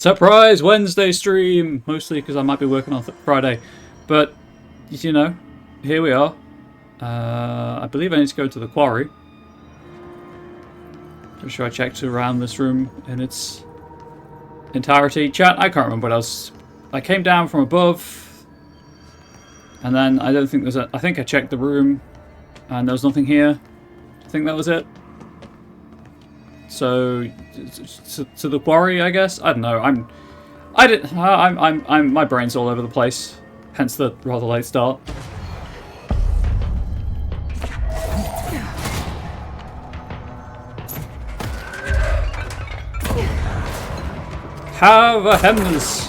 Surprise Wednesday stream! Mostly because I might be working on Friday. But, you know, here we are. I believe I need to go to the quarry. Pretty sure I checked around this room in its entirety. Chat, I can't remember what else. I came down from above. And then I don't think there's a... I think I checked the room. And there was nothing here. I think that was it. So, to the quarry, I guess. I don't know. My brain's all over the place. Hence the rather late start. Have a hems.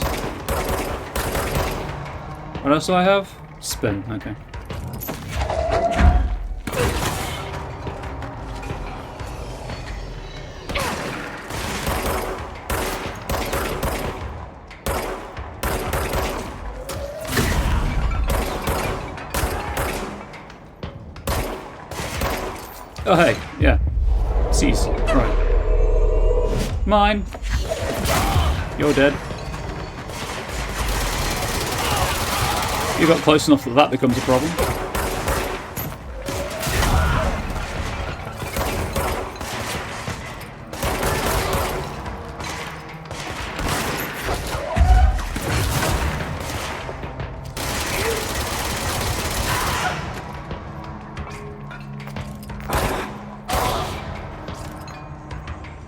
What else do I have? Spin. Okay. Oh, hey, yeah. Seize. Right. Mine. You're dead. You got close enough that that becomes a problem.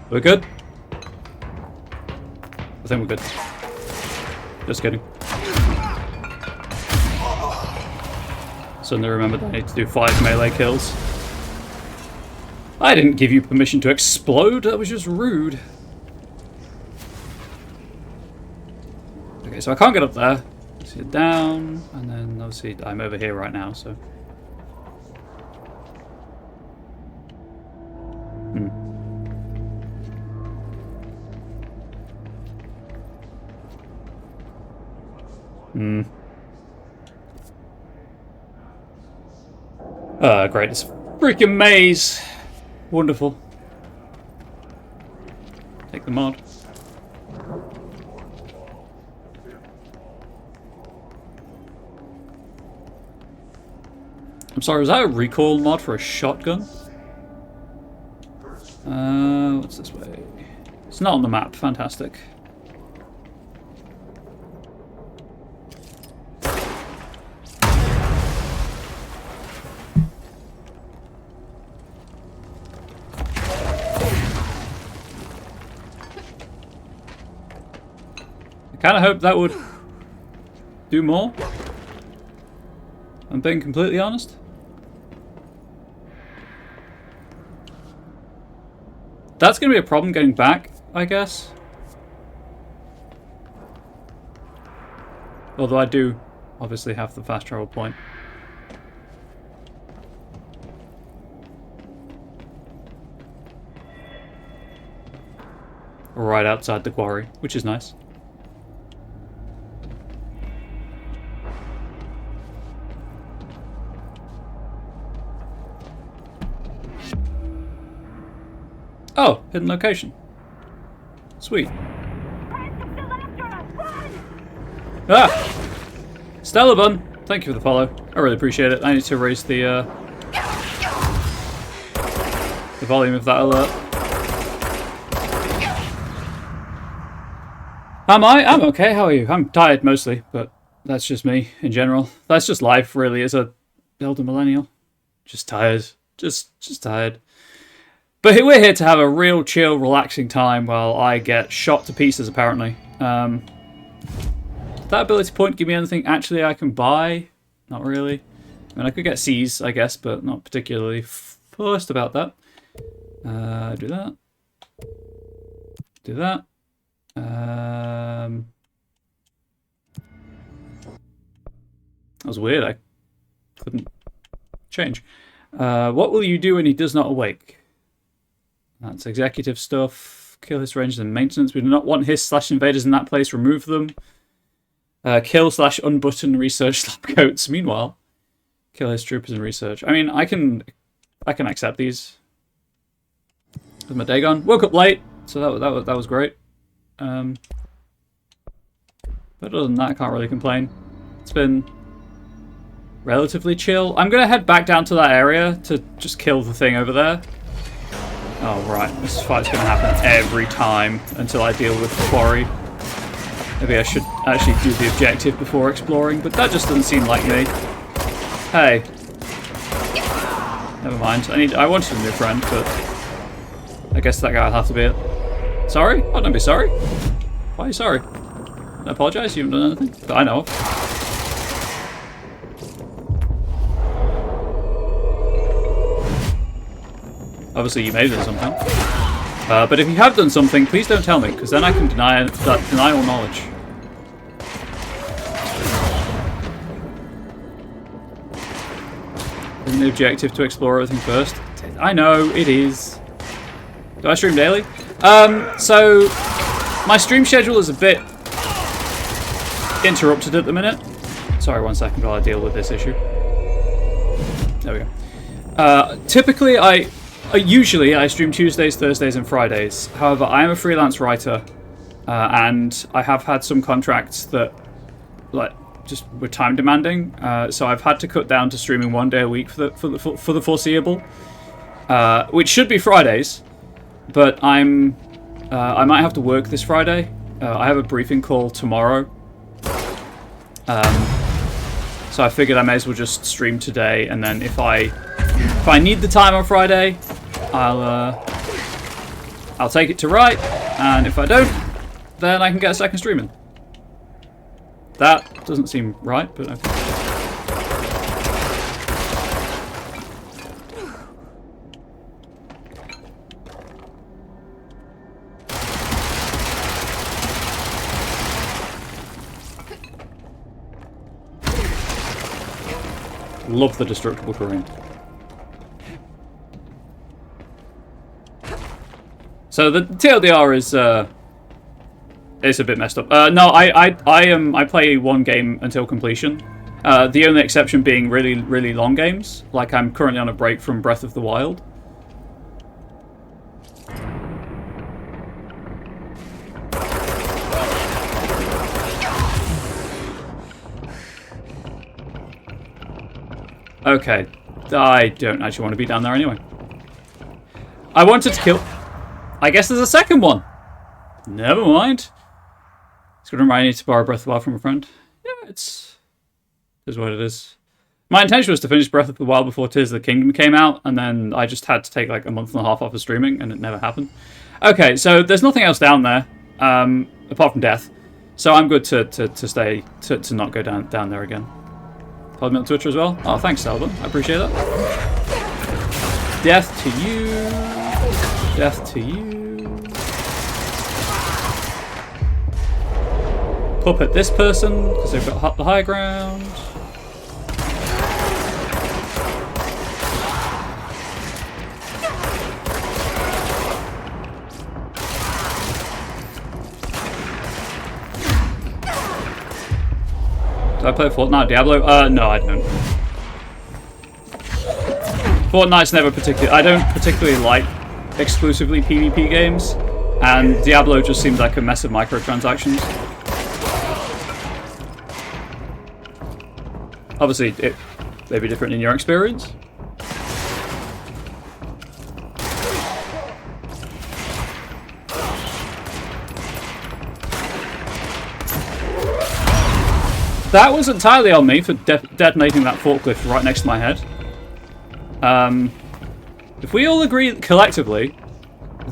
We're good? I think we're good. Just kidding. Suddenly remembered I need to do 5 melee kills. I didn't give you permission to explode, that was just rude. Okay, so I can't get up there. So down, and then obviously I'm over here right now, so... Great, it's a freaking maze. Wonderful. Take the mod. I'm sorry, was that a recoil mod for a shotgun? What's this way? It's not on the map, fantastic. I kind of hope that would do more. I'm being completely honest. That's going to be a problem getting back, I guess. Although I do obviously have the fast travel point. Right outside the quarry, which is nice. Oh, hidden location. Sweet. Ah! Stellabun! Thank you for the follow. I really appreciate it. I need to raise the volume of that alert. Am I? I'm okay. How are you? I'm tired mostly, but that's just me in general. That's just life, really, as a elder millennial. Just tired. Just tired. But we're here to have a real chill, relaxing time while I get shot to pieces, apparently. That ability point give me anything actually I can buy? Not really. I mean, I could get C's, I guess, but not particularly fussed about that. Do that. Do that. That was weird. I couldn't change. What will you do when he does not awake? That's executive stuff. Kill his rangers and maintenance. We do not want his/invaders in that place. Remove them. Kill/unbutton research slapcoats. Meanwhile, kill his troopers and research. I mean, I can accept these. With my day gone. Woke up late, so that was great. But other than that, I can't really complain. It's been relatively chill. I'm going to head back down to that area to just kill the thing over there. Oh, right. This fight's going to happen every time until I deal with the quarry. Maybe I should actually do the objective before exploring, but that just doesn't seem like me. Hey. Never mind. I wanted a new friend, but I guess that guy will have to be it. Sorry? Oh, don't be sorry. Why are you sorry? Don't apologise, you haven't done anything that I know of. Obviously you may have done something. But if you have done something, please don't tell me, because then I can deny all knowledge. Isn't the objective to explore everything first? I know, it is. Do I stream daily? So my stream schedule is a bit interrupted at the minute. Sorry, 1 second while I deal with this issue. There we go. Typically, usually I stream Tuesdays, Thursdays, and Fridays. However, I am a freelance writer, and I have had some contracts that, like, just were time demanding. So I've had to cut down to streaming 1 day a week for the foreseeable, which should be Fridays. But I might have to work this Friday. I have a briefing call tomorrow. So I figured I may as well just stream today, and then if I need the time on Friday, I'll take it to write, and if I don't, then I can get a second stream in. That doesn't seem right, but okay. Love the destructible terrain. So the TLDR is it's a bit messed up. No, I play one game until completion. The only exception being really long games. Like I'm currently on a break from Breath of the Wild. Okay, I don't actually want to be down there anyway. I wanted to kill... I guess there's a second one. Never mind. It's going to remind me to borrow Breath of the Wild from a friend. Yeah, it is what it is. My intention was to finish Breath of the Wild before Tears of the Kingdom came out, and then I just had to take like a month and a half off of streaming, and it never happened. Okay, so there's nothing else down there, apart from death. So I'm good to not go down there again. Follow me on Twitter as well. Oh, thanks, Selden. I appreciate that. Death to you. Death to you. Puppet this person, because they've got the high ground. Do I play Fortnite Diablo? No, I don't. Fortnite's never particularly... I don't particularly like exclusively PvP games, and Diablo just seems like a mess of microtransactions. Obviously, it may be different in your experience. That was entirely on me for detonating that forklift right next to my head. If we all agree collectively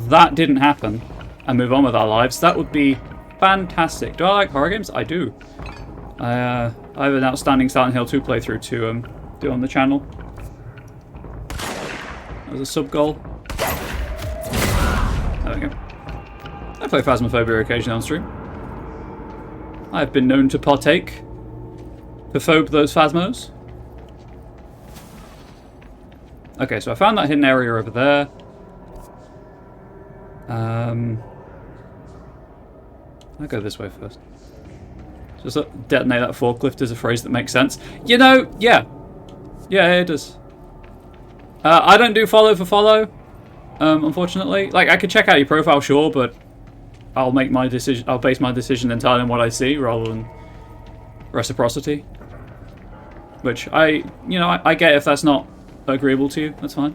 that didn't happen and move on with our lives, that would be fantastic. Do I like horror games? I do. I have an outstanding Silent Hill 2 playthrough to do on the channel. That was a sub goal. There we go. I play Phasmophobia occasionally on stream. I've been known to partake. To phobe those phasmos. Okay, so I found that hidden area over there. I'll go this way first. Just detonate that forklift is a phrase that makes sense. You know, yeah. Yeah, it does. I don't do follow for follow, unfortunately. Like, I could check out your profile, sure, but I'll make my decision. I'll base my decision entirely on what I see, rather than reciprocity. Which I get if that's not agreeable to you. That's fine.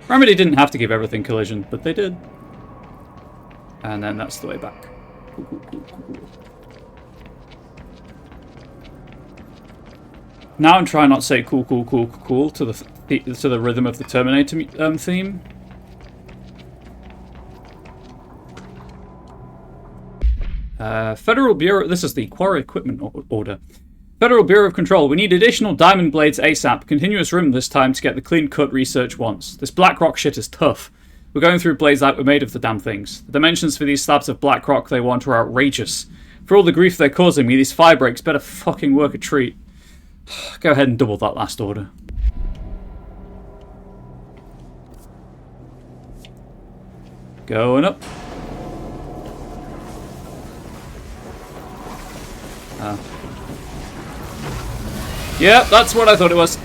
Remedy didn't have to give everything collision, but they did. And then that's the way back. Cool. Now I'm trying not to say cool to the rhythm of the Terminator theme. Federal Bureau. This is the Quarry Equipment Order. Federal Bureau of Control, we need additional diamond blades ASAP. Continuous rim this time to get the clean cut research once. This black rock shit is tough. We're going through blades like we're made of the damn things. The dimensions for these slabs of black rock they want are outrageous. For all the grief they're causing me, these fire breaks better fucking work a treat. Go ahead and double that last order. Going up. Yeah, that's what I thought it was.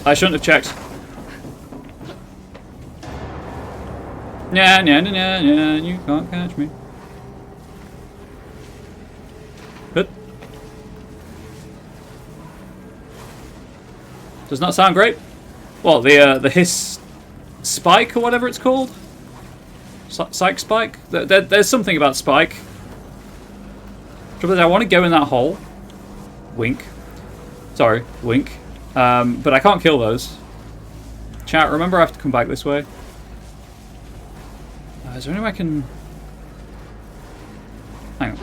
I shouldn't have checked. Nah, you can't catch me. Good. Does not sound great. What, the hiss spike or whatever it's called? Psych spike? There's something about spike. Trouble is, I want to go in that hole. Wink. Sorry, wink. But I can't kill those. Chat, remember I have to come back this way. Is there any way I can... Hang on.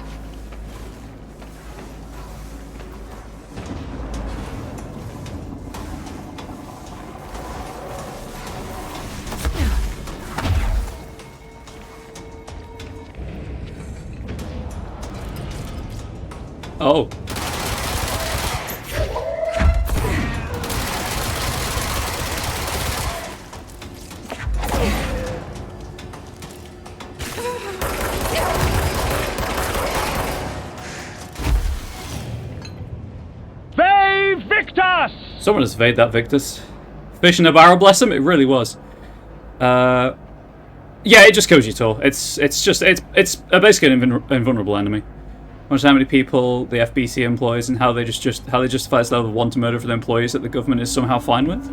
Oh. Someone has evaded that Victus. Fish in a barrel, bless him. It really was. Yeah, it just kills you, Tor. It's basically an invulnerable enemy. Watch how many people the FBC employs and how they how they justify this level of wanton murder for the employees that the government is somehow fine with.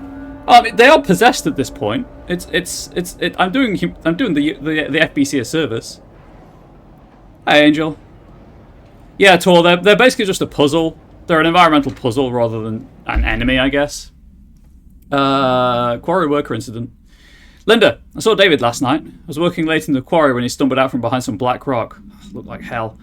I mean, they are possessed at this point. I'm doing the FBC a service. Hey, Angel. Yeah, Tor. They're basically just a puzzle. They're an environmental puzzle rather than an enemy, I guess. Quarry worker incident. Linda, I saw David last night. I was working late in the quarry when he stumbled out from behind some black rock. Looked like hell.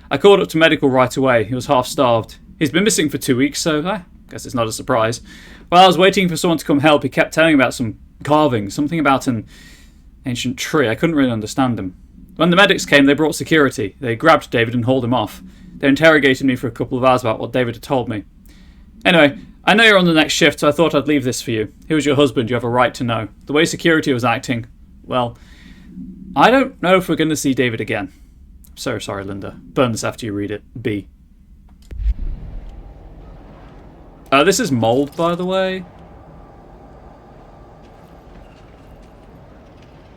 I called up to medical right away. He was half starved. He's been missing for 2 weeks, so I guess it's not a surprise. While I was waiting for someone to come help, he kept telling me about some carving, something about an ancient tree. I couldn't really understand him. When the medics came, they brought security. They grabbed David and hauled him off. They interrogated me for a couple of hours about what David had told me. Anyway, I know you're on the next shift, so I thought I'd leave this for you. He was your husband, you have a right to know. The way security was acting, well, I don't know if we're going to see David again. I'm so sorry, Linda. Burn this after you read it. B. This is mold, by the way.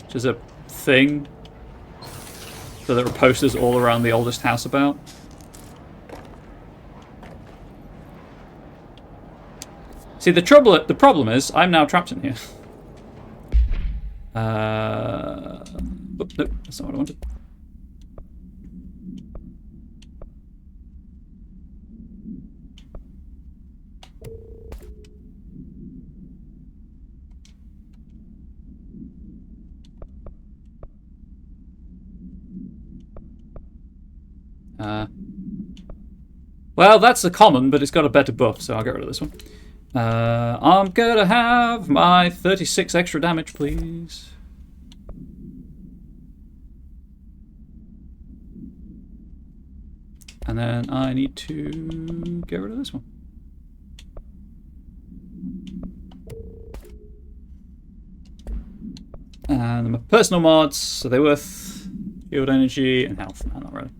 Which is a thing that there are posters all around the oldest house about. See, the problem is, I'm now trapped in here. Nope, that's not what I wanted. Well, that's a common, but it's got a better buff, so I'll get rid of this one. I'm gonna have my 36 extra damage, please. And then I need to get rid of this one. And my personal mods, so they're worth field energy and health. No, not really.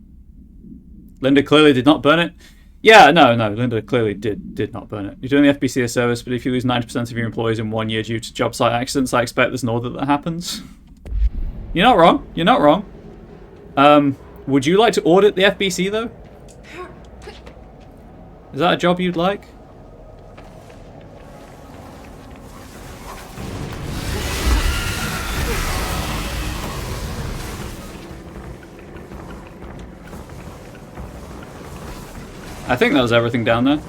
Linda clearly did not burn it. Yeah, no, Linda clearly did not burn it. You're doing the FBC a service, but if you lose 90% of your employees in 1 year due to job site accidents, I expect there's an audit that happens. You're not wrong. You're not wrong. Would you like to audit the FBC, though? Is that a job you'd like? I think that was everything down there.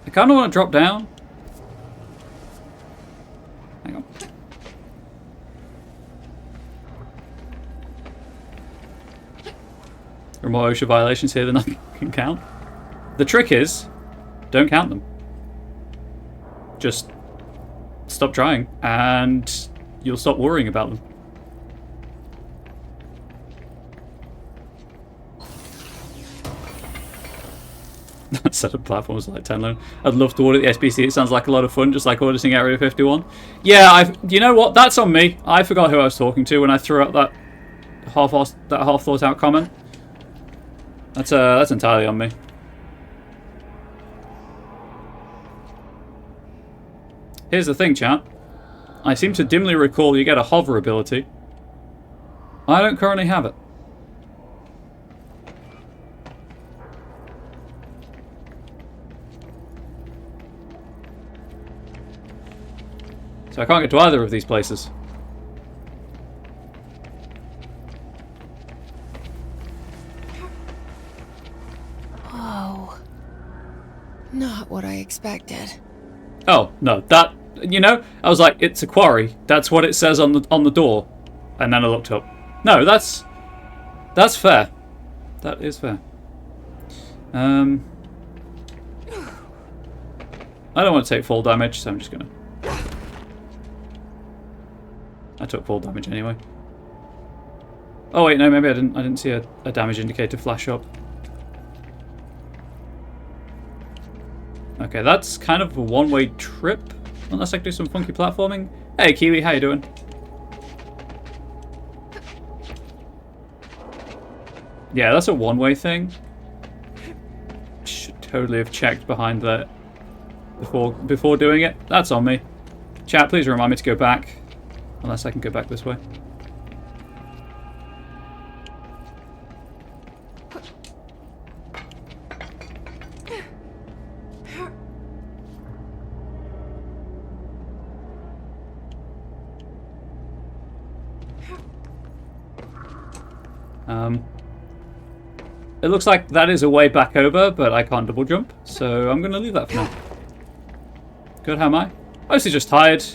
I kind of want to drop down. Hang on. There are more OSHA violations here than I can count. The trick is, don't count them. Just stop trying, and you'll stop worrying about them. That set of platforms like 10 loan. I'd love to audit the SBC. It sounds like a lot of fun, just like auditing Area 51. Yeah, you know what? That's on me. I forgot who I was talking to when I threw out that half thought out comment. That's entirely on me. Here's the thing, chat. I seem to dimly recall you get a hover ability. I don't currently have it. So I can't get to either of these places. Whoa. Not what I expected. Oh, no, that, you know, I was like, it's a quarry. That's what it says on the door. And then I looked up. No, that's fair. That is fair. I don't want to take fall damage, so I'm just gonna... I took fall damage anyway. Oh wait, no, maybe I didn't see a damage indicator flash up. Okay, that's kind of a one-way trip, unless I can do some funky platforming. Hey Kiwi, how you doing? Yeah, that's a one-way thing. Should totally have checked behind that before doing it. That's on me. Chat, please remind me to go back. Unless I can go back this way. It looks like that is a way back over, but I can't double jump, so I'm going to leave that for now. Good, how am I? Mostly just tired.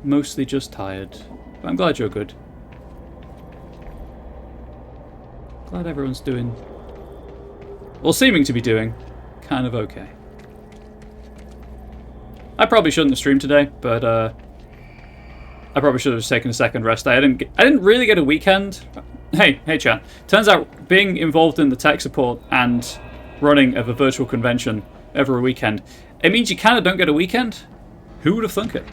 Mostly just tired. But I'm glad you're good. Glad everyone's doing... well, seeming to be doing kind of okay. I probably shouldn't have streamed today, but I probably should have just taken a second rest day. I didn't really get a weekend. Hey chat. Turns out being involved in the tech support and running of a virtual convention over a weekend, it means you kind of don't get a weekend. Who would have thunk it?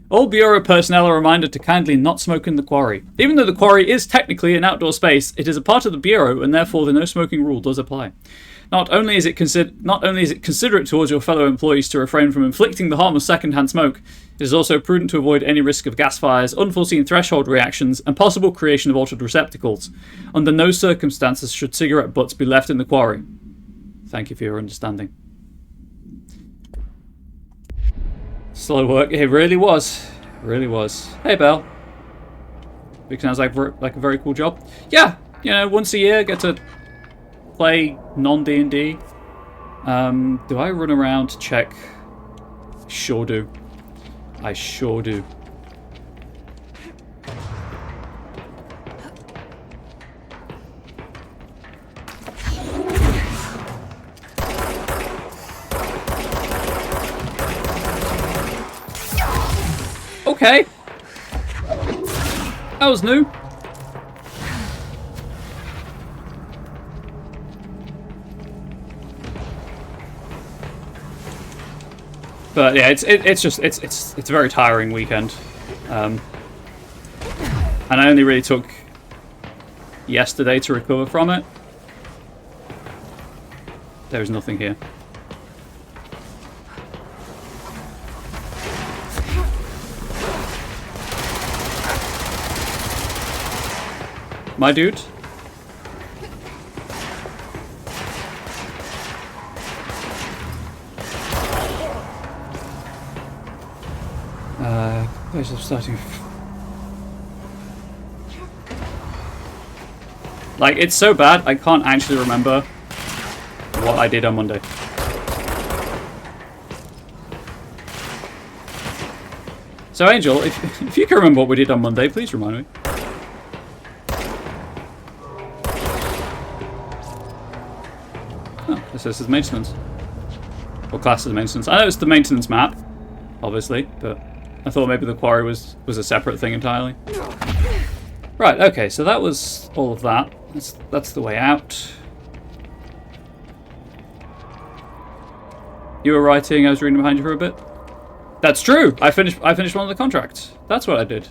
All Bureau personnel are reminded to kindly not smoke in the quarry. Even though the quarry is technically an outdoor space, it is a part of the Bureau, and therefore the no smoking rule does apply. Not only is it considerate towards your fellow employees to refrain from inflicting the harm of second-hand smoke, it is also prudent to avoid any risk of gas fires, unforeseen threshold reactions, and possible creation of altered receptacles. Under no circumstances should cigarette butts be left in the quarry. Thank you for your understanding. Slow work. It really was. It really was. Hey, Belle. It sounds like a very cool job. Yeah, you know, once a year, get to play non-D&D. Do I run around to check? Sure do. I sure do. Okay. That was new. But yeah, it's a very tiring weekend, and I only really took yesterday to recover from it. There's nothing here. My dude. Place of starting. Like, it's so bad, I can't actually remember what I did on Monday. So, Angel, if you can remember what we did on Monday, please remind me. Oh, this says maintenance. Or class as maintenance. I know it's the maintenance map, obviously, but I thought maybe the quarry was a separate thing entirely. Right, okay, so that was all of that. That's the way out. You were writing, I was reading behind you for a bit. That's true! I finished one of the contracts. That's what I did.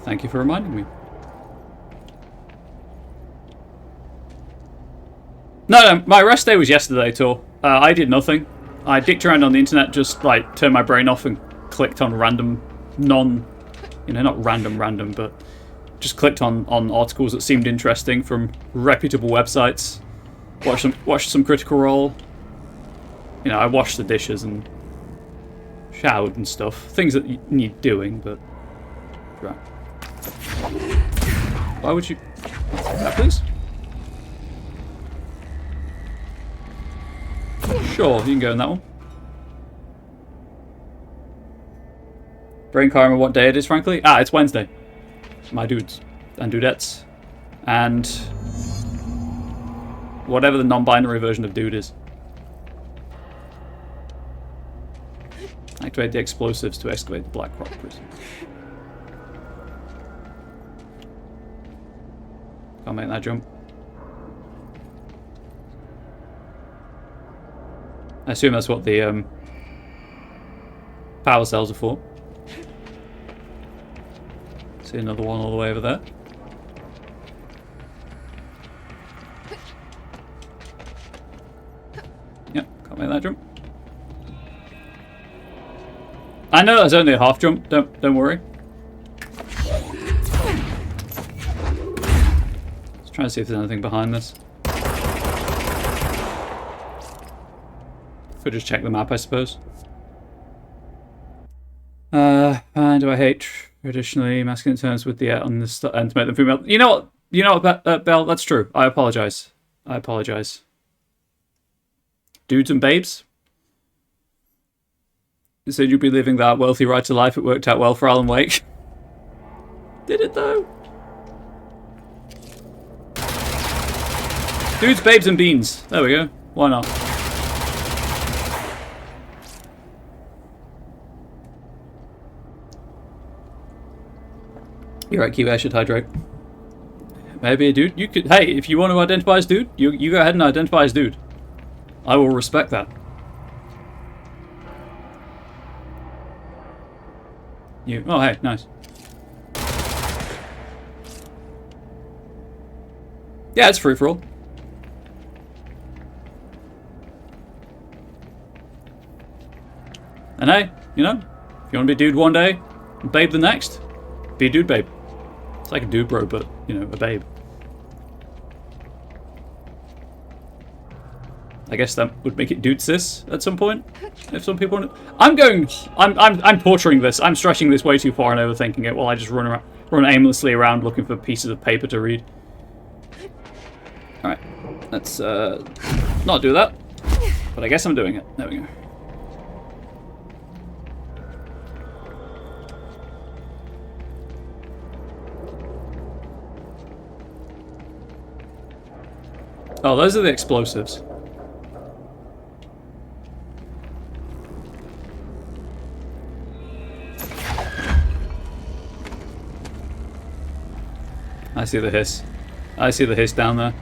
Thank you for reminding me. No, my rest day was yesterday, Tor. I did nothing. I dicked around on the internet, just like turned my brain off and clicked on random, not random, but just clicked on articles that seemed interesting from reputable websites. Watched some Critical Role. You know, I washed the dishes and showered and stuff. Things that you need doing, but right. Why would you? That, please. Sure, you can go in that one. Brain can't remember what day it is, frankly. Ah, it's Wednesday. My dudes and dudettes. And whatever the non-binary version of dude is. Activate the explosives to excavate the Black Rock prison. Can't make that jump. I assume that's what the power cells are for. See another one all the way over there. Yep, can't make that jump. I know that's only a half jump. Don't worry. Let's try and see if there's anything behind this. Could just check the map, I suppose. And do I hate traditionally masculine terms with the on this and to make them female? You know what, Belle? That's true. I apologize. Dudes and babes. You said you'd be living that wealthy right to life. It worked out well for Alan Wake. Did it though? Dudes, babes, and beans. There we go. Why not? You're right, Kiwi, I should hydrate. Maybe a dude. You could. Hey, if you want to identify as dude, you go ahead and identify as dude. I will respect that. You. Oh, hey, nice. Yeah, it's free for all. And hey, you know, if you want to be dude one day, and babe the next, be a dude, babe. It's like a dude bro, but, you know, a babe. I guess that would make it dude sis at some point, if some people want to. I'm torturing this. I'm stretching this way too far and overthinking it while I just run aimlessly around looking for pieces of paper to read. Alright, let's not do that. But I guess I'm doing it. There we go. Oh, those are the explosives. I see the hiss. I see the hiss down there.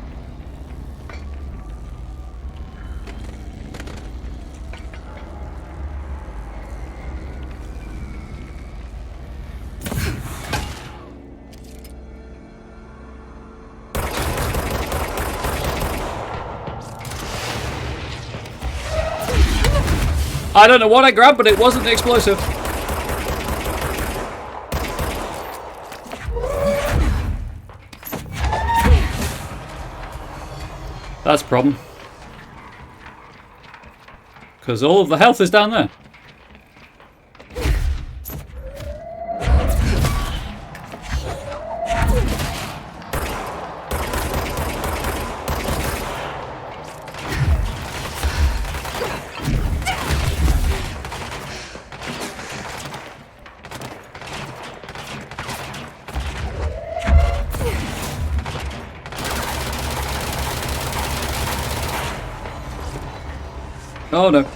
I don't know what I grabbed, but it wasn't explosive. That's a problem. Because all of the health is down there. Oh no.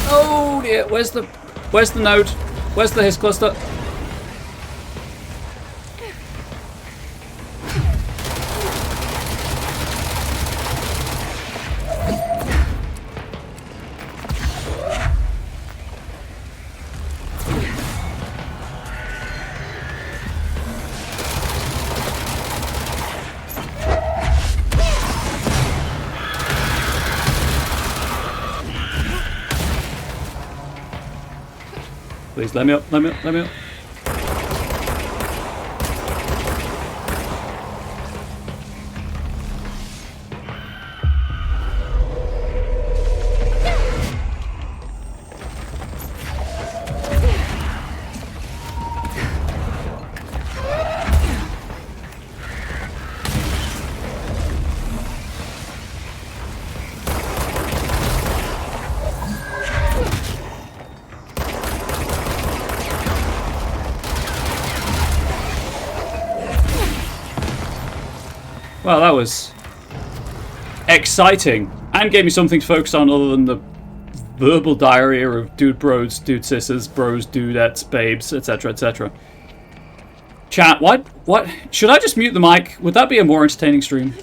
Oh dear, where's the node? Where's the hiss cluster? Please, let me up, let me up, let me up. Well, that was exciting and gave me something to focus on other than the verbal diarrhea of dude bros, dude sisters, bros, dudettes, babes, etc., etc. Chat, what? Should I just mute the mic? Would that be a more entertaining stream?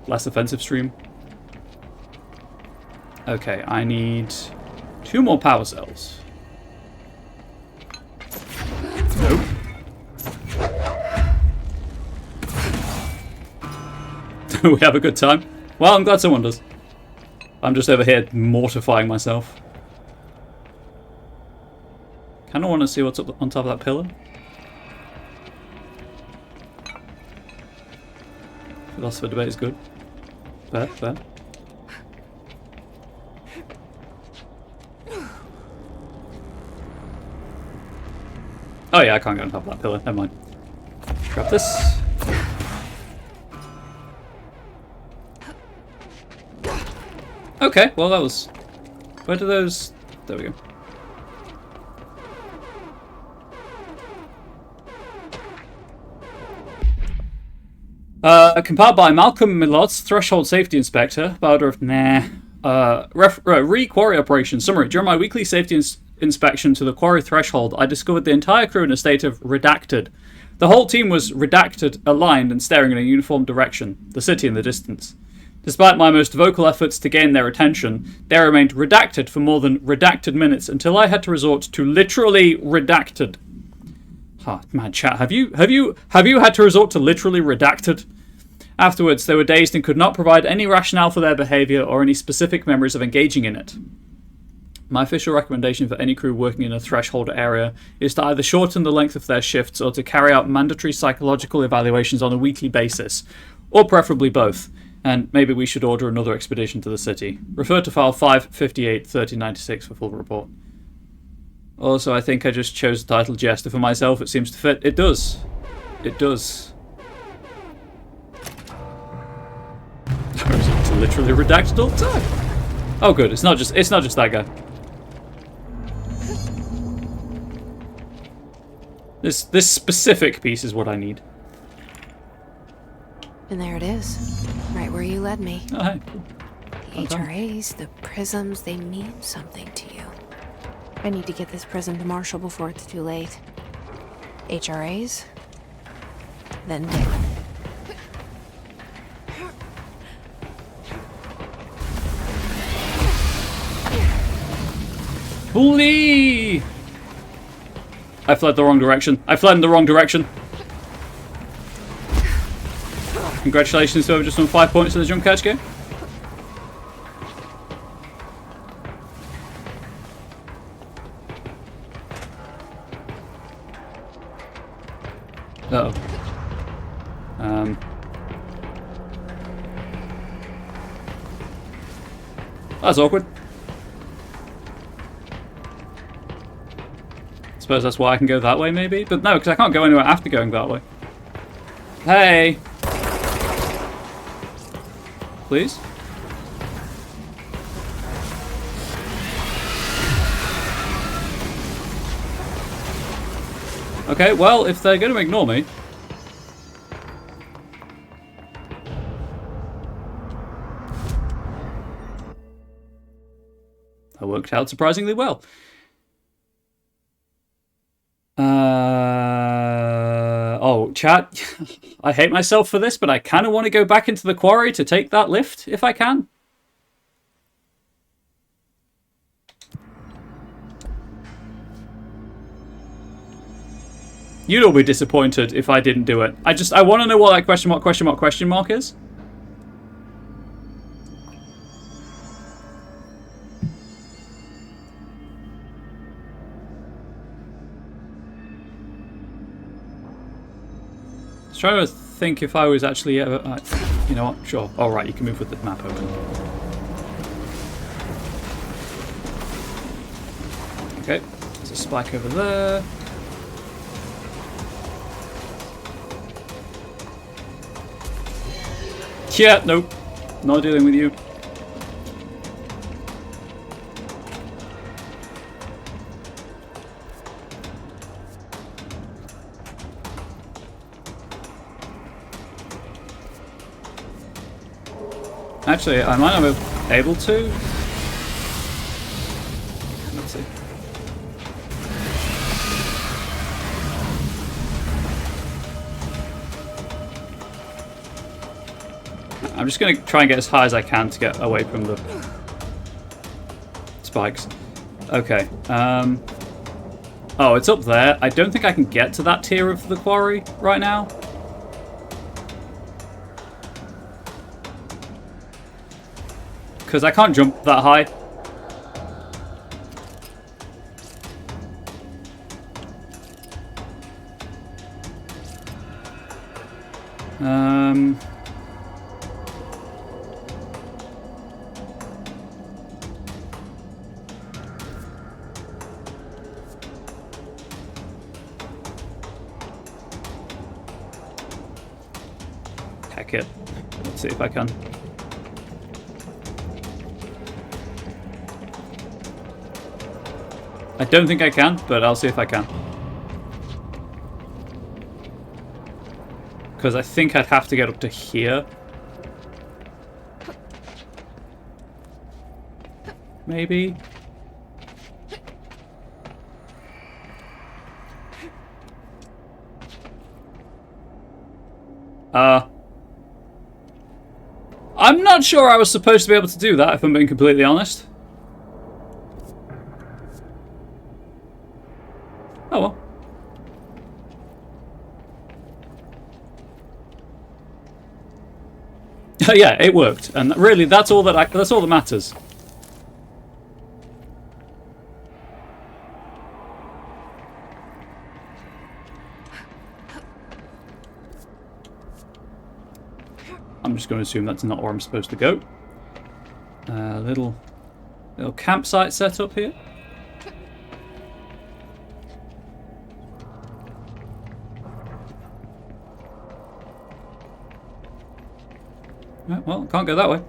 Less offensive stream? Okay, I need 2 more power cells. Nope. We have a good time. Well, I'm glad someone does. I'm just over here mortifying myself. Kind of want to see what's up on top of that pillar. Philosopher debate is good. Fair, fair. Oh yeah, I can't get on top of that pillar. Never mind. Grab this. Okay, well that was... Where do those... There we go. Compiled by Malcolm Millards, Threshold Safety Inspector, Bowder of... Nah. Re-quarry operation. Summary. During my weekly safety inspection to the quarry threshold, I discovered the entire crew in a state of redacted. The whole team was redacted, aligned, and staring in a uniform direction. The city in the distance. Despite my most vocal efforts to gain their attention, they remained redacted for more than redacted minutes until I had to resort to literally redacted. Man, chat, have you had to resort to literally redacted? Afterwards, they were dazed and could not provide any rationale for their behaviour or any specific memories of engaging in it. My official recommendation for any crew working in a threshold area is to either shorten the length of their shifts or to carry out mandatory psychological evaluations on a weekly basis, or preferably both. And maybe we should order another expedition to the city. Refer to file 558-1396 for full report. Also, I think I just chose the title Jester for myself. It seems to fit. It does. It does. It's literally redacted all the time. Oh, good. It's not just that guy. This specific piece is what I need. And there it is. Right where you led me. Oh, hey. The HRAs, the prisms, they mean something to you. I need to get this prism to Marshall before it's too late. HRAs, then Dick. Bully! I fled the wrong direction. I fled in the wrong direction. Congratulations to whoever just won 5 points in the jump catch game. Uh-oh. That's awkward. Suppose that's why I can go that way, maybe? But no, because I can't go anywhere after going that way. Hey! Please? Okay, well, if they're going to ignore me... That worked out surprisingly well. Oh, chat, I hate myself for this, but I kind of want to go back into the quarry to take that lift, if I can. You'd all be disappointed if I didn't do it. I want to know what that question mark is. Trying to think if I was actually ever... you know what? Sure. All right, you can move with the map open. Okay, there's a spike over there. Yeah, nope. Not dealing with you. Actually, I might not be able to. Let's see. I'm just going to try and get as high as I can to get away from the spikes. Okay. Oh, it's up there. I don't think I can get to that tier of the quarry right now. Because I can't jump that high. Heck it. Let's see if I can. I don't think I can, but I'll see if I can. Because I think I'd have to get up to here. Maybe. I'm not sure I was supposed to be able to do that, if I'm being completely honest. Oh well. Yeah, it worked, and really, that's all that matters. I'm just going to assume that's not where I'm supposed to go. Little campsite set up here. Right, well, can't go that way.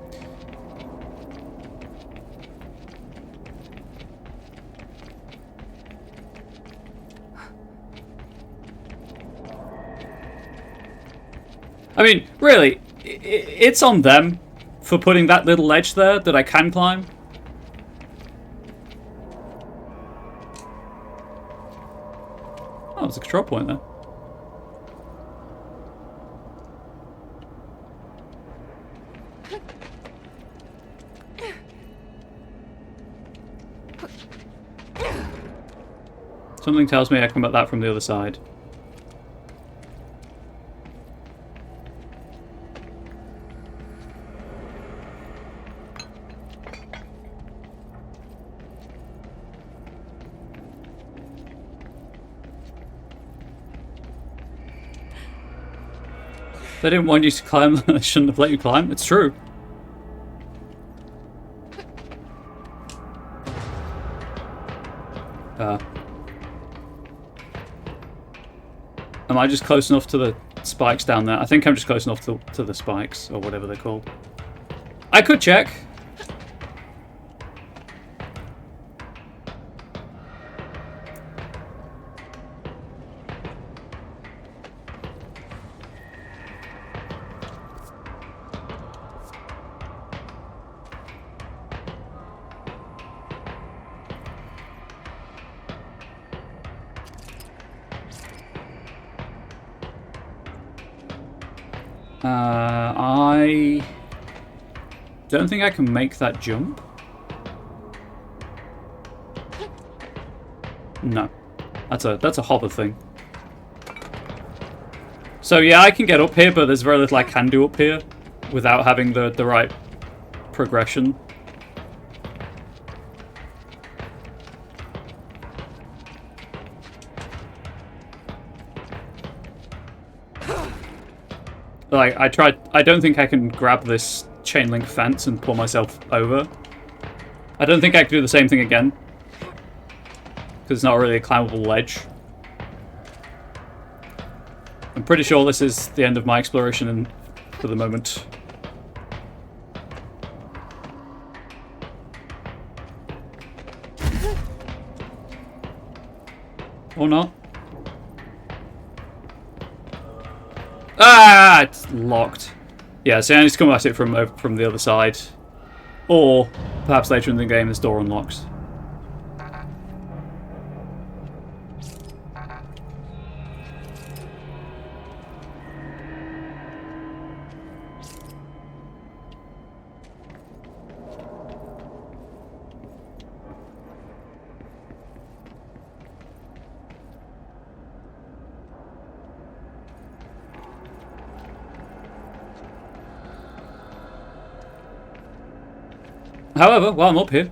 I mean, really, it's on them for putting that little ledge there that I can climb. Oh, there's a control point there. Something tells me I come at that from the other side. They didn't want you to climb, they shouldn't have let you climb. It's true. Am I just close enough to the spikes down there? I think I'm just close enough to the spikes, or whatever they're called. I could check. I don't think I can make that jump. No. That's a hopper thing. So yeah, I can get up here, but there's very little I can do up here without having the right progression. Like, I tried. I don't think I can grab this chain link fence and pull myself over. I don't think I can do the same thing again, because it's not really a climbable ledge. I'm pretty sure this is the end of my exploration for the moment. Or not. Ah, it's locked. Yeah, so I need to come at it from the other side. Or, perhaps later in the game, this door unlocks. However, while I'm up here...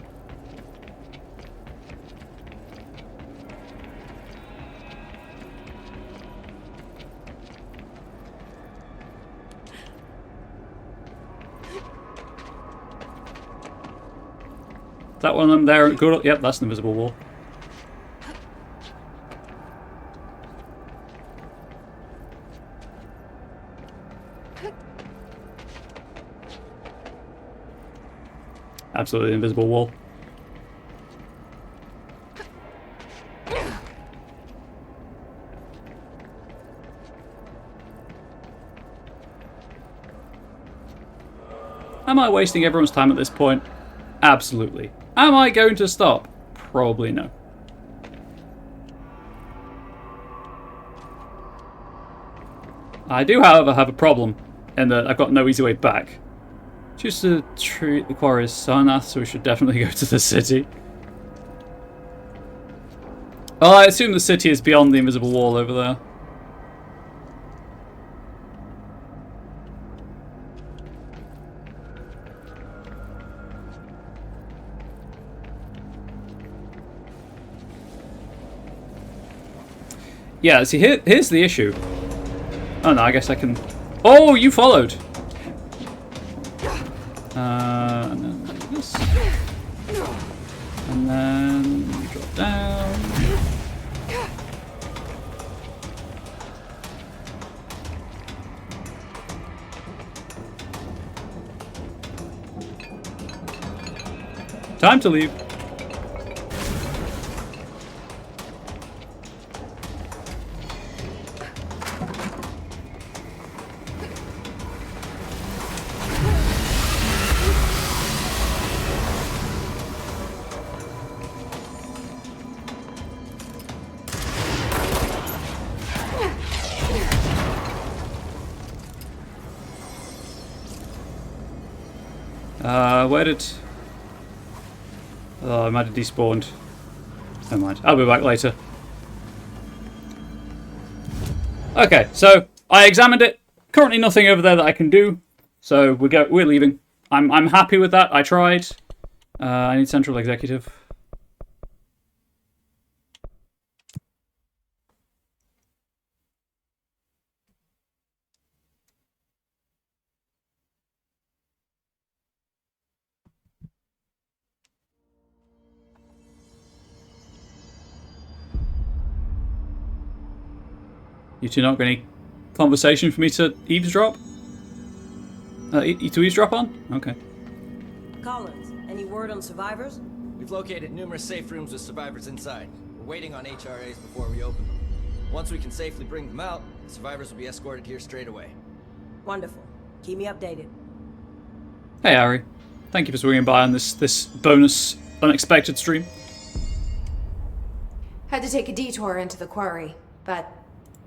That one of them there, good. Yep, that's an invisible wall. Absolutely invisible wall. Am I wasting everyone's time at this point? Absolutely. Am I going to stop? Probably no. I do, however, have a problem in that I've got no easy way back. Just to treat the quarry as Sarnath, so we should definitely go to the city. Well, I assume the city is beyond the invisible wall over there. Yeah, see, here's the issue. Oh no, I guess I can... Oh, you followed! And then this. And then drop down. Time to leave. Where did... Oh, I might have despawned. Never mind. I'll be back later. Okay, so I examined it. Currently nothing over there that I can do. So we're leaving. I'm happy with that. I tried. I need central executive. You two not got any conversation for me to eavesdrop? To eavesdrop on? Okay. Collins, any word on survivors? We've located numerous safe rooms with survivors inside. We're waiting on HRAs before we open them. Once we can safely bring them out, the survivors will be escorted here straight away. Wonderful. Keep me updated. Hey, Ari. Thank you for swinging by on this bonus unexpected stream. Had to take a detour into the quarry, but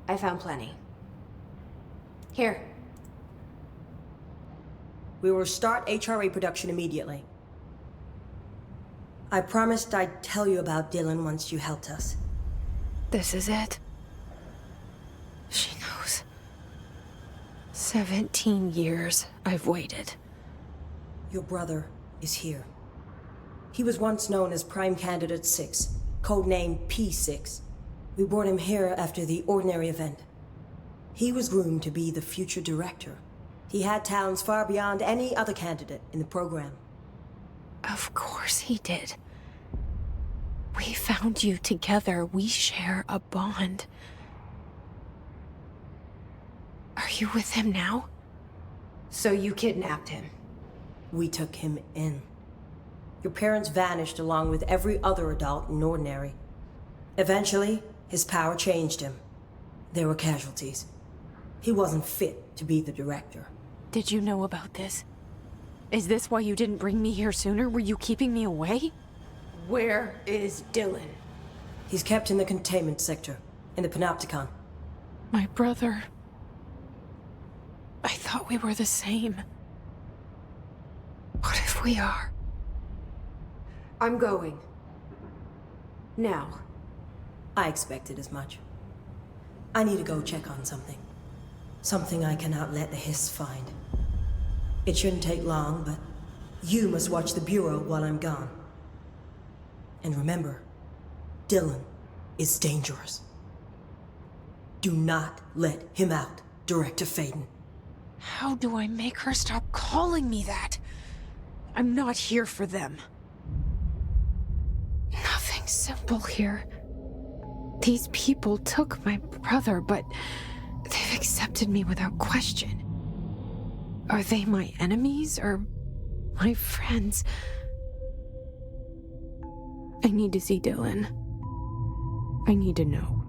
I found plenty. Here. We will start HRA production immediately. I promised I'd tell you about Dylan once you helped us. This is it. She knows. 17 years I've waited. Your brother is here. He was once known as Prime Candidate 6, codenamed P6. We brought him here after the Ordinary event. He was groomed to be the future director. He had talents far beyond any other candidate in the program. Of course he did. We found you together. We share a bond. Are you with him now? So you kidnapped him? We took him in. Your parents vanished along with every other adult in Ordinary. Eventually, his power changed him. There were casualties. He wasn't fit to be the director. Did you know about this? Is this why you didn't bring me here sooner? Were you keeping me away? Where is Dylan? He's kept in the containment sector, in the Panopticon. My brother. I thought we were the same. What if we are? I'm going. Now. I expected as much. I need to go check on something. Something I cannot let the Hiss find. It shouldn't take long, but you must watch the Bureau while I'm gone. And remember, Dylan is dangerous. Do not let him out, Director Faden. How do I make her stop calling me that? I'm not here for them. Nothing simple here. These people took my brother, but they've accepted me without question. Are they my enemies or my friends? I need to see Dylan. I need to know.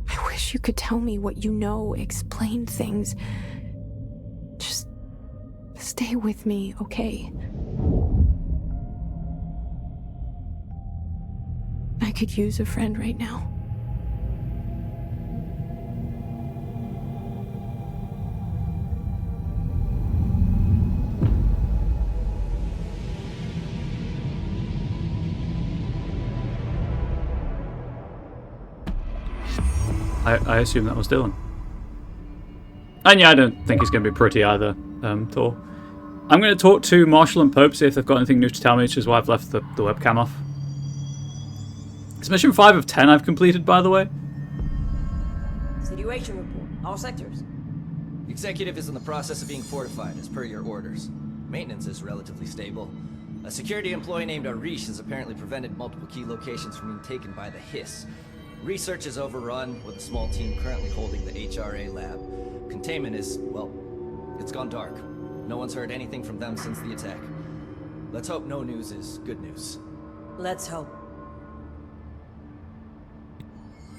I wish you could tell me what you know, explain things. Just stay with me, okay? I could use a friend right now. I assume that was Dylan. And yeah, I don't think he's going to be pretty either, Thor. I'm going to talk to Marshall and Pope, see if they've got anything new to tell me, which is why I've left the webcam off. It's mission 5 of 10 I've completed, by the way. Situation report. All sectors. The executive is in the process of being fortified, as per your orders. Maintenance is relatively stable. A security employee named Arish has apparently prevented multiple key locations from being taken by the Hiss. Research is overrun, with a small team currently holding the HRA lab. Containment is, well, it's gone dark. No one's heard anything from them since the attack. Let's hope no news is good news. Let's hope.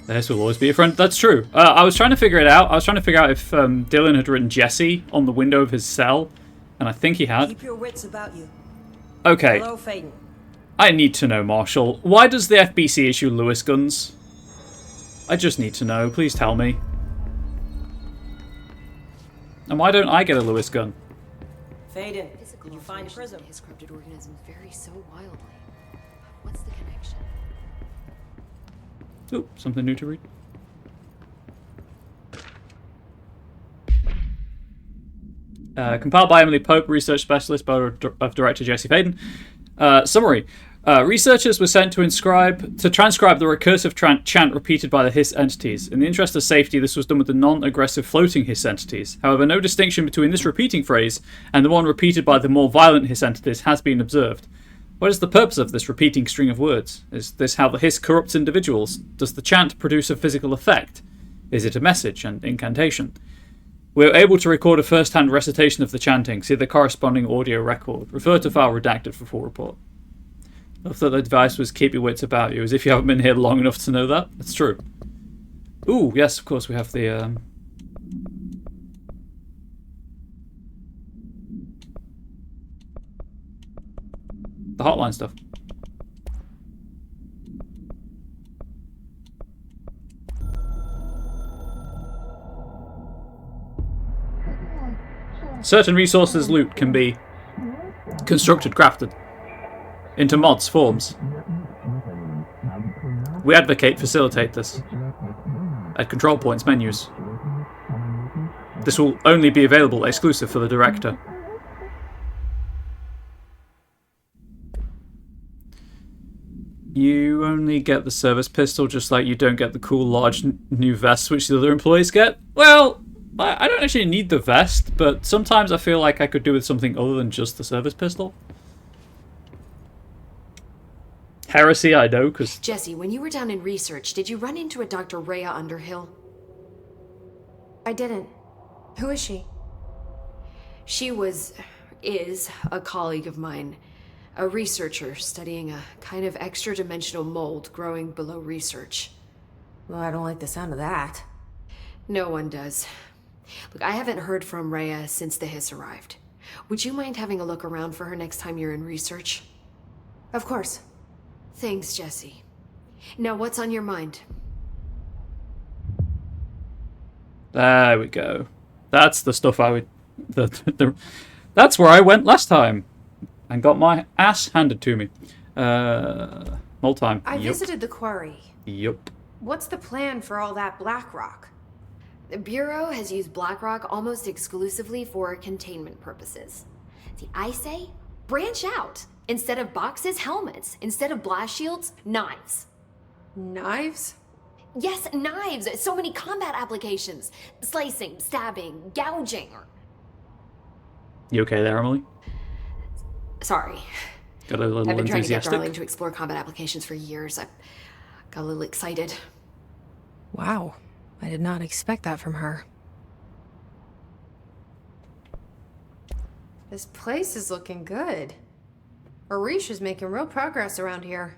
The Hiss will always be a friend. That's true. I was trying to figure it out. I was trying to figure out if Dylan had written Jesse on the window of his cell, and I think he had. Keep your wits about you. Okay. Hello, Faden. I need to know, Marshall. Why does the FBC issue Lewis guns? I just need to know. Please tell me. And why don't I get a Lewis gun? Faden, Physical did you find a alterations prism? in his corrupted organisms vary so wildly. What's the connection? Ooh, something new to read. Compiled by Emily Pope, research specialist of director Jesse Faden. Summary. Researchers were sent to transcribe the recursive chant repeated by the Hiss entities. In the interest of safety, this was done with the non-aggressive floating Hiss entities. However, no distinction between this repeating phrase and the one repeated by the more violent Hiss entities has been observed. What is the purpose of this repeating string of words? Is this how the Hiss corrupts individuals? Does the chant produce a physical effect? Is it a message and incantation? We are able to record a first-hand recitation of the chanting. See the corresponding audio record. Refer to file redacted for full report. I thought the advice was keep your wits about you, as if you haven't been here long enough to know that. That's true. Ooh, yes, of course we have the hotline stuff. Certain resources loot can be constructed, crafted into mods, forms. We facilitate this at control points menus. This will only be available exclusive for the director. You only get the service pistol, just like you don't get the cool large new vest which the other employees get. Well, I don't actually need the vest, but sometimes I feel like I could do with something other than just the service pistol. Heresy, I know, because... Jesse, when you were down in research, did you run into a Dr. Rhea Underhill? I didn't. Who is she? She is a colleague of mine. A researcher studying a kind of extra-dimensional mold growing below research. Well, I don't like the sound of that. No one does. Look, I haven't heard from Rhea since the Hiss arrived. Would you mind having a look around for her next time you're in research? Of course. Thanks, Jesse. Now, what's on your mind? There we go. That's the stuff I would... that's where I went last time. And got my ass handed to me. Multime. I visited the quarry. Yup. What's the plan for all that black rock? The Bureau has used Blackrock almost exclusively for containment purposes. See, I say, branch out. Instead of boxes, helmets. Instead of blast shields, knives. Knives? Yes, knives. So many combat applications. Slicing, stabbing, gouging. You okay there, Emily? Sorry. Got a little I've been trying to get enthusiastic? Darling to explore combat applications for years. I got a little excited. Wow. I did not expect that from her. This place is looking good. Arish is making real progress around here.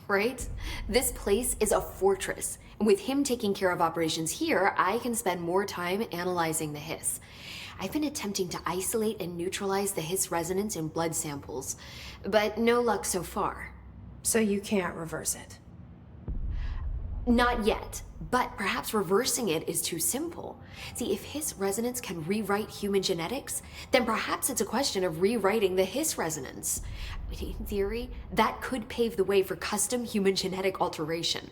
Right? This place is a fortress. And with him taking care of operations here, I can spend more time analyzing the Hiss. I've been attempting to isolate and neutralize the Hiss resonance in blood samples, but no luck so far. So you can't reverse it? Not yet, but perhaps reversing it is too simple. See, if Hiss resonance can rewrite human genetics, then perhaps it's a question of rewriting the Hiss resonance. In theory, that could pave the way for custom human genetic alteration.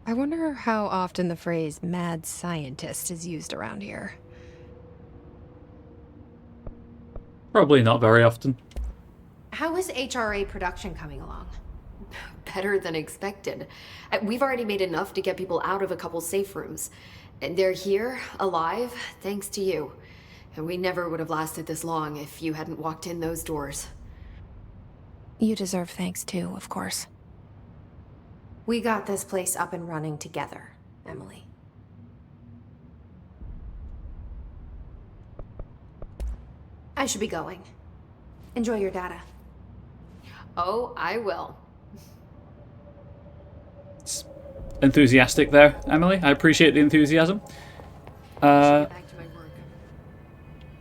I wonder how often the phrase mad scientist is used around here. Probably not very often. How is HRA production coming along? Better than expected. We've already made enough to get people out of a couple safe rooms. And they're here, alive, thanks to you. And we never would have lasted this long if you hadn't walked in those doors. You deserve thanks too, of course. We got this place up and running together, Emily. I should be going. Enjoy your data. Oh, I will. Enthusiastic there, Emily. I appreciate the enthusiasm. Back to my work.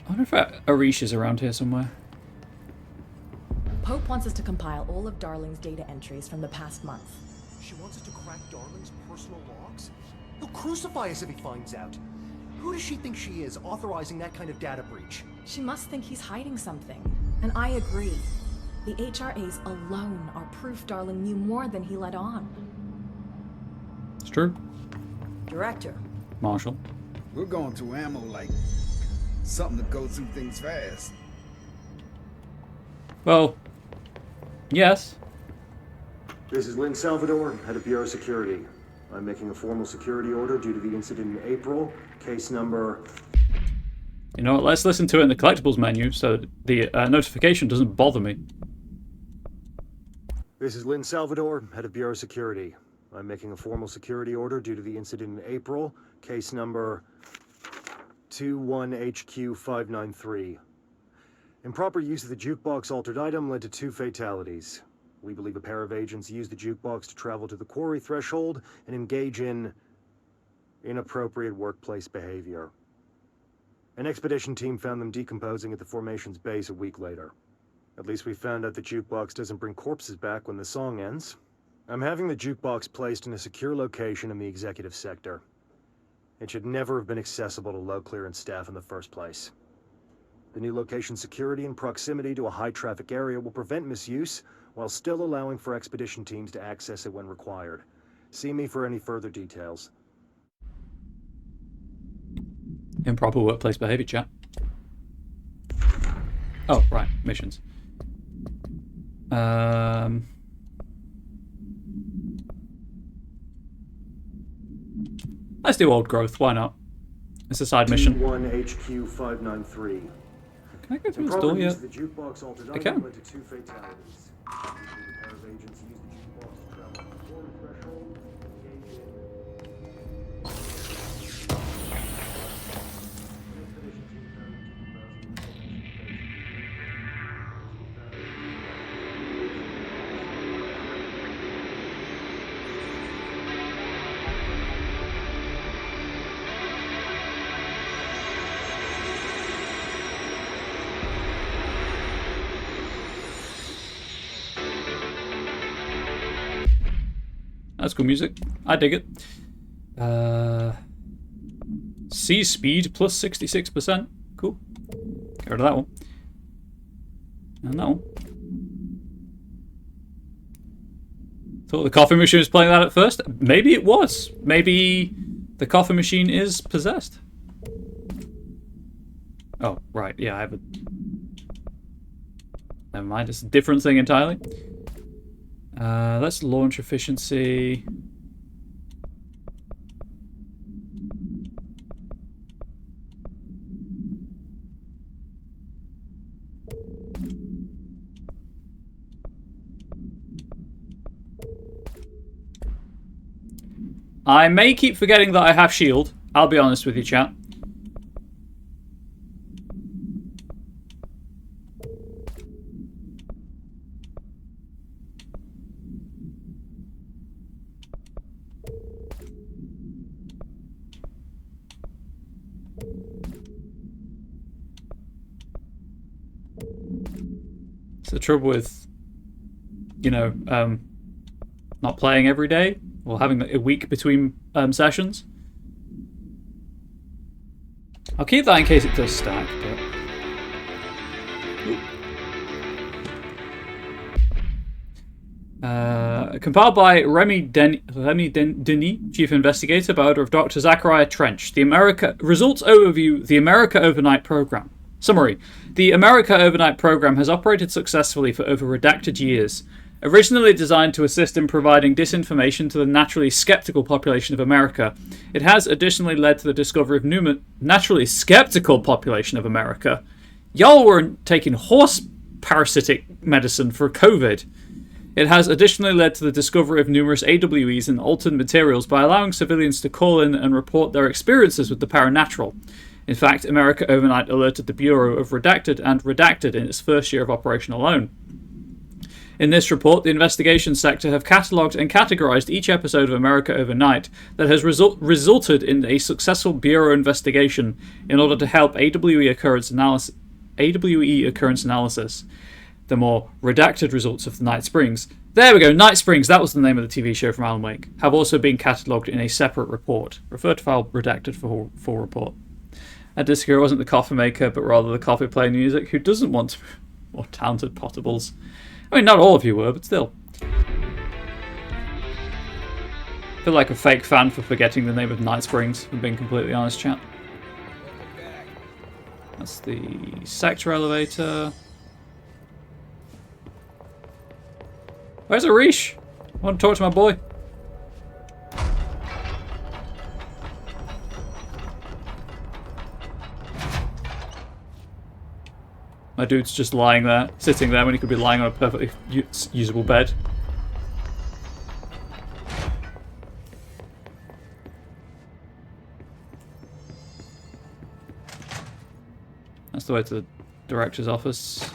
I wonder if Arish is around here somewhere. Pope wants us to compile all of Darling's data entries from the past month. She wants us to crack Darling's personal logs? He'll crucify us if he finds out. Who does she think she is, authorizing that kind of data breach? She must think he's hiding something. And I agree. The HRAs alone are proof Darling knew more than he let on. It's true. Director, Marshall. We're going through ammo like something to go through things fast. Well, yes. This is Lynn Salvador, head of Bureau Security. I'm making a formal security order due to the incident in April. Case number... You know what, let's listen to it in the collectibles menu so the notification doesn't bother me. This is Lynn Salvador, head of Bureau Security. I'm making a formal security order due to the incident in April. Case number 21HQ593. Improper use of the jukebox altered item led to 2 fatalities. We believe a pair of agents used the jukebox to travel to the quarry threshold and engage in inappropriate workplace behavior. An expedition team found them decomposing at the formation's base a week later. At least we found out the jukebox doesn't bring corpses back when the song ends. I'm having the jukebox placed in a secure location in the executive sector. It should never have been accessible to low clearance staff in the first place. The new location's security and proximity to a high-traffic area will prevent misuse, while still allowing for expedition teams to access it when required. See me for any further details. Improper workplace behavior, chat. Oh, right. Missions. Let's do old growth. Why not? It's a side mission. T1HQ593. Can I go through this door yet? I can. That's cool music. I dig it. C speed plus 66%. Cool. Get rid of that one. And that one. Thought the coffee machine was playing that at first. Maybe it was. Maybe the coffee machine is possessed. Oh, right. Yeah, I have a... Never mind. It's a different thing entirely. Let's launch efficiency. I may keep forgetting that I have shield. I'll be honest with you, chat. The trouble with, you know, not playing every day or having a week between sessions. I'll keep that in case it does stack. But... compiled by Remy Denis, Chief Investigator, by order of Dr. Zachariah Trench. The Results Overview, the America Overnight Program. Summary. The America Overnight Program has operated successfully for over redacted years. Originally designed to assist in providing disinformation to the naturally skeptical population of America, it has additionally led to the discovery of new naturally skeptical population of America. Y'all weren't taking horse parasitic medicine for COVID. It has additionally led to the discovery of numerous AWEs and altered materials by allowing civilians to call in and report their experiences with the paranatural. In fact, America Overnight alerted the Bureau of Redacted and Redacted in its first year of operation alone. In this report, the investigation sector have catalogued and categorized each episode of America Overnight that has resulted in a successful Bureau investigation in order to help AWE occurrence analysis, the more redacted results of the Night Springs. There we go, Night Springs, that was the name of the TV show from Alan Wake, have also been catalogued in a separate report. Refer to file redacted for full report. I disagree. It wasn't the coffee maker, but rather the coffee playing music. Who doesn't want more talented potables? I mean, not all of you were, but still. I feel like a fake fan for forgetting the name of Night Springs, if I'm being completely honest, chat. That's the sector elevator. Where's Arish? I want to talk to my boy. My dude's just lying there, sitting there when he could be lying on a perfectly usable bed. That's the way to the director's office.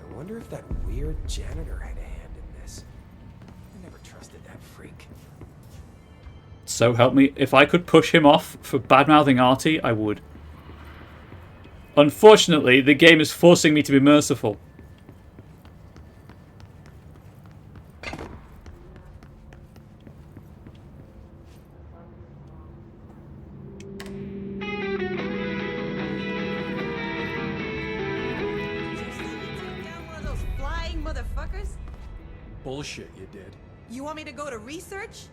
I wonder if that weird janitor had a hand in this. I never trusted that freak. So help me, if I could push him off for bad-mouthing Artie, I would. Unfortunately, the game is forcing me to be merciful. Bullshit, you did. You want me to go to research?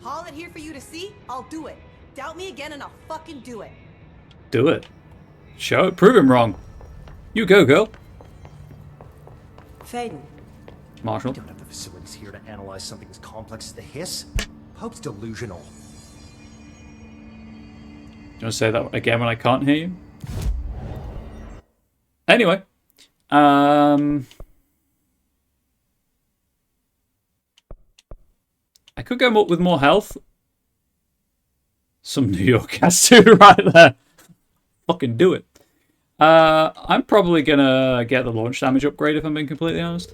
Haul it here for you to see? I'll do it. Doubt me again and I'll fucking do it. Do it. Show it. Prove him wrong. You go, girl. Faden. Marshall. We don't have the facilities here to analyze something as complex as the hiss. Pope's delusional. Do you want to say that again when I can't hear you? Anyway. I could go with more health. Some New York has to right there. Fucking do it. I'm probably gonna get the launch damage upgrade if I'm being completely honest.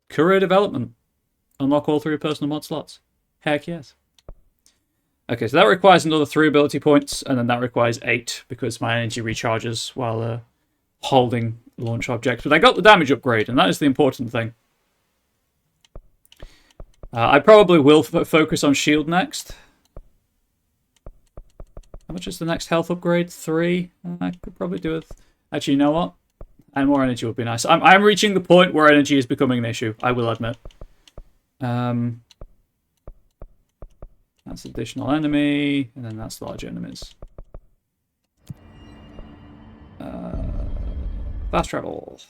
Career development. Unlock all 3 personal mod slots. Heck yes. Okay, so that requires another 3 ability points, and then that requires 8 because my energy recharges while holding launch objects. But I got the damage upgrade, and that is the important thing. I probably will focus on shield next. How much is the next health upgrade? 3? I could probably do it. Actually, you know what? And more energy would be nice. I'm reaching the point where energy is becoming an issue, I will admit. That's additional enemy, and then that's large enemies. Fast travel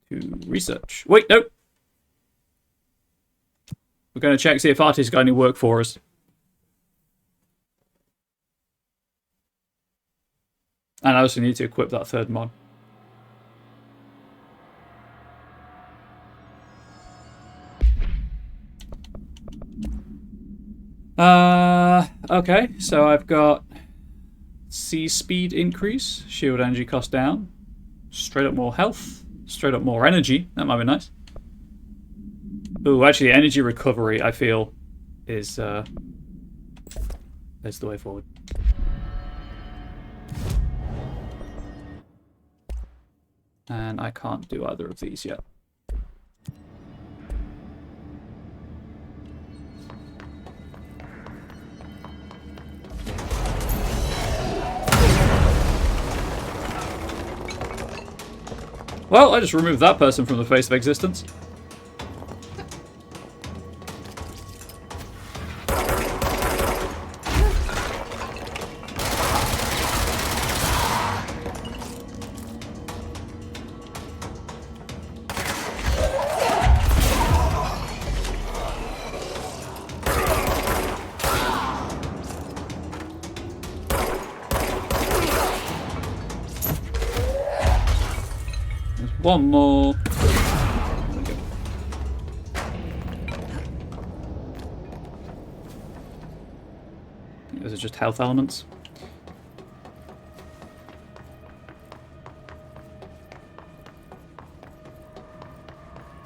to research. Wait, no. We're going to check, see if Artie's got any work for us. And I also need to equip that 3rd mod. Okay, so I've got C speed increase, shield energy cost down, straight up more health, straight up more energy. That might be nice. Ooh, actually, energy recovery, I feel, is the way forward. And I can't do either of these yet. Well, I just removed that person from the face of existence. One more. There we go. Those are just health elements.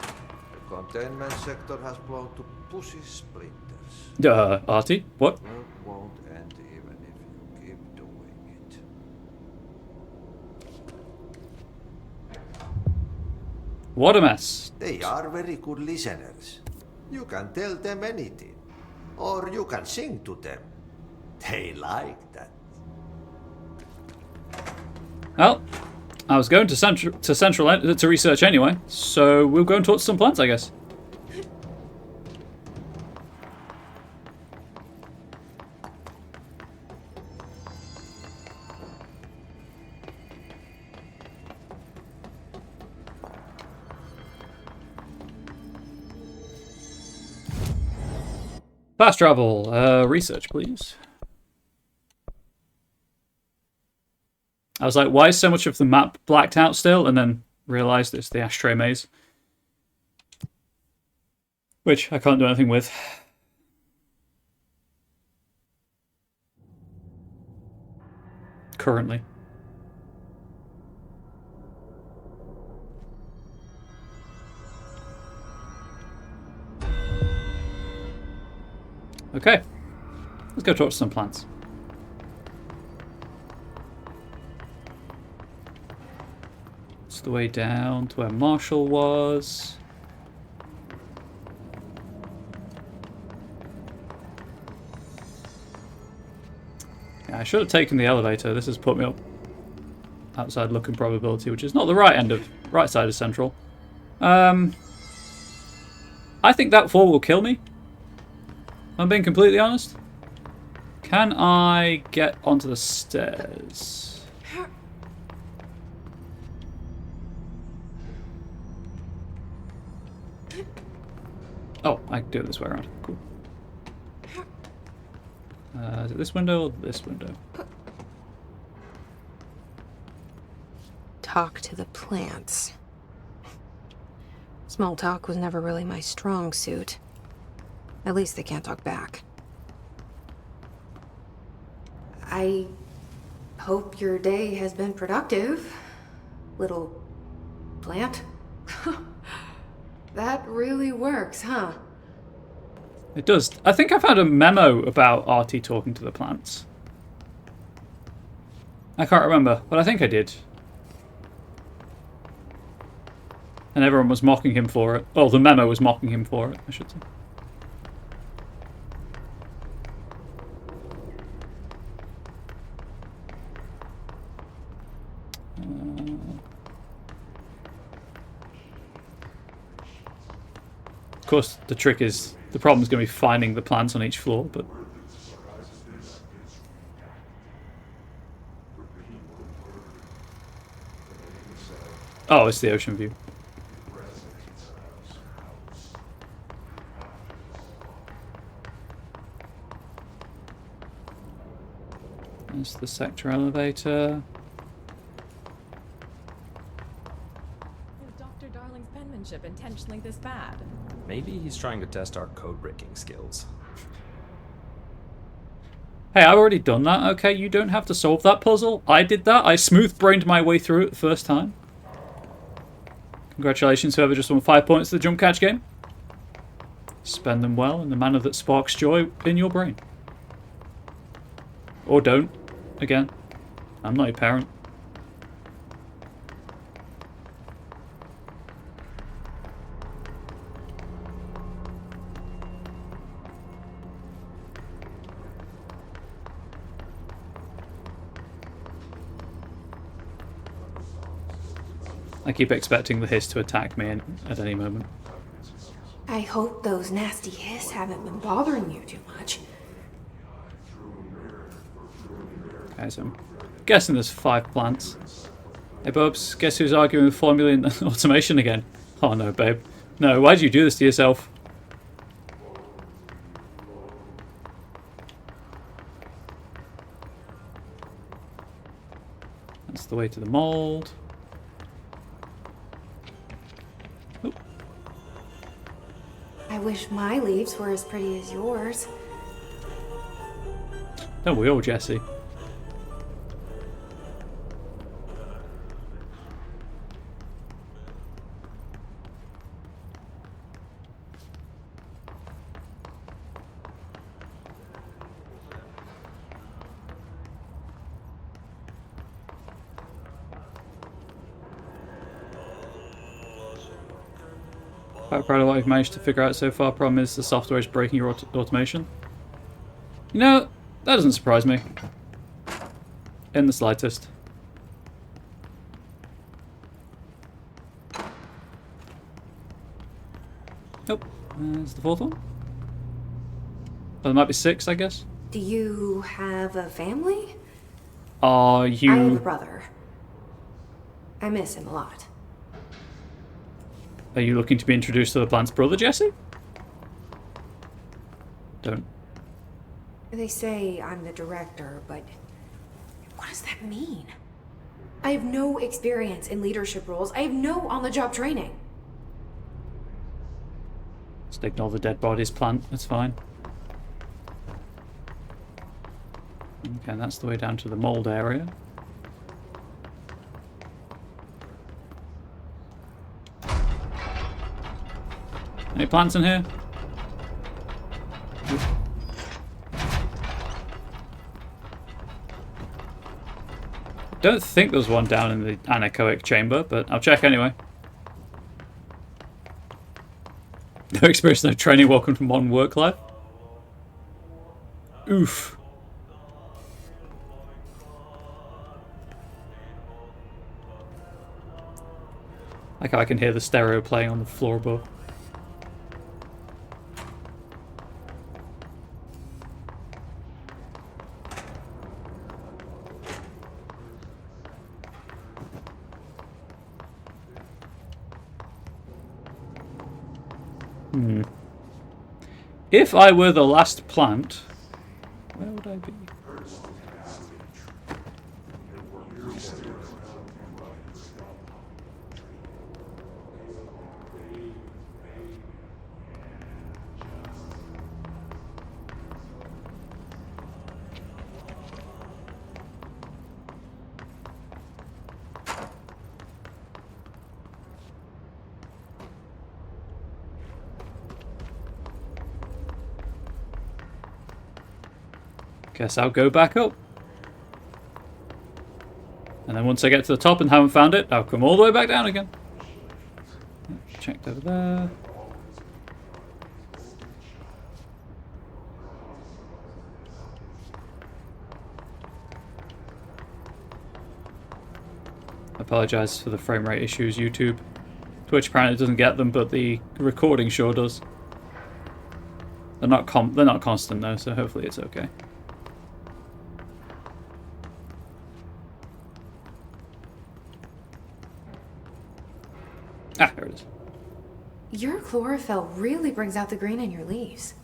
The containment sector has blown to pussy splinters. Artie? What? Work won't end even if you keep doing it. What a mess. They are very good listeners. You can tell them anything. Or you can sing to them. They like that. Well, I was going to Central to research anyway, so we'll go and talk to some plants, I guess. Fast travel. Research, please. I was like, why is so much of the map blacked out still? And then realised it's the ashtray maze. Which I can't do anything with. Currently. Okay. Let's go talk to some plants. It's the way down to where Marshall was. Yeah, I should have taken the elevator. This has put me up outside looking probability, which is not the right side of Central. I think that fall will kill me. I'm being completely honest. Can I get onto the stairs? Oh, I can do it this way around. Cool. Is it this window or this window? Talk to the plants. Small talk was never really my strong suit. At least they can't talk back. I hope your day has been productive, little plant. That really works, huh? It does. I think I found a memo about Artie talking to the plants. I can't remember, but I think I did. And everyone was mocking him for it. Oh, the memo was mocking him for it, I should say. Of course, the trick is, the problem is going to be finding the plants on each floor, but... Oh, it's the ocean view. There's the sector elevator. Is Dr. Darling's penmanship intentionally this bad? Maybe he's trying to test our code-breaking skills. Hey, I've already done that, okay? You don't have to solve that puzzle. I did that. I smooth-brained my way through it the first time. Congratulations, whoever just won 5 points to the jump catch game. Spend them well in the manner that sparks joy in your brain. Or don't. Again, I'm not a parent. I keep expecting the hiss to attack me at any moment. I hope those nasty hiss haven't been bothering you too much. Okay, so I'm guessing there's 5 plants. Hey, Bubs, guess who's arguing with formula and automation again? Oh no, babe. No, why'd you do this to yourself? That's the way to the mold. I wish my leaves were as pretty as yours. Don't we all, Jesse? Quite proud of what we've managed to figure out so far. Problem is the software is breaking your automation. You know, that doesn't surprise me. In the slightest. Nope. There's the fourth one. Oh, there might be 6, I guess. Do you have a family? Are you... I have a brother. I miss him a lot. Are you looking to be introduced to the plant's brother, Jesse? Don't. They say I'm the director, but what does that mean? I have no experience in leadership roles. I have no on-the-job training. Just ignore the dead bodies plant. That's fine. Okay, and that's the way down to the mold area. Any plants in here? Don't think there's one down in the anechoic chamber, but I'll check anyway. No experience, no training, welcome to modern work life. Oof. Like how I can hear the stereo playing on the floor above. If I were the last plant, where would I be? Guess I'll go back up. And then once I get to the top and haven't found it, I'll come all the way back down again. Checked over there. I apologise for the frame rate issues, YouTube. Twitch apparently doesn't get them, but the recording sure does. They're not constant though, so hopefully it's okay. Ah, there it is. Your chlorophyll really brings out the green in your leaves.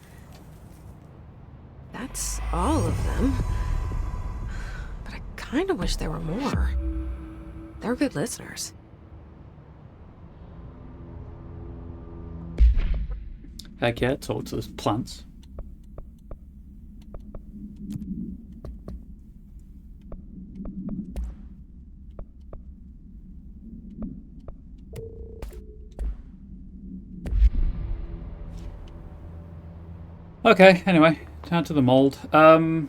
That's all of them. But I kind of wish there were more. They're good listeners. Heck yeah, talk to the plants. Okay, anyway, down to the mold. I know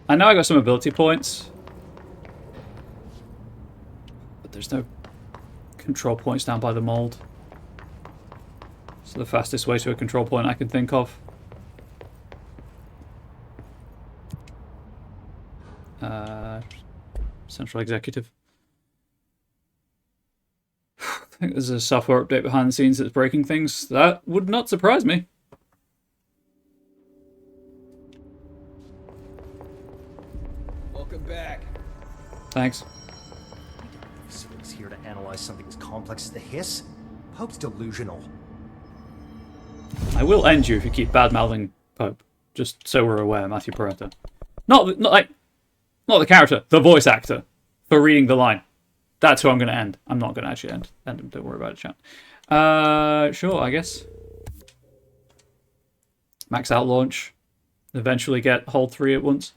I got some ability points, but there's no control points down by the mold. So the fastest way to a control point I can think of. Central Executive. I think there's a software update behind the scenes that's breaking things. That would not surprise me. Welcome back. Thanks. Sphinx here to analyze something as complex as the hiss? Pope's delusional. I will end you if you keep bad-mouthing Pope. Just so we're aware, Matthew Peretta. Not the character, the voice actor, for reading the line. That's who I'm going to end. I'm not going to actually end him. Don't worry about it, chat. Sure, I guess. Max out launch. Eventually get hold 3 at once.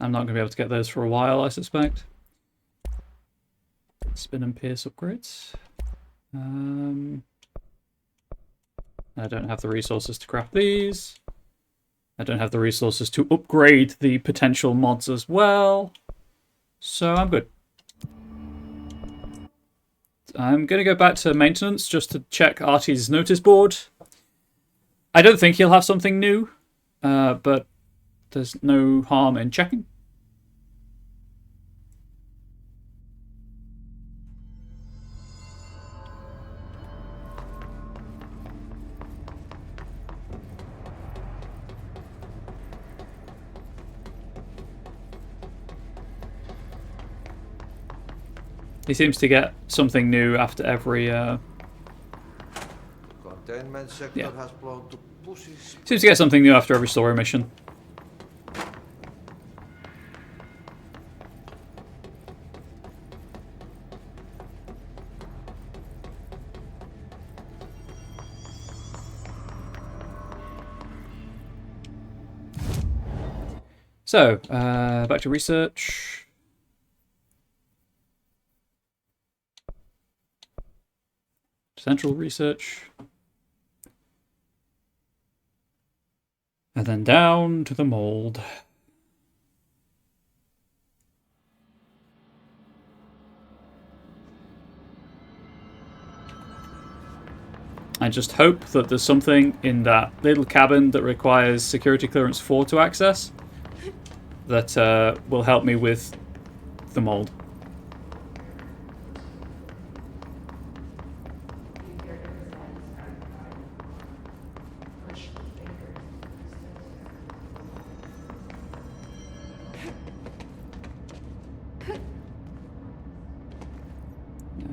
I'm not going to be able to get those for a while, I suspect. Spin and pierce upgrades. I don't have the resources to craft these. I don't have the resources to upgrade the potential mods as well. So I'm good. I'm going to go back to maintenance just to check Artie's notice board. I don't think he'll have something new, but there's no harm in checking. He seems to get something new after every, Containment sector has blown to pussies. Seems to get something new after every story mission. So, back to research. Central research. And then down to the mold. I just hope that there's something in that little cabin that requires security clearance 4 to access that will help me with the mold.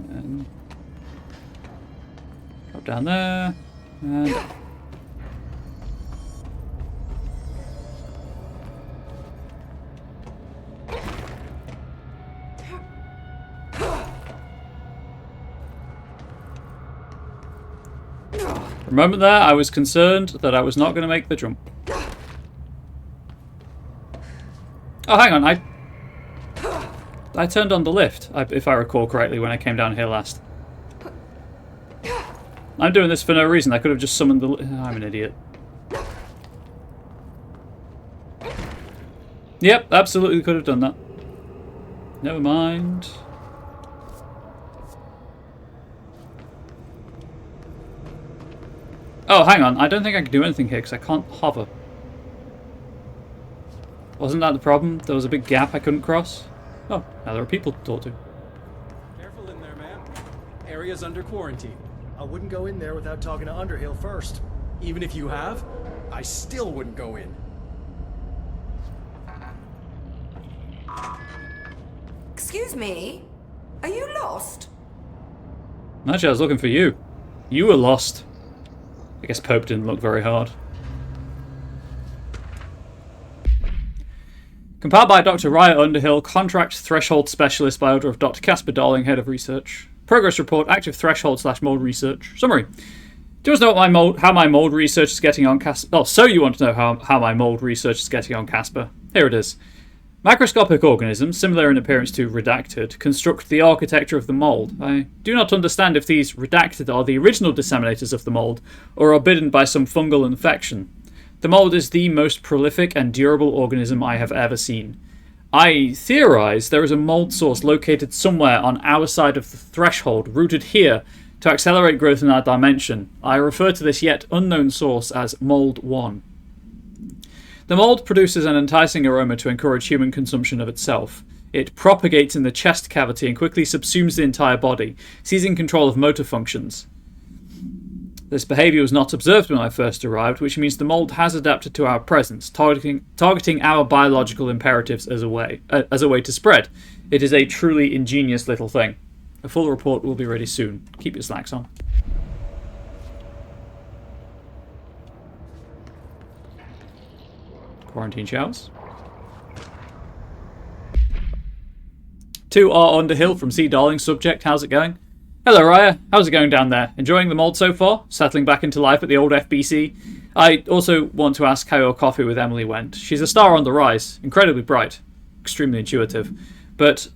And drop down there and for a moment there, I was concerned that I was not going to make the jump. Oh, hang on, I turned on the lift, if I recall correctly, when I came down here last. I'm doing this for no reason. I could have just summoned the... I'm an idiot. Yep, absolutely could have done that. Never mind. Oh, hang on. I don't think I can do anything here because I can't hover. Wasn't that the problem? There was a big gap I couldn't cross? Oh, now there are people to talk to. Careful in there, man. Area's under quarantine. I wouldn't go in there without talking to Underhill first. Even if you have, I still wouldn't go in. Excuse me? Are you lost? Actually, I was looking for you. You were lost. I guess Pope didn't look very hard. Compiled by Dr. Raya Underhill, Contract Threshold Specialist by order of Dr. Casper Darling, Head of Research. Progress Report, Active Threshold / Mold Research. Summary. Do you want to know how my mold research is getting on Casper? Oh, so you want to know how my mold research is getting on Casper. Here it is. Macroscopic organisms, similar in appearance to Redacted, construct the architecture of the mold. I do not understand if these Redacted are the original disseminators of the mold, or are bitten by some fungal infection. The mold is the most prolific and durable organism I have ever seen. I theorize there is a mold source located somewhere on our side of the threshold, rooted here, to accelerate growth in our dimension. I refer to this yet unknown source as Mold 1. The mold produces an enticing aroma to encourage human consumption of itself. It propagates in the chest cavity and quickly subsumes the entire body, seizing control of motor functions. This behavior was not observed when I first arrived, which means the mold has adapted to our presence, targeting our biological imperatives as a way to spread. It is a truly ingenious little thing. A full report will be ready soon. Keep your slacks on. Quarantine showers. To R. Underhill from C. Darling. Subject, how's it going? Hello, Raya. How's it going down there? Enjoying the mold so far? Settling back into life at the old FBC? I also want to ask how your coffee with Emily went. She's a star on the rise. Incredibly bright. Extremely intuitive. But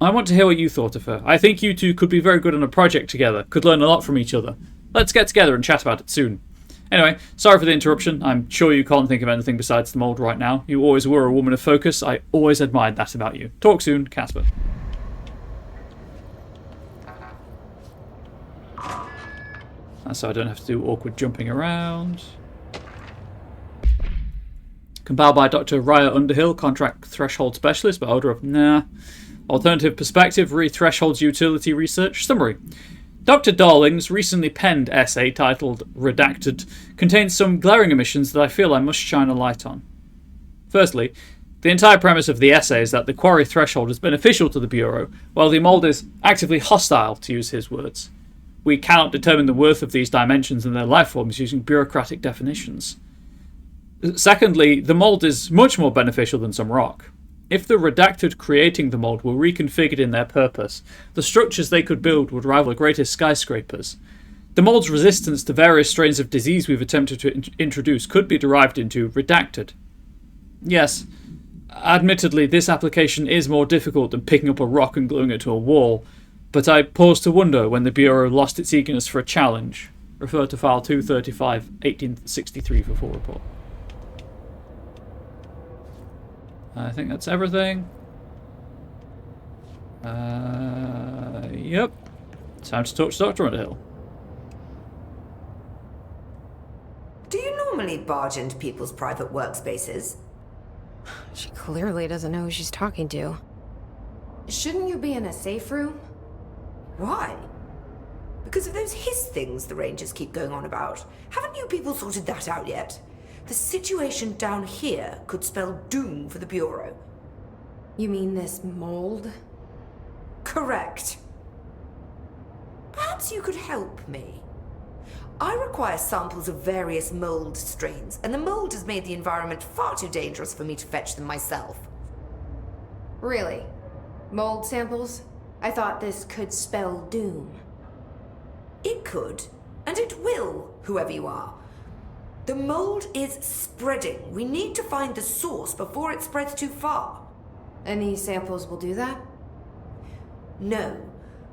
I want to hear what you thought of her. I think you two could be very good on a project together. Could learn a lot from each other. Let's get together and chat about it soon. Anyway, sorry for the interruption. I'm sure you can't think of anything besides the mold right now. You always were a woman of focus. I always admired that about you. Talk soon, Casper. so I don't have to do awkward jumping around. Compiled by Dr. Raya Underhill, Contract Threshold Specialist, by order of Alternative Perspective, Re-Thresholds Utility Research. Summary. Dr. Darling's recently penned essay titled Redacted contains some glaring omissions that I feel I must shine a light on. Firstly, the entire premise of the essay is that the quarry threshold is beneficial to the Bureau, while the mold is actively hostile, to use his words. We cannot determine the worth of these dimensions and their life forms using bureaucratic definitions. Secondly, the mold is much more beneficial than some rock. If the Redacted creating the mold were reconfigured in their purpose, the structures they could build would rival the greatest skyscrapers. The mold's resistance to various strains of disease we've attempted to introduce could be derived into Redacted. Yes, admittedly this application is more difficult than picking up a rock and gluing it to a wall, but I pause to wonder when the Bureau lost its eagerness for a challenge. Refer to file 235, 1863 for full report. I think that's everything. Yep. Time to talk to Dr. Underhill. Do you normally barge into people's private workspaces? She clearly doesn't know who she's talking to. Shouldn't you be in a safe room? Why? Because of those hiss things the Rangers keep going on about. Haven't you people sorted that out yet? The situation down here could spell doom for the Bureau. You mean this mold? Correct. Perhaps you could help me. I require samples of various mold strains, and the mold has made the environment far too dangerous for me to fetch them myself. Really? Mold samples? I thought this could spell doom. It could, and it will, whoever you are. The mold is spreading. We need to find the source before it spreads too far. And these samples will do that? No.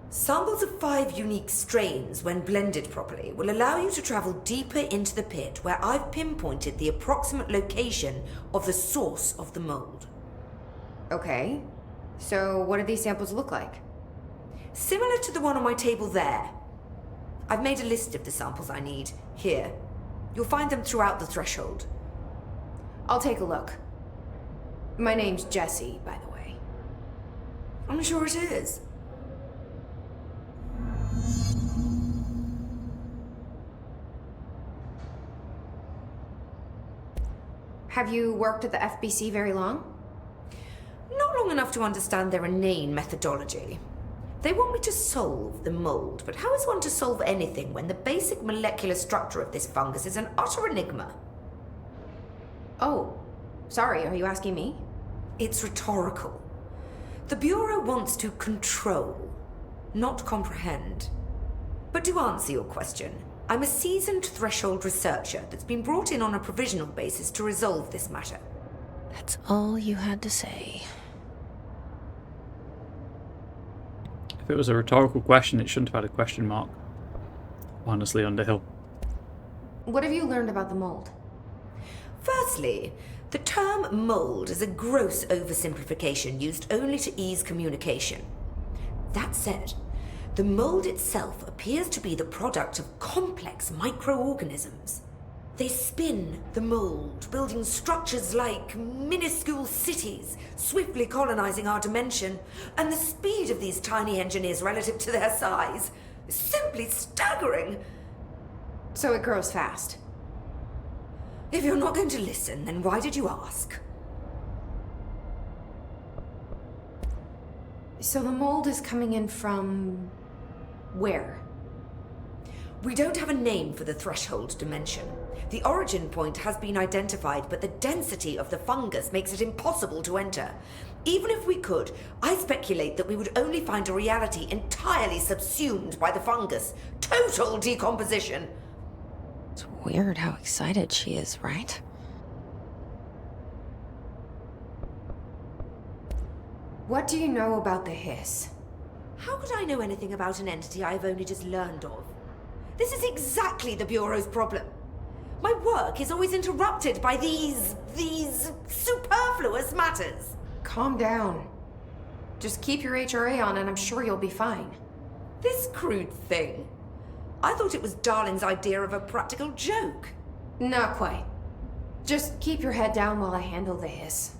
Samples of 5 unique strains, when blended properly, will allow you to travel deeper into the pit, where I've pinpointed the approximate location of the source of the mold. Okay. So what do these samples look like? Similar to the one on my table there. I've made a list of the samples I need. Here. You'll find them throughout the threshold. I'll take a look. My name's Jessie, by the way. I'm sure it is. Have you worked at the FBC very long? Not long enough to understand their inane methodology. They want me to solve the mold, but how is one to solve anything when the basic molecular structure of this fungus is an utter enigma? Oh, sorry, are you asking me? It's rhetorical. The Bureau wants to control, not comprehend. But to answer your question, I'm a seasoned threshold researcher that's been brought in on a provisional basis to resolve this matter. That's all you had to say. If it was a rhetorical question, it shouldn't have had a question mark. Honestly, Underhill. What have you learned about the mold? Firstly, the term mold is a gross oversimplification used only to ease communication. That said, the mold itself appears to be the product of complex microorganisms. They spin the mold, building structures like minuscule cities, swiftly colonizing our dimension, and the speed of these tiny engineers relative to their size is simply staggering. So it grows fast. If you're not going to listen, then why did you ask? So the mold is coming in from where? We don't have a name for the threshold dimension. The origin point has been identified, but the density of the fungus makes it impossible to enter. Even if we could, I speculate that we would only find a reality entirely subsumed by the fungus. Total decomposition. It's weird how excited she is, right? What do you know about the hiss? How could I know anything about an entity I've only just learned of? This is exactly the Bureau's problem. My work is always interrupted by these superfluous matters. Calm down. Just keep your HRA on and I'm sure you'll be fine. This crude thing. I thought it was Darling's idea of a practical joke. Not quite. Just keep your head down while I handle the hiss.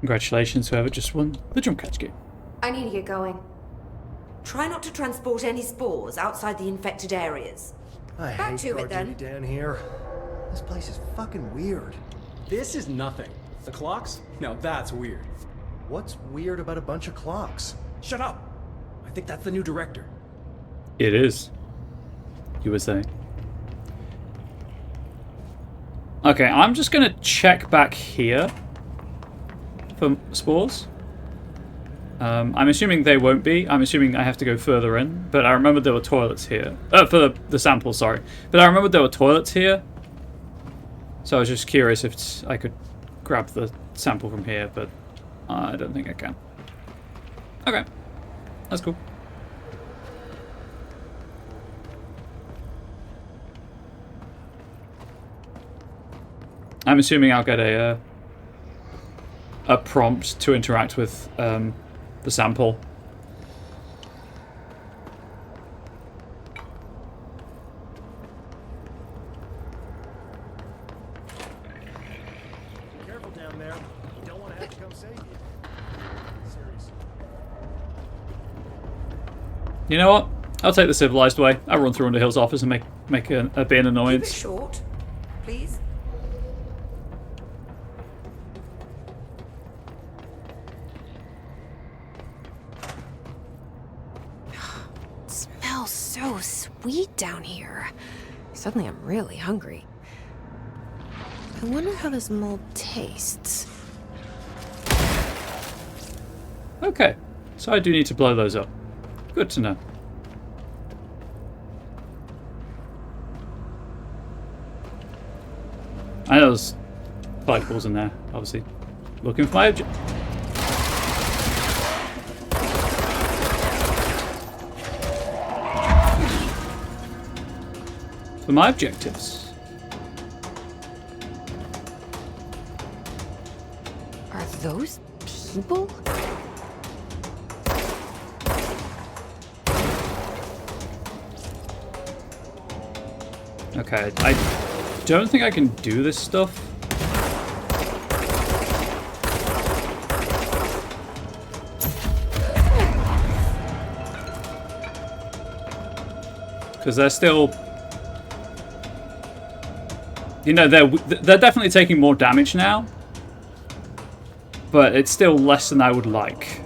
Congratulations, whoever just won the jump catch game. I need to get going. Try not to transport any spores outside the infected areas. I Back hate to it, guard then. duty down here. This place is fucking weird. This is nothing. The clocks? No, that's weird. What's weird about a bunch of clocks? Shut up! I think that's the new director. It is. You were saying. Okay, I'm just gonna check back here for spores. I'm assuming they won't be. I'm assuming I have to go further in. But I remember there were toilets here. For the sample, sorry. But I remember there were toilets here. So I was just curious if I could grab the sample from here, but I don't think I can. Okay. That's cool. I'm assuming I'll get a prompt to interact with the sample. Careful down there. You don't want to have to come save you. Seriously. You know what? I'll take the civilized way. I'll run through Underhill's office and make a bit of Keep it annoyance. short, please. Smells so sweet down here. Suddenly I'm really hungry. I wonder how this mold tastes. Okay, so I do need to blow those up. Good to know. I know there's collectibles in there, obviously. Looking for my object. For my objectives. Are those people? Okay, I don't think I can do this stuff. Because they're still... You know, they're definitely taking more damage now. But it's still less than I would like.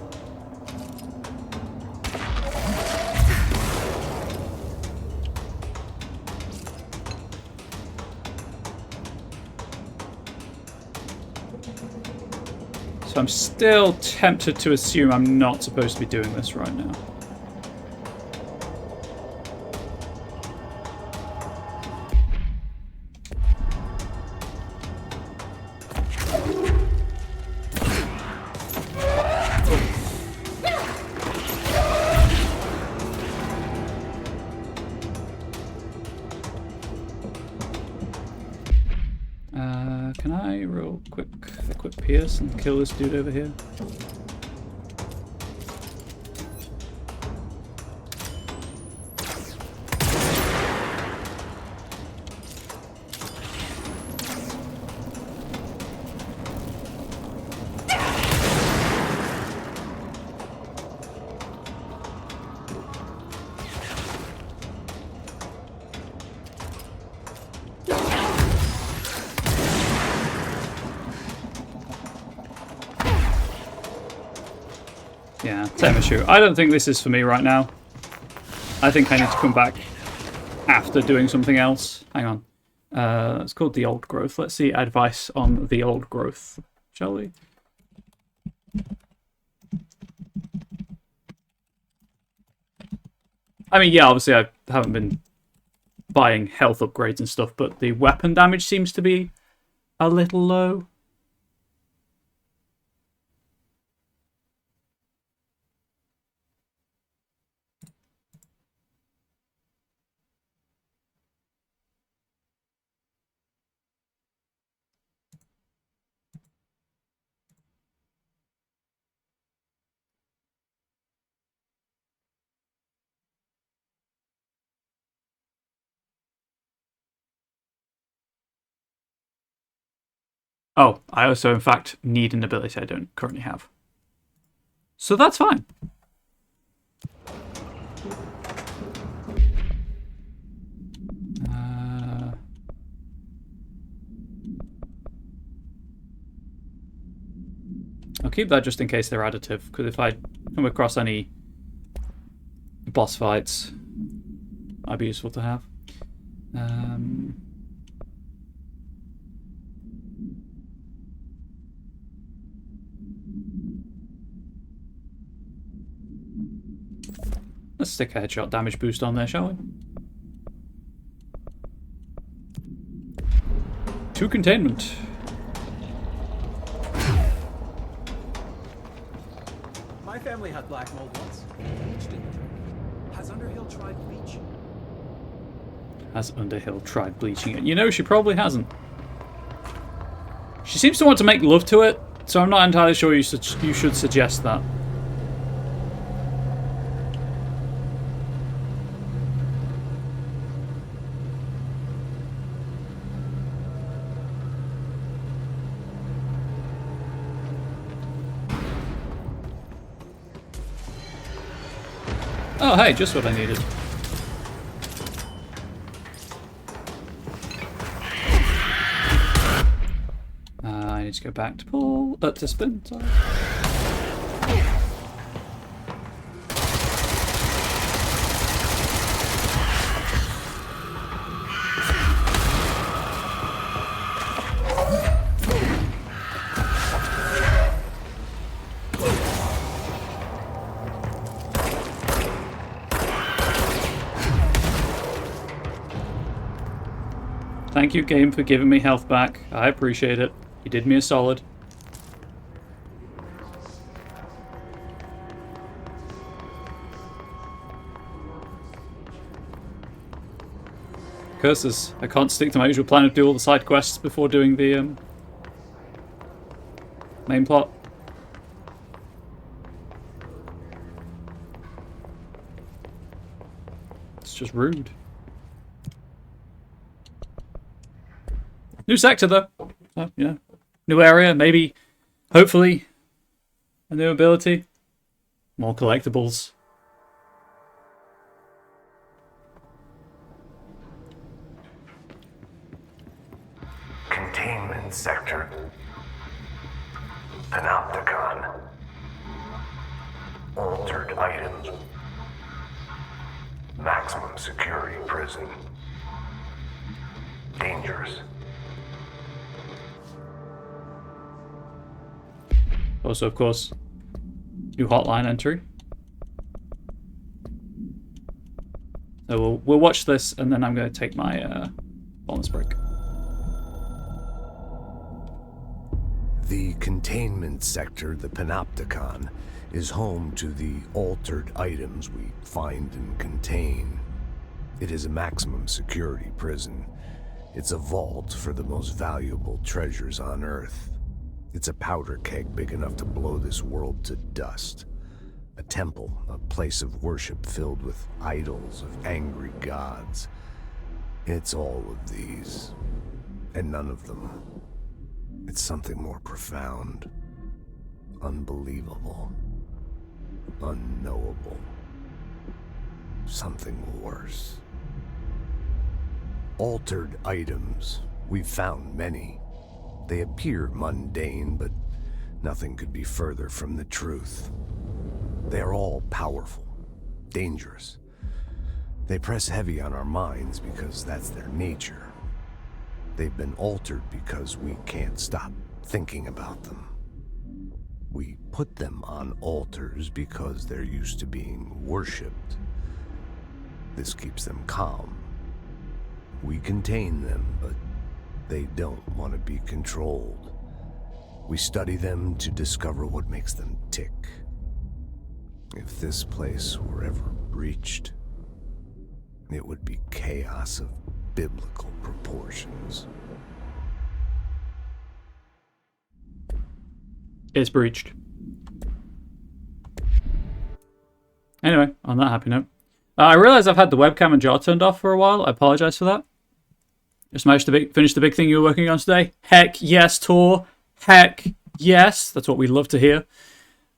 So I'm still tempted to assume I'm not supposed to be doing this right now. Can I real quick equip Pierce and kill this dude over here? Yeah, same issue. I don't think this is for me right now. I think I need to come back after doing something else. Hang on. It's called The Old Growth. Let's see advice on The Old Growth, shall we? I mean, yeah, obviously I haven't been buying health upgrades and stuff, but the weapon damage seems to be a little low. Oh, I also, in fact, need an ability I don't currently have. So that's fine. I'll keep that just in case they're additive, because if I come across any boss fights, might be useful to have. Let's stick a headshot damage boost on there, shall we? 2 containment. My family had black mold once. Bleach didn't drink. Has Underhill tried bleach? Has Underhill tried bleaching it? You know, she probably hasn't. She seems to want to make love to it, so I'm not entirely sure you should suggest that. Oh, hey, just what I needed. I need to go back to pull, to spin, sorry. Thank you, game, for giving me health back. I appreciate it. You did me a solid. Curses. I can't stick to my usual plan of do all the side quests before doing the main plot. It's just rude. New sector, though. So, yeah. New area, maybe, hopefully, a new ability. More collectibles. Containment sector. Panopticon. Altered items. Maximum security prison. Dangerous. Also, of course, new hotline entry. So we'll watch this, and then I'm going to take my bonus break. The containment sector, the Panopticon, is home to the altered items we find and contain. It is a maximum security prison. It's a vault for the most valuable treasures on Earth. It's a powder keg big enough to blow this world to dust. A temple, a place of worship filled with idols of angry gods. It's all of these, and none of them. It's something more profound, unbelievable, unknowable. Something worse. Altered items. We've found many. They appear mundane, but nothing could be further from the truth. They are all powerful, dangerous. They press heavy on our minds because that's their nature. They've been altered because we can't stop thinking about them. We put them on altars because they're used to being worshipped. This keeps them calm. We contain them, but they don't want to be controlled. We study them to discover what makes them tick. If this place were ever breached, it would be chaos of biblical proportions. It's breached. Anyway, on that happy note. I realize I've had the webcam and jaw turned off for a while. I apologize for that. Just managed to finish the big thing you were working on today? Heck yes, Tor. Heck yes. That's what we love to hear.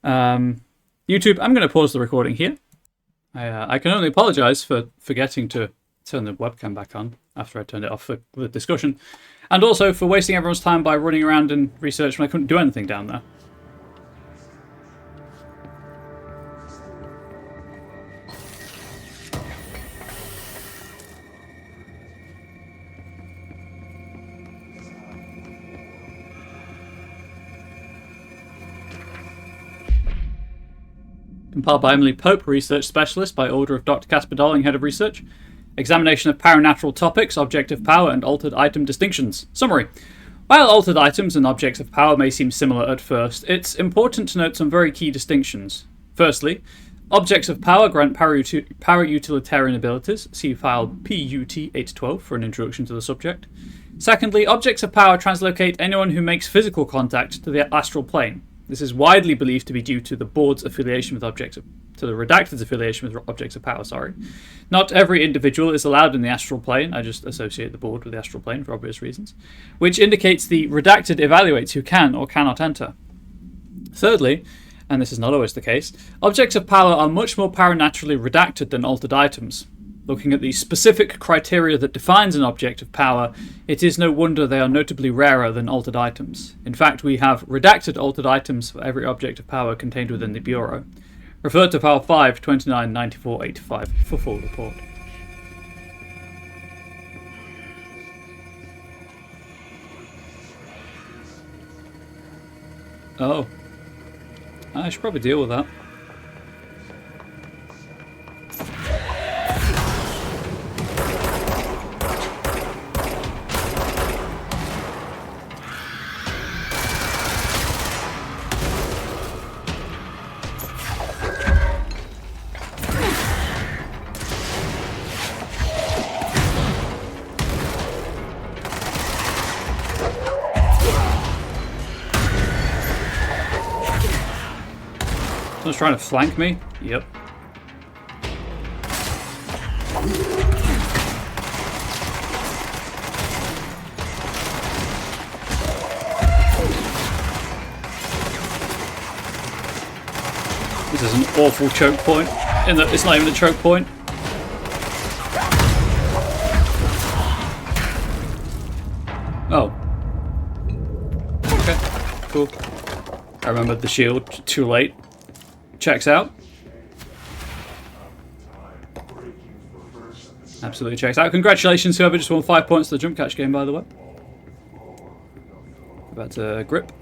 YouTube, I'm going to pause the recording here. I can only apologise for forgetting to turn the webcam back on after I turned it off for the discussion. And also for wasting everyone's time by running around and research when I couldn't do anything down there. Compiled by Emily Pope, Research Specialist, by order of Dr. Casper Darling, Head of Research. Examination of paranatural topics, object of power, and altered item distinctions. Summary. While altered items and objects of power may seem similar at first, it's important to note some very key distinctions. Firstly, objects of power grant para-utilitarian abilities. See file PUT-812 for an introduction to the subject. Secondly, objects of power translocate anyone who makes physical contact to the astral plane. This is widely believed to be due to the board's affiliation with to the Redacted's affiliation with objects of power, Not every individual is allowed in the astral plane. I just associate the board with the astral plane for obvious reasons. Which indicates the Redacted evaluates who can or cannot enter. Thirdly, and this is not always the case, objects of power are much more paranaturally redacted than altered items. Looking at the specific criteria that defines an object of power, it is no wonder they are notably rarer than altered items. In fact, we have redacted altered items for every object of power contained within the Bureau. Refer to file 5299485 for full report. Oh. I should probably deal with that. Someone's trying to flank me? Yep. This is an awful choke point. It's not even a choke point. Oh. Okay, cool. I remembered the shield too late. Checks out. Absolutely checks out. Congratulations, whoever just won 5 points to the jump catch game, by the way. About to grip.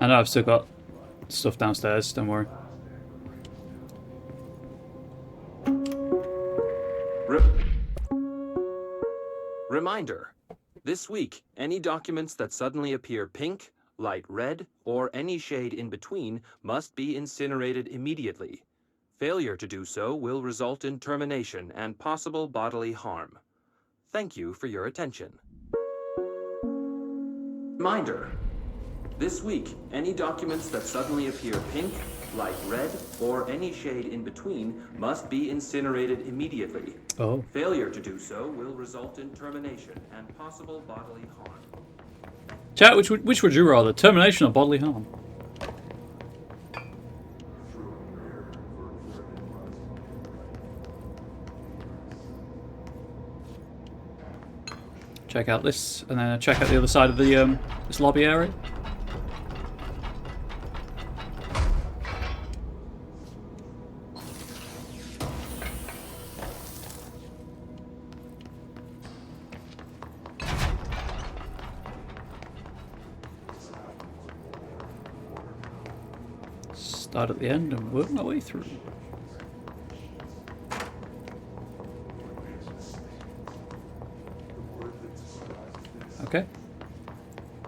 I know I've still got stuff downstairs, don't worry. Reminder. This week, any documents that suddenly appear pink, light red, or any shade in between must be incinerated immediately. Failure to do so will result in termination and possible bodily harm. Thank you for your attention. Reminder. This week, any documents that suddenly appear pink, light red, or any shade in between must be incinerated immediately. Oh. Failure to do so will result in termination and possible bodily harm. Chat, which would you rather, termination or bodily harm? Check out this, and then check out the other side of the this lobby area. Start at the end and work my way through. Okay.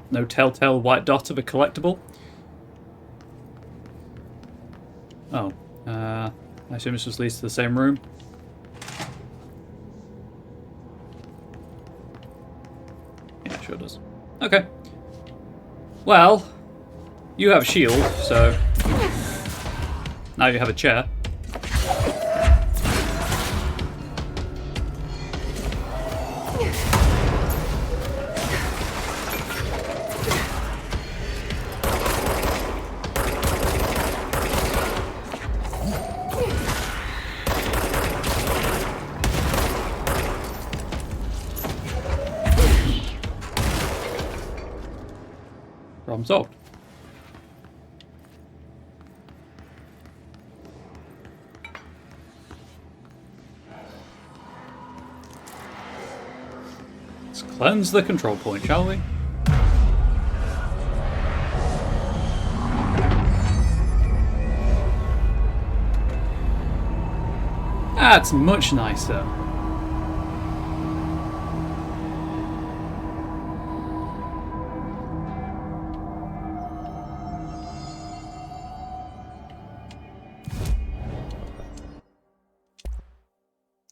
No telltale white dot of a collectible. Oh. I assume this just leads to the same room. Yeah, it sure does. Okay. Well, you have a shield, so now you have a chair. Problem solved. Let's cleanse the control point, shall we? That's much nicer.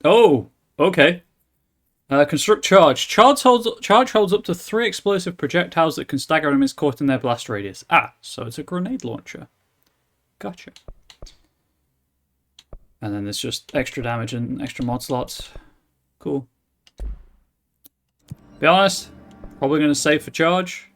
Oh, okay. Construct charge. Charge holds up to 3 explosive projectiles that can stagger enemies caught in their blast radius. Ah, so it's a grenade launcher. Gotcha. And then there's just extra damage and extra mod slots. Cool. Be honest, probably going to save for charge.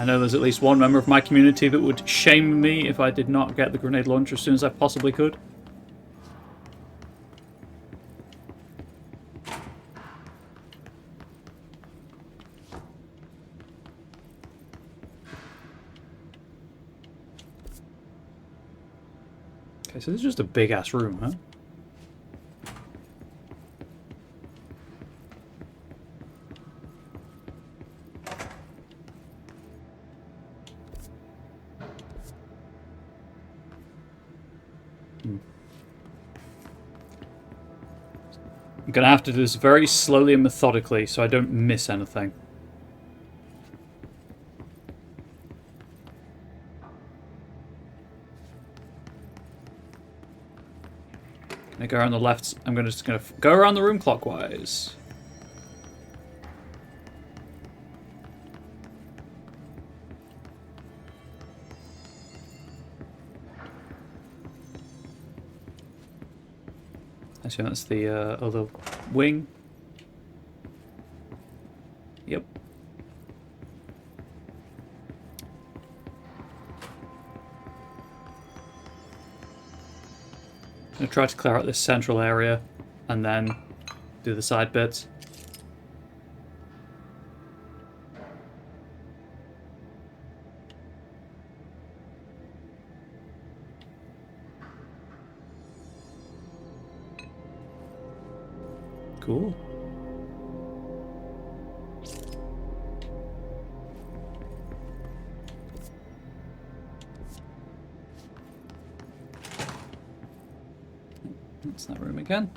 I know there's at least one member of my community that would shame me if I did not get the grenade launcher as soon as I possibly could. Okay, so this is just a big-ass room, huh? I'm going to have to do this very slowly and methodically so I don't miss anything. Gonna go around the left. I'm just gonna go around the room clockwise. I assume that's the other wing. Yep. I'm going to try to clear out this central area and then do the side bits. Cool. That's that room again.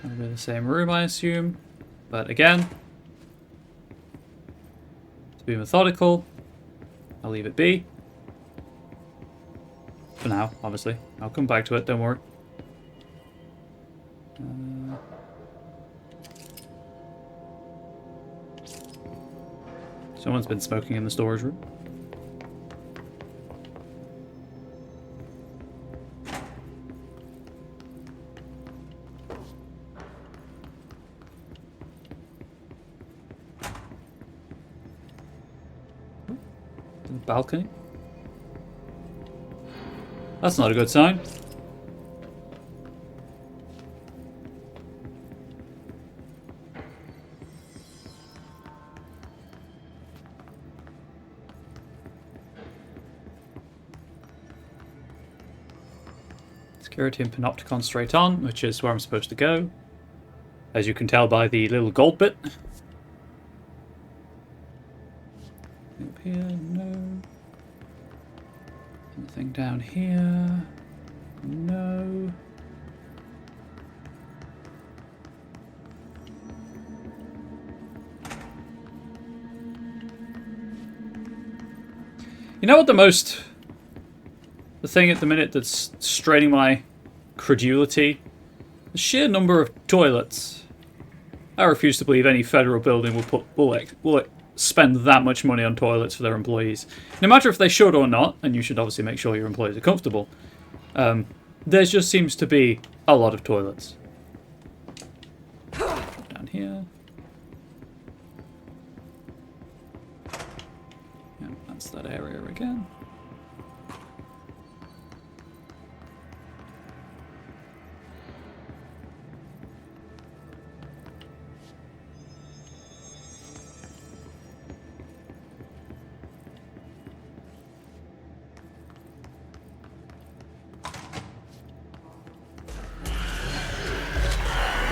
Gonna be the same room, I assume. But again, to be methodical, I'll leave it be. For now, obviously. I'll come back to it, don't worry. Someone's been smoking in the storage room. The balcony. That's not a good sign. Security and Panopticon straight on, which is where I'm supposed to go. As you can tell by the little gold bit. Up here, no. Anything down here? No. You know what the thing at the minute that's straining my credulity? The sheer number of toilets. I refuse to believe any federal building will spend that much money on toilets for their employees. No matter if they should or not, and you should obviously make sure your employees are comfortable, there just seems to be a lot of toilets. Down here. Yeah, that's that area again.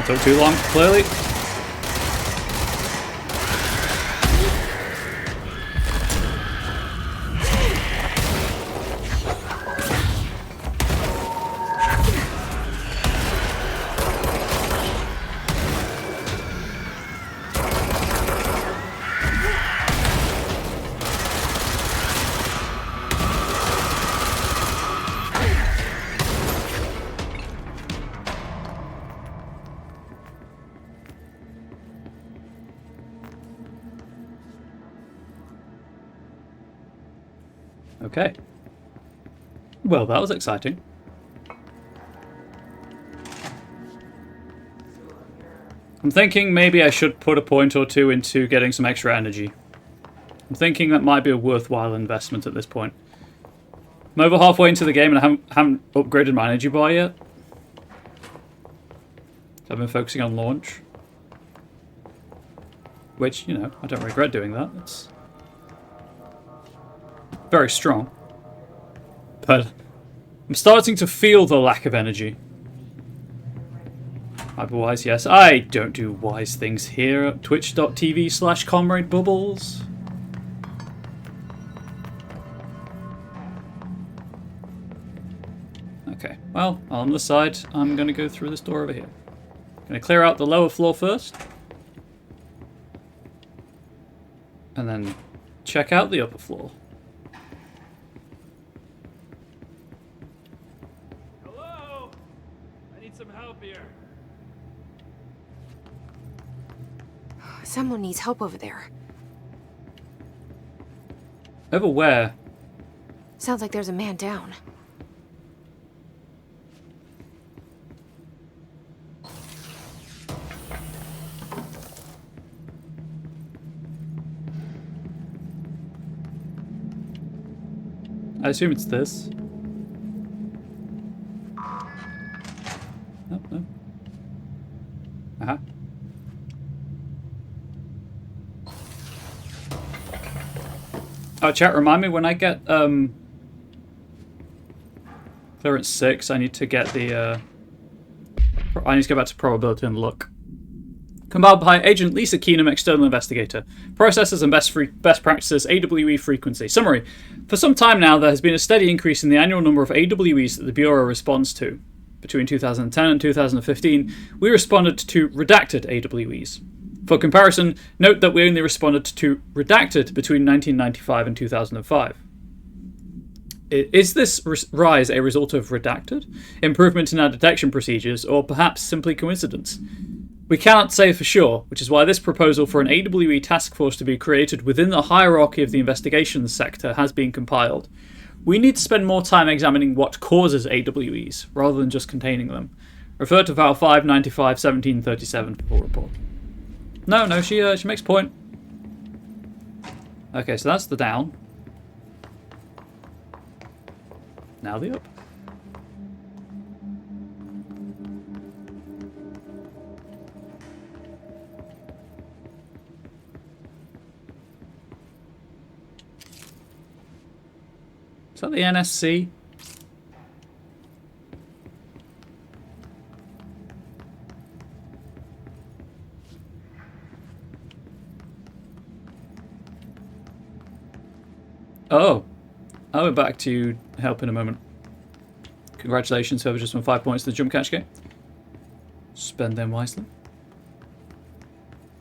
Took too long, clearly. Okay. Well, that was exciting. I'm thinking maybe I should put a point or two into getting some extra energy. I'm thinking that might be a worthwhile investment at this point. I'm over halfway into the game and I haven't upgraded my energy bar yet. I've been focusing on launch. Which, you know, I don't regret doing that. It's very strong. But I'm starting to feel the lack of energy. Hyperwise, yes. I don't do wise things here at twitch.tv/ComradeBubbles. Okay, well, on the side, I'm going to go through this door over here. Going to clear out the lower floor first. And then check out the upper floor. Hello? I need some help here. Someone needs help over there. Over where? Sounds like there's a man down. I assume it's this. No, no. Uh-huh. Oh, chat, remind me when I get clearance 6, I need to get the I need to go back to probability and luck. Compiled by Agent Lisa Keenum, External Investigator. Processes and best practices, AWE frequency. Summary. For some time now, there has been a steady increase in the annual number of AWEs that the Bureau responds to. Between 2010 and 2015, we responded to redacted AWEs. For comparison, note that we only responded to redacted between 1995 and 2005. Is this rise a result of redacted, improvement in our detection procedures, or perhaps simply coincidence? We cannot say for sure, which is why this proposal for an AWE task force to be created within the hierarchy of the investigations sector has been compiled. We need to spend more time examining what causes AWEs, rather than just containing them. Refer to Val 595 1737 for full report. No, she makes a point. Okay, so that's the down. Now the up. Is that the NSC? Oh, I'll be back to help in a moment. Congratulations, whoever just won 5 points to the jump catch game. Spend them wisely.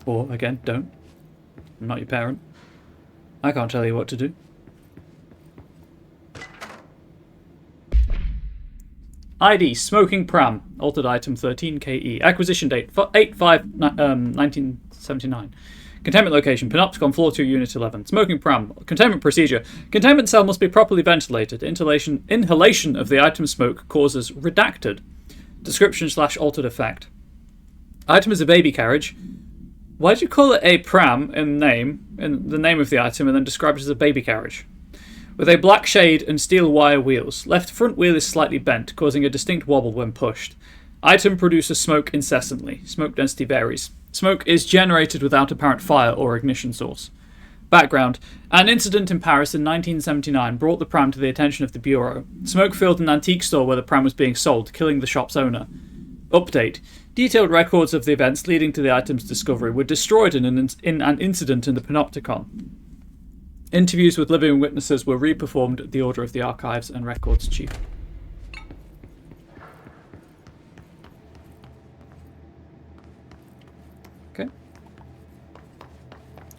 Or, again, don't. I'm not your parent. I can't tell you what to do. ID, smoking pram. Altered item 13KE. Acquisition date 8/5/1979. Containment location, Panopticon Floor 2, Unit 11. Smoking pram. Containment procedure. Containment cell must be properly ventilated. Inhalation of the item smoke causes redacted. Description/altered effect. Item is a baby carriage. Why do you call it a pram in the name of the item, and then describe it as a baby carriage? With a black shade and steel wire wheels. Left front wheel is slightly bent, causing a distinct wobble when pushed. Item produces smoke incessantly. Smoke density varies. Smoke is generated without apparent fire or ignition source. Background. An incident in Paris in 1979 brought the pram to the attention of the Bureau. Smoke filled an antique store where the pram was being sold, killing the shop's owner. Update. Detailed records of the events leading to the item's discovery were destroyed in an incident in the Panopticon. Interviews with living witnesses were reperformed at the order of the Archives and Records Chief. Okay.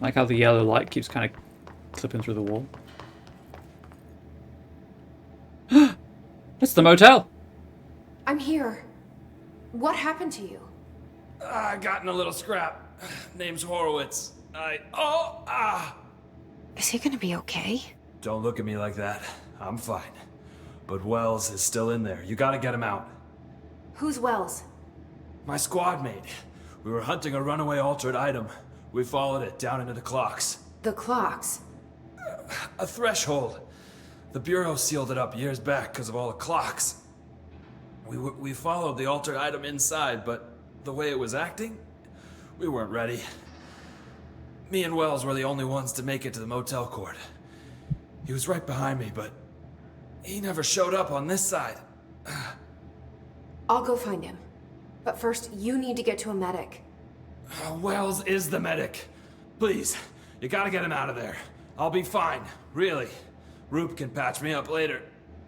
I like how the yellow light keeps kind of clipping through the wall. It's the motel! I'm here. What happened to you? I got in a little scrap. Name's Horowitz. Is he gonna be okay? Don't look at me like that. I'm fine. But Wells is still in there. You gotta get him out. Who's Wells? My squad mate. We were hunting a runaway altered item. We followed it down into the clocks. The clocks? A threshold. The Bureau sealed it up years back because of all the clocks. We followed the altered item inside, but the way it was acting, we weren't ready. Me and Wells were the only ones to make it to the motel court. He was right behind me, but he never showed up on this side. I'll go find him. But first, you need to get to a medic. Wells is the medic. Please, you gotta get him out of there. I'll be fine, really. Roop can patch me up later.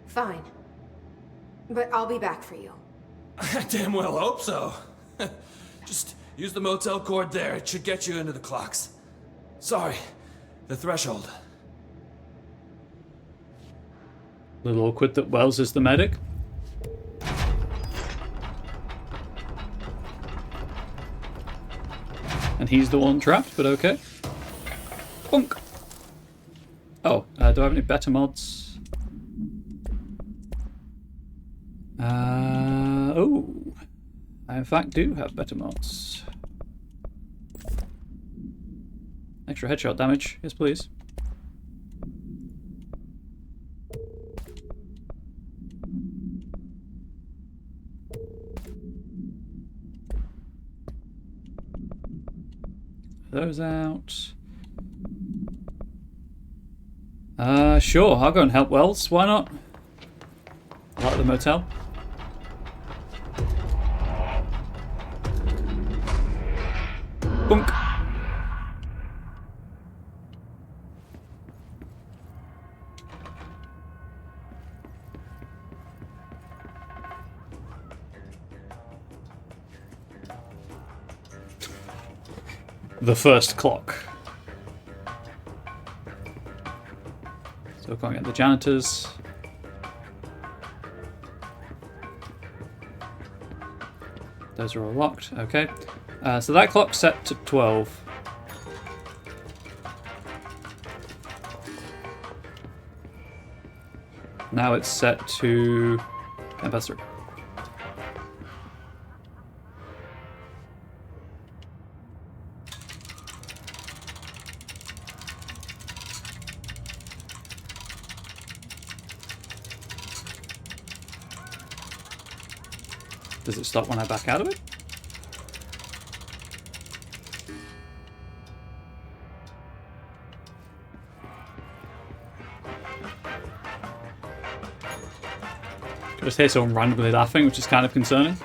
Fine. But I'll be back for you. I damn well hope so. Just use the motel cord there. It should get you into the clocks. Sorry, the threshold. A little awkward that Wells is the medic. And he's the one trapped, but okay. Bunk. Oh, do I have any better mods? Oh. I in fact do have better mods. Extra headshot damage. Yes, please. Those out. Sure, I'll go and help Wells. Why not? I like the motel. Bunk. The first clock. So we're going at the janitors. Those are all locked. Okay. So that clock's set to 12. Now it's set to 10:03. Does it stop when I back out of it? I just hear someone randomly laughing, which is kind of concerning.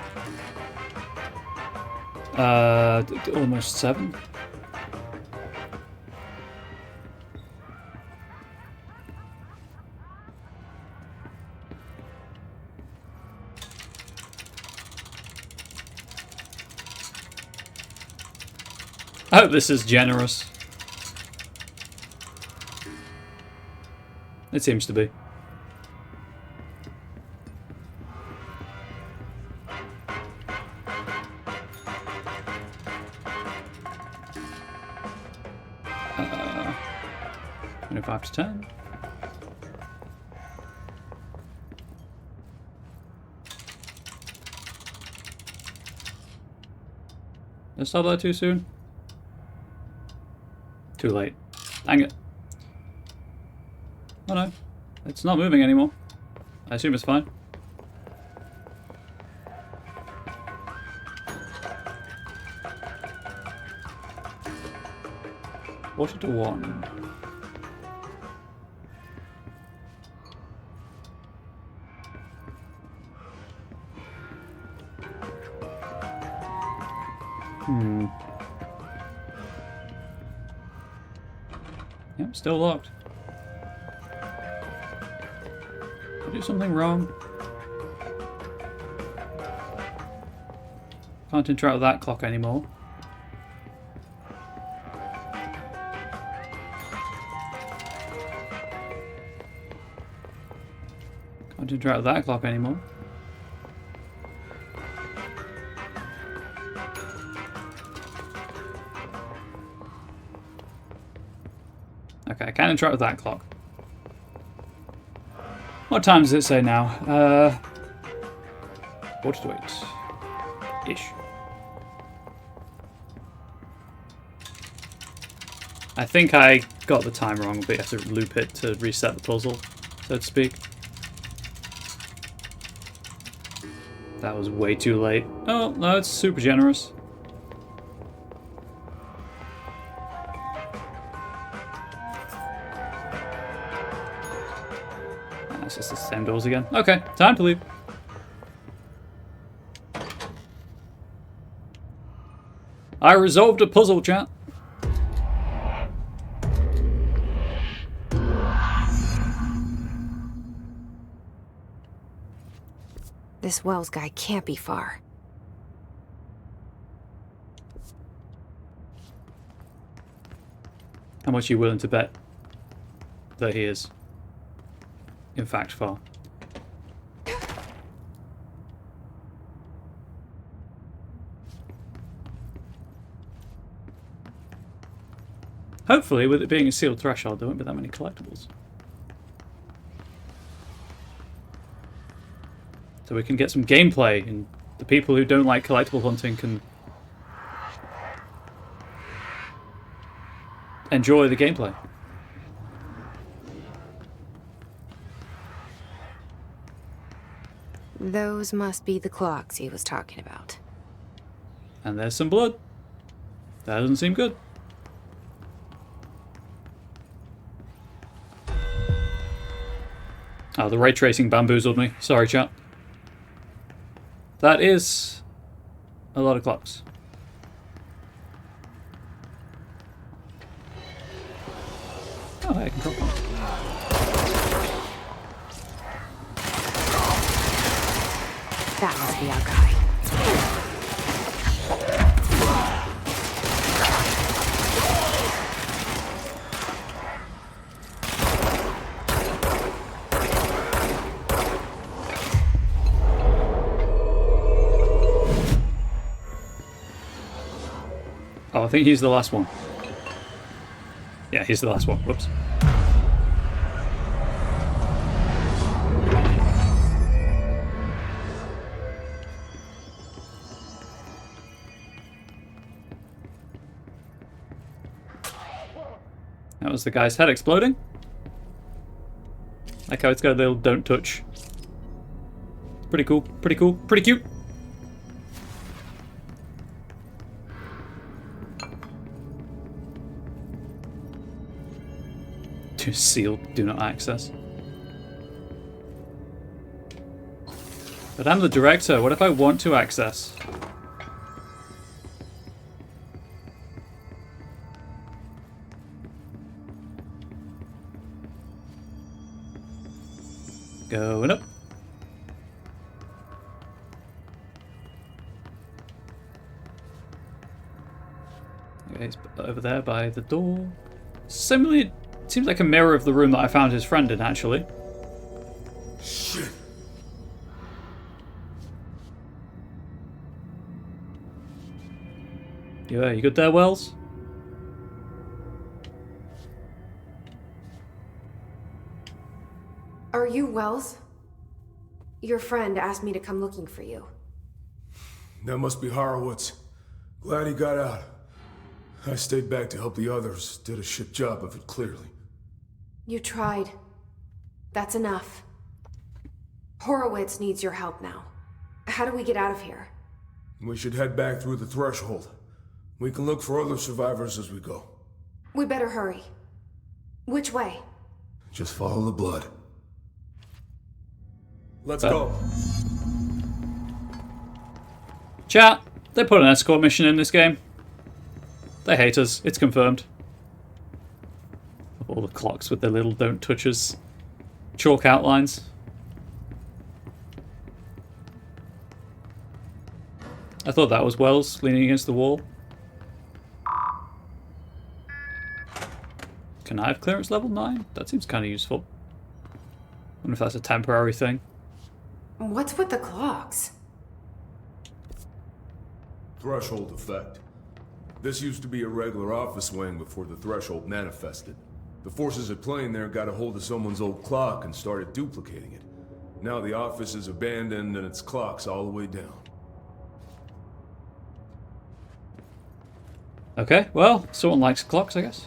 Almost 7. I hope this is generous. It seems to be. 25 to 10. Did I stop that too soon? Too late. Dang it. Oh no. It's not moving anymore. I assume it's fine. Quarter to 1. Yep, still locked. Did I do something wrong? Can't interact with that clock anymore. Can't interact with that clock anymore. Okay, I can interact with that clock. What time does it say now? Quarter to 8. Ish. I think I got the time wrong, but you have to loop it to reset the puzzle, so to speak. That was way too late. Oh, no, it's super generous. It's just the same doors again. Okay, time to leave. I resolved a puzzle, chat. This Wells guy can't be far. How much are you willing to bet that he is, in fact, far? Hopefully, with it being a sealed threshold, there won't be that many collectibles. So we can get some gameplay, and the people who don't like collectible hunting can enjoy the gameplay. Those must be the clocks he was talking about. And there's some blood. That doesn't seem good. Oh, the ray tracing bamboozled me. Sorry, chat. That is a lot of clocks. Oh, I can drop one. That must be our guy. Oh, I think he's the last one. Yeah, he's the last one. Whoops. That was the guy's head exploding. Like how it's got a little don't touch. Pretty cool, pretty cool, pretty cute. Sealed, do not access. But I'm the director, what if I want to access? Going up. Okay, he's over there by the door. Similarly, it seems like a mirror of the room that I found his friend in, actually. Shit. You good there, Wells? you Wells? Your friend asked me to come looking for you. That must be Horowitz. Glad he got out. I stayed back to help the others. Did a shit job of it, clearly. You tried. That's enough. Horowitz needs your help now. How do we get out of here? We should head back through the threshold. We can look for other survivors as we go. We better hurry. Which way? Just follow the blood. Let's go. Chat, they put an escort mission in this game. They hate us, it's confirmed. All the clocks with their little don't touch us chalk outlines. I thought that was Wells leaning against the wall. Can I have clearance level 9? That seems kind of useful. Wonder if that's a temporary thing. What's with the clocks? Threshold effect. This used to be a regular office wing before the threshold manifested. The forces at play in there got a hold of someone's old clock and started duplicating it. Now the office is abandoned and its clock's all the way down. Okay, well, someone likes clocks, I guess.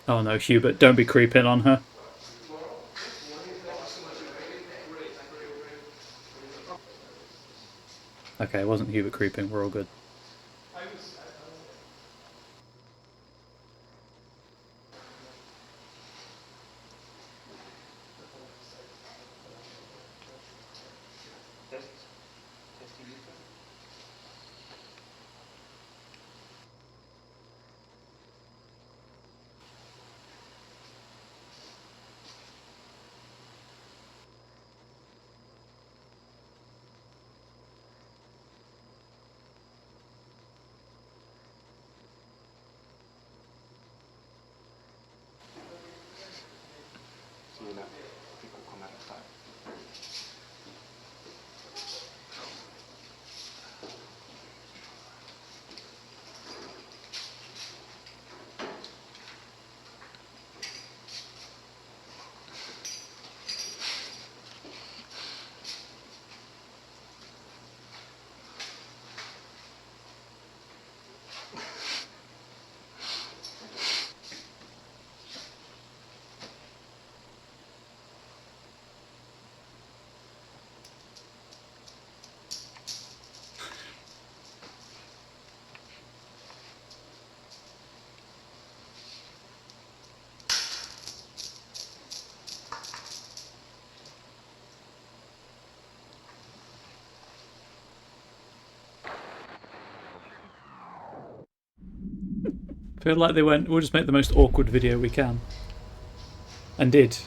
Oh no, Hubert, don't be creeping on her. Okay, it wasn't Hubert creeping, we're all good. Feel like they went, we'll just make the most awkward video we can. And did.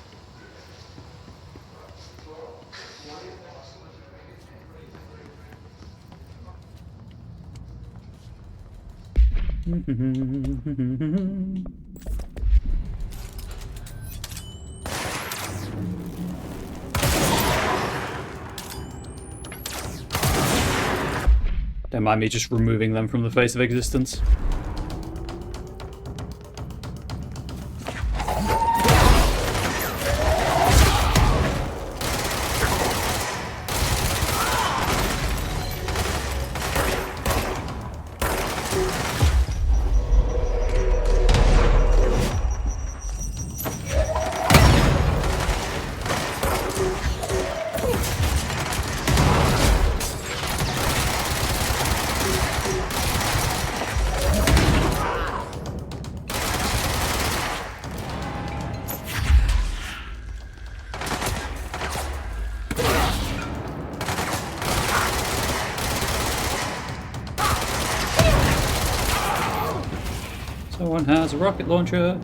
Don't mind me just removing them from the face of existence. Someone has a rocket launcher.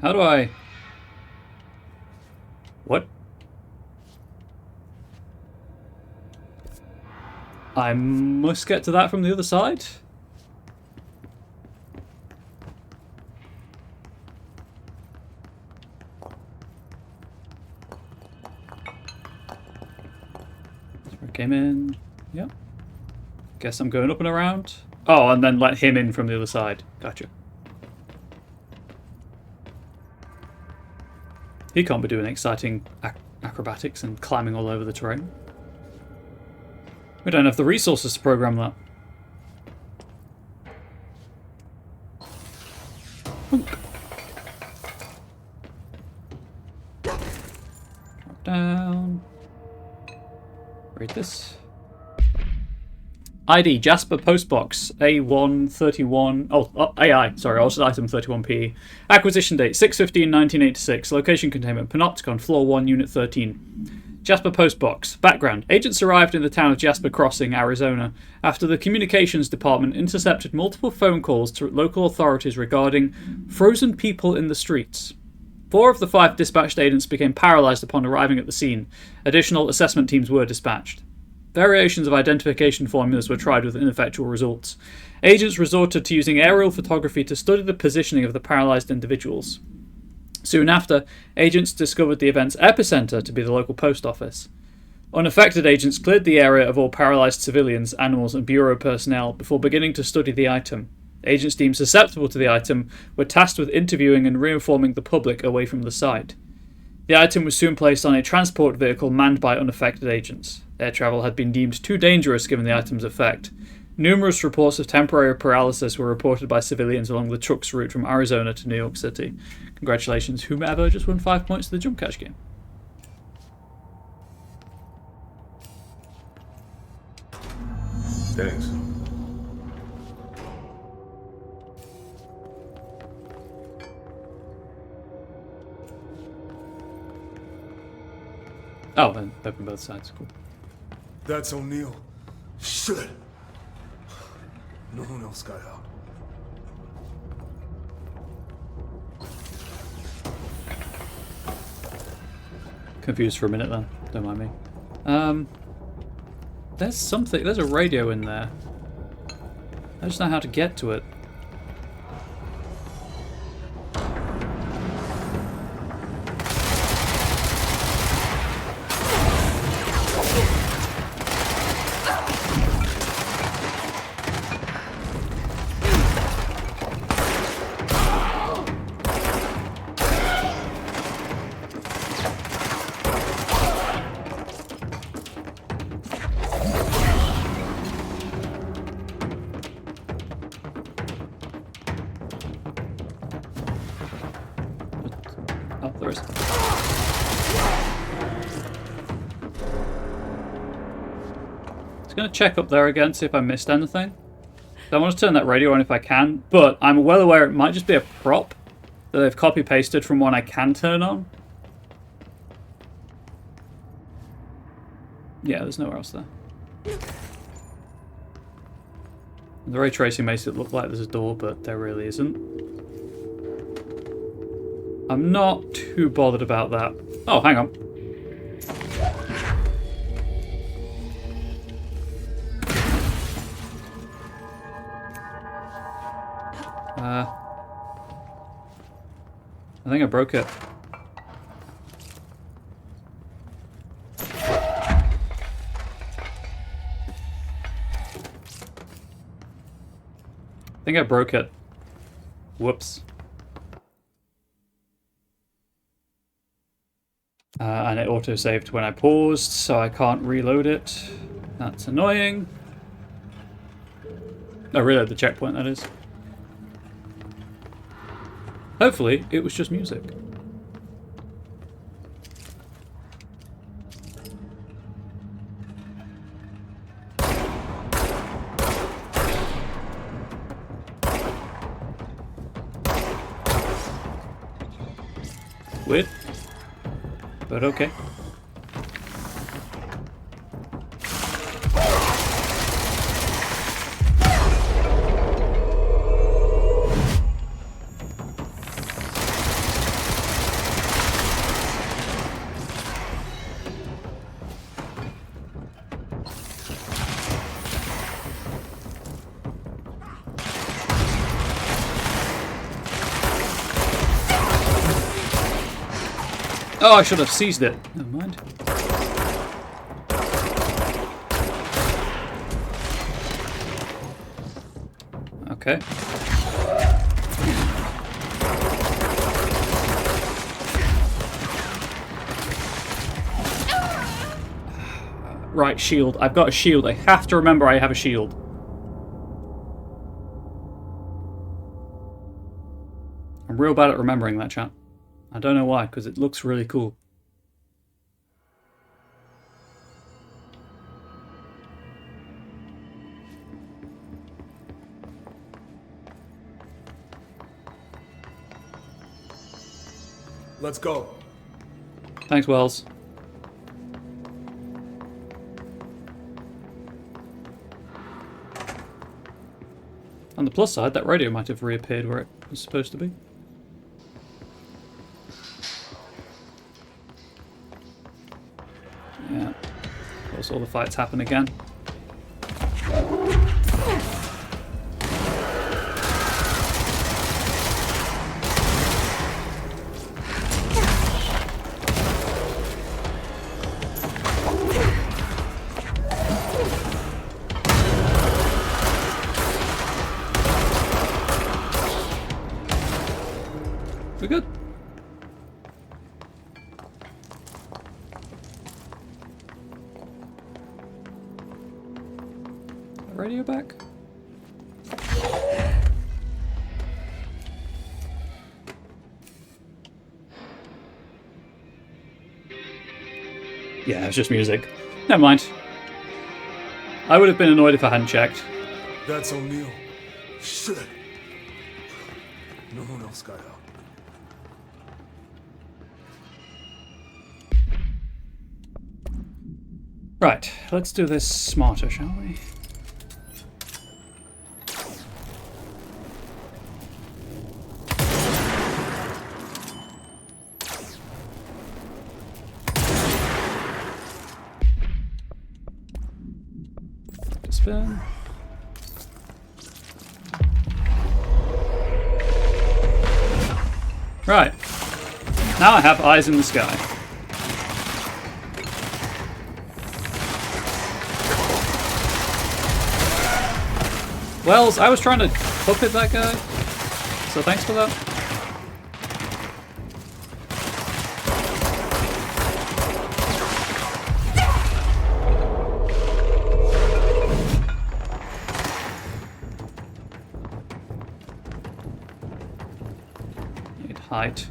How do I... What? I must get to that from the other side. I came in. Yep. Guess I'm going up and around. Oh, and then let him in from the other side. Gotcha. He can't be doing exciting acrobatics and climbing all over the terrain. We don't have the resources to program that. Drop down. Read this. ID Jasper Postbox A131. Oh, AI. Sorry, also item 31P. Acquisition date 6/15/1986. Location containment Panopticon, floor 1, unit 13. Jasper Postbox. Background: Agents arrived in the town of Jasper Crossing, Arizona, after the communications department intercepted multiple phone calls to local authorities regarding frozen people in the streets. 4 of the 5 dispatched agents became paralyzed upon arriving at the scene. Additional assessment teams were dispatched. Variations of identification formulas were tried with ineffectual results. Agents resorted to using aerial photography to study the positioning of the paralyzed individuals. Soon after, agents discovered the event's epicenter to be the local post office. Unaffected agents cleared the area of all paralyzed civilians, animals, and bureau personnel before beginning to study the item. Agents deemed susceptible to the item were tasked with interviewing and reinforming the public away from the site. The item was soon placed on a transport vehicle manned by unaffected agents. Air travel had been deemed too dangerous given the item's effect. Numerous reports of temporary paralysis were reported by civilians along the truck's route from Arizona to New York City. Congratulations, whomever just won 5 points to the jump catch game. Thanks. Oh, and open both sides. Cool. That's O'Neill. Shit. No one else got out. Confused for a minute then. Don't mind me. There's something. There's a radio in there. I just know how to get to it. Going to check up there again, see if I missed anything. So I want to turn that radio on if I can, but I'm well aware it might just be a prop that they've copy-pasted from one I can turn on. Yeah, there's nowhere else there. The ray tracing makes it look like there's a door, but there really isn't. I'm not too bothered about that. Oh, hang on. I think I broke it. I think I broke it. Whoops. And it auto-saved when I paused, so I can't reload it. That's annoying. Oh, reload the checkpoint, that is. Hopefully, it was just music. Weird. But okay. Oh, I should have seized it. Never mind. Okay. Right, shield. I've got a shield. I have to remember I have a shield. I'm real bad at remembering that, chat. I don't know why, because it looks really cool. Let's go. Thanks, Wells. On the plus side, that radio might have reappeared where it was supposed to be. Yeah. Of course, all the fights happen again. We're good. Radio back? Yeah, it's just music. Never mind. I would have been annoyed if I hadn't checked. That's O'Neill. Shit. No one else got out. Right, let's do this smarter, shall we? Spin. Right. Now I have eyes in the sky. Wells, I was trying to puppet that guy, so thanks for that. Need height.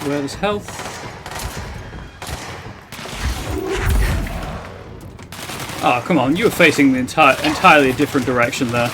Where there's health. Oh, come on, you were facing the entirely different direction there.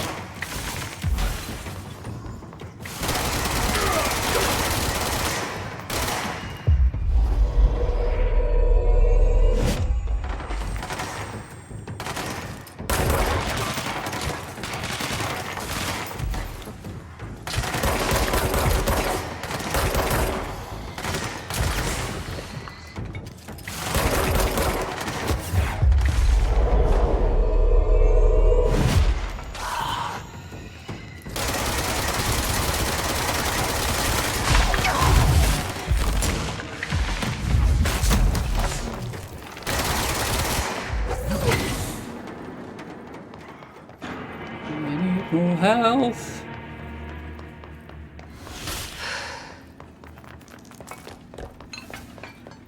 More health.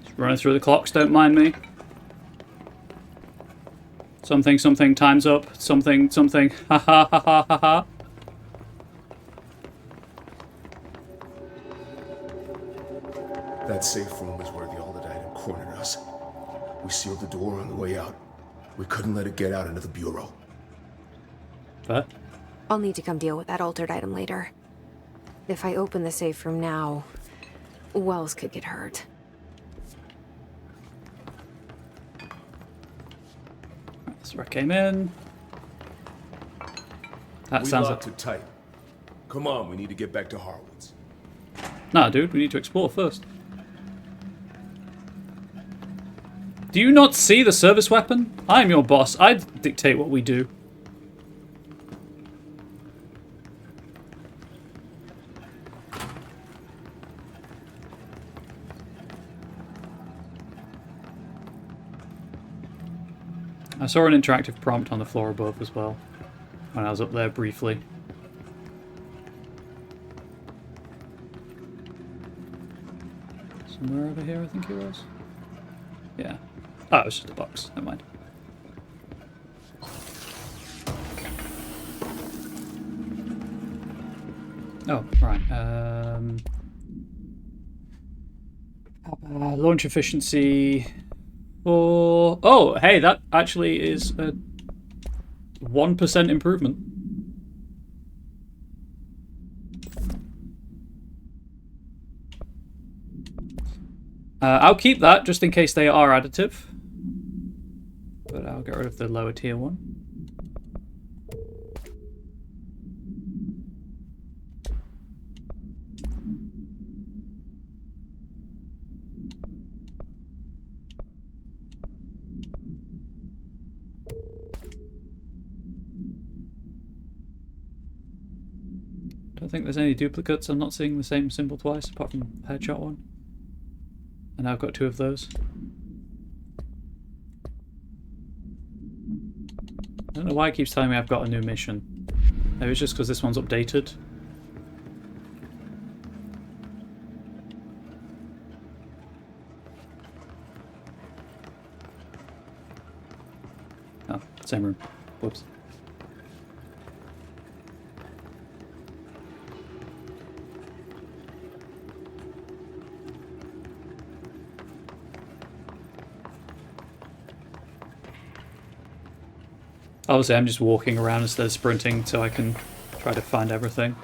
Just running through the clocks, don't mind me. Something, something, time's up. Something, something. Ha ha ha ha ha ha. That safe room is where the Alderdite cornered us. We sealed the door on the way out. We couldn't let it get out into the Bureau. But I'll need to come deal with that altered item later. If I open the safe room now, Wells could get hurt. That's where I came in. That we sounds locked like... it tight. Come on, we need to get back to Harwood's. Nah, dude, we need to explore first. Do you not see the service weapon? I am your boss. I dictate what we do. I saw an interactive prompt on the floor above as well, when I was up there briefly. Somewhere over here, I think it was. Yeah. Oh, it was just a box. Never mind. Oh, right. Launch efficiency... Oh, hey, that actually is a 1% improvement. I'll keep that just in case they are additive. But I'll get rid of the lower tier one. Don't think there's any duplicates. I'm not seeing the same symbol twice, apart from headshot one. And I've got 2 of those. I don't know why it keeps telling me I've got a new mission. Maybe it's just because this one's updated. Oh, same room. Whoops. Obviously, I'm just walking around instead of sprinting so I can try to find everything.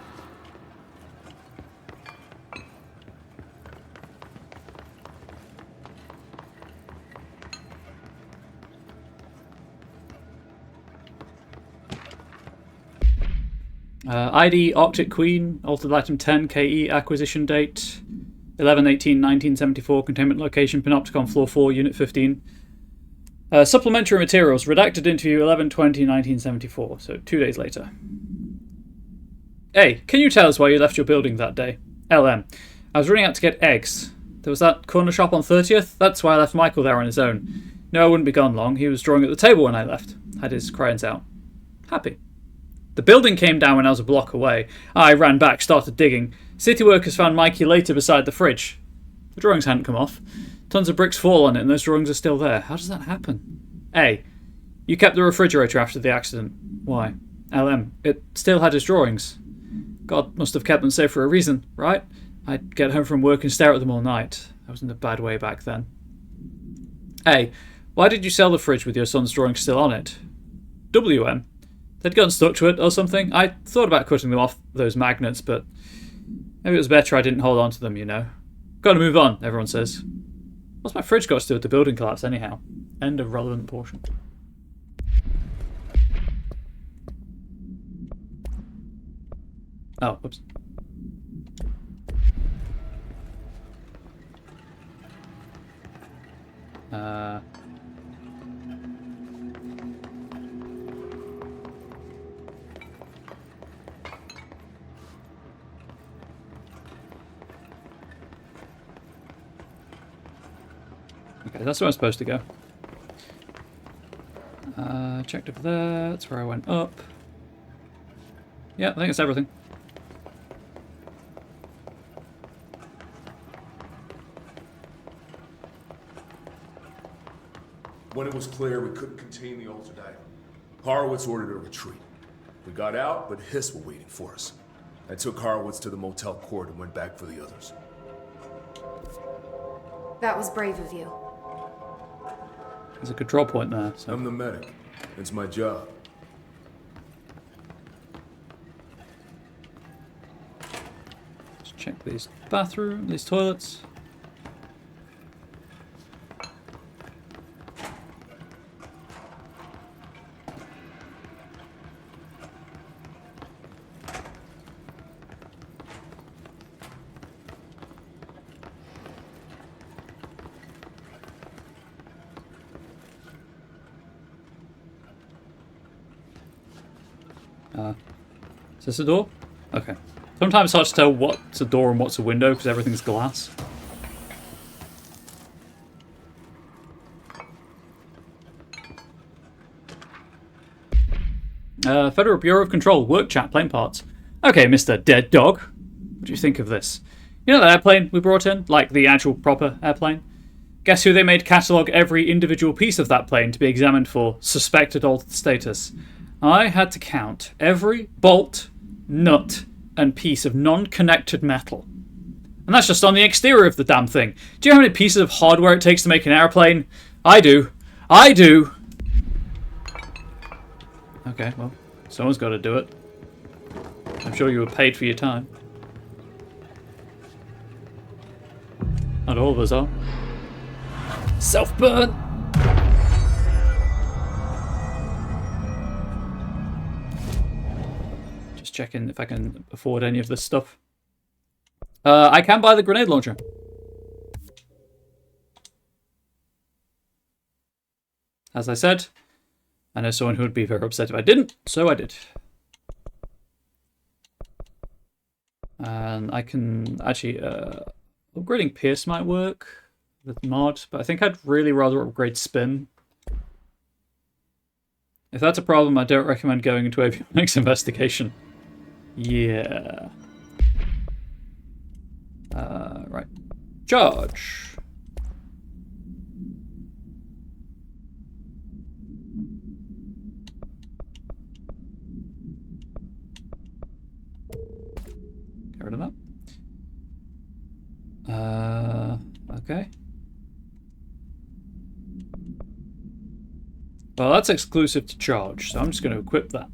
ID Arctic Queen, altered item 10, KE, acquisition date 11/18/1974, containment location, Panopticon, floor 4, unit 15. Supplementary materials, redacted interview 11/20/1974, so 2 days later. Hey, can you tell us why you left your building that day? LM. I was running out to get eggs. There was that corner shop on 30th. That's why I left Michael there on his own. No, I wouldn't be gone long. He was drawing at the table when I left. Had his crayons out. Happy. The building came down when I was a block away. I ran back, started digging. City workers found Mikey later beside the fridge. The drawings hadn't come off. Tons of bricks fall on it and those drawings are still there. How does that happen? A. You kept the refrigerator after the accident. Why? LM. It still had his drawings. God must have kept them safe for a reason, right? I'd get home from work and stare at them all night. I was in a bad way back then. A. Why did you sell the fridge with your son's drawings still on it? WM. They'd gotten stuck to it or something. I thought about cutting them off those magnets, but maybe it was better I didn't hold on to them, you know. Gotta move on, everyone says. What's my fridge got to do with the building collapse anyhow? End of relevant portion. Oh, oops. Okay, that's where I'm supposed to go. Checked over there. That's where I went up. Yeah, I think it's everything. When it was clear we couldn't contain the altered item, Horowitz ordered a retreat. We got out, but Hiss were waiting for us. I took Horowitz to the motel court and went back for the others. That was brave of you. There's a control point there. So. I'm the medic. It's my job. Let's check these these toilets. Is this a door? Okay. Sometimes it's hard to tell what's a door and what's a window because everything's glass. Federal Bureau of Control, work chat, plane parts. Okay, Mr. Dead Dog. What do you think of this? You know that airplane we brought in? Like the actual proper airplane? Guess who they made catalogue every individual piece of that plane to be examined for suspected altered status? I had to count every bolt, nut, and piece of non-connected metal. And that's just on the exterior of the damn thing. Do you know how many pieces of hardware it takes to make an airplane? I do. I do! Okay, well, someone's got to do it. I'm sure you were paid for your time. Not all of us are. Self-burn! Just checking if I can afford any of this stuff. I can buy the grenade launcher. As I said, I know someone who would be very upset if I didn't, so I did. And I can actually, upgrading Pierce might work with mod, but I think I'd really rather upgrade Spin. If that's a problem, I don't recommend going into avionics investigation. Yeah. Right. Charge. Get rid of that. Okay. Well, that's exclusive to charge, so I'm just going to equip that.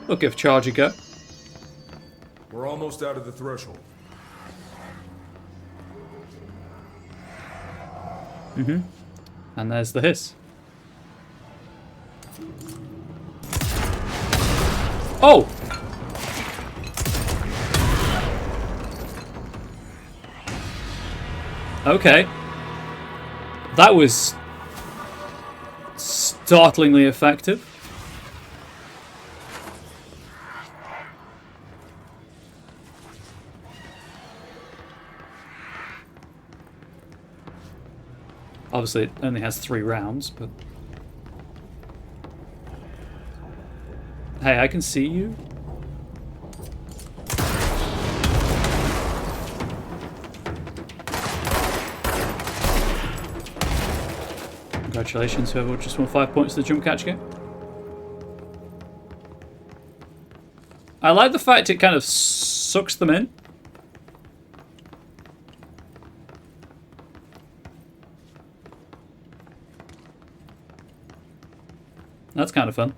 We'll give charge a go. We're almost out of the threshold. Mm-hmm. And there's the hiss. Oh! Okay. That was startlingly effective. Obviously, it only has 3 rounds, but... Hey, I can see you. Congratulations, whoever just won 5 points to the jump catch game. I like the fact it kind of sucks them in. That's kind of fun.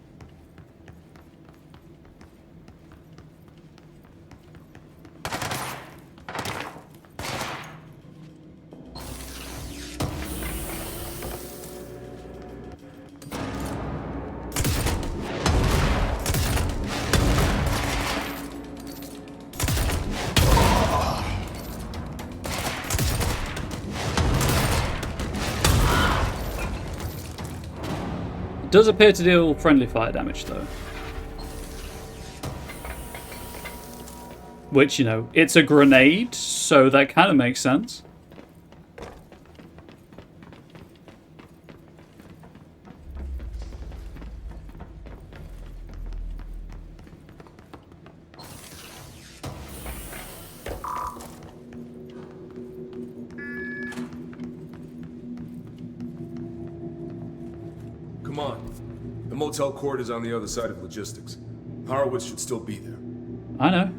Does appear to deal friendly fire damage though. Which, you know, it's a grenade, so that kind of makes sense. Come on. The motel court is on the other side of logistics. Horowitz should still be there. I know.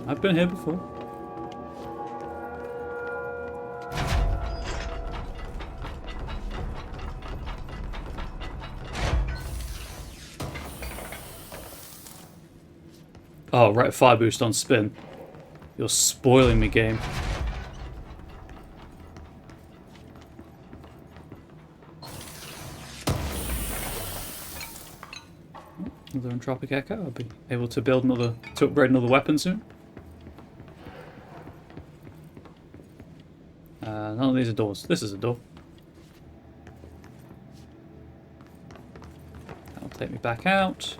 I've been here before. Oh, right, fire boost on spin. You're spoiling me, game. Another entropic echo. I'll be able to build another, to upgrade another weapon soon. None of these are doors. This is a door. That'll take me back out.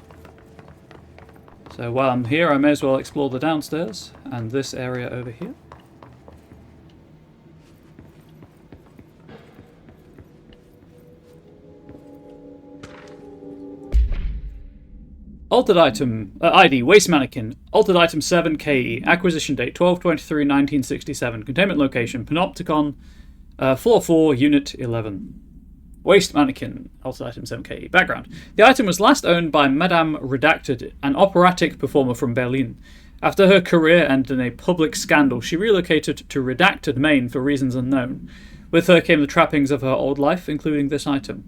So while I'm here, I may as well explore the downstairs and this area over here. Altered item, ID, waste mannequin, altered item 7KE, acquisition date 12/23/1967, containment location, Panopticon, floor 4, unit 11. Waste mannequin, altered item 7KE. Background. The item was last owned by Madame Redacted, an operatic performer from Berlin. After her career ended in a public scandal, she relocated to Redacted, Maine for reasons unknown. With her came the trappings of her old life, including this item.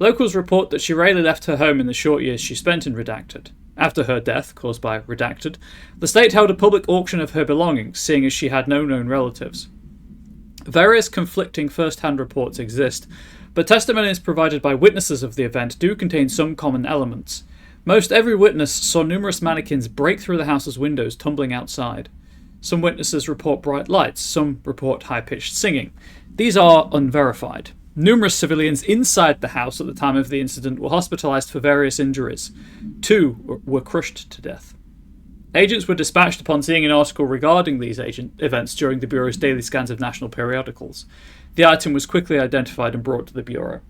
Locals report that she rarely left her home in the short years she spent in Redacted. After her death, caused by Redacted, the state held a public auction of her belongings, seeing as she had no known relatives. Various conflicting first-hand reports exist, but testimonies provided by witnesses of the event do contain some common elements. Most every witness saw numerous mannequins break through the house's windows, tumbling outside. Some witnesses report bright lights, some report high-pitched singing. These are unverified. Numerous civilians inside the house at the time of the incident were hospitalized for various injuries. 2 were crushed to death. Agents were dispatched upon seeing an article regarding these events during the Bureau's daily scans of national periodicals. The item was quickly identified and brought to the Bureau.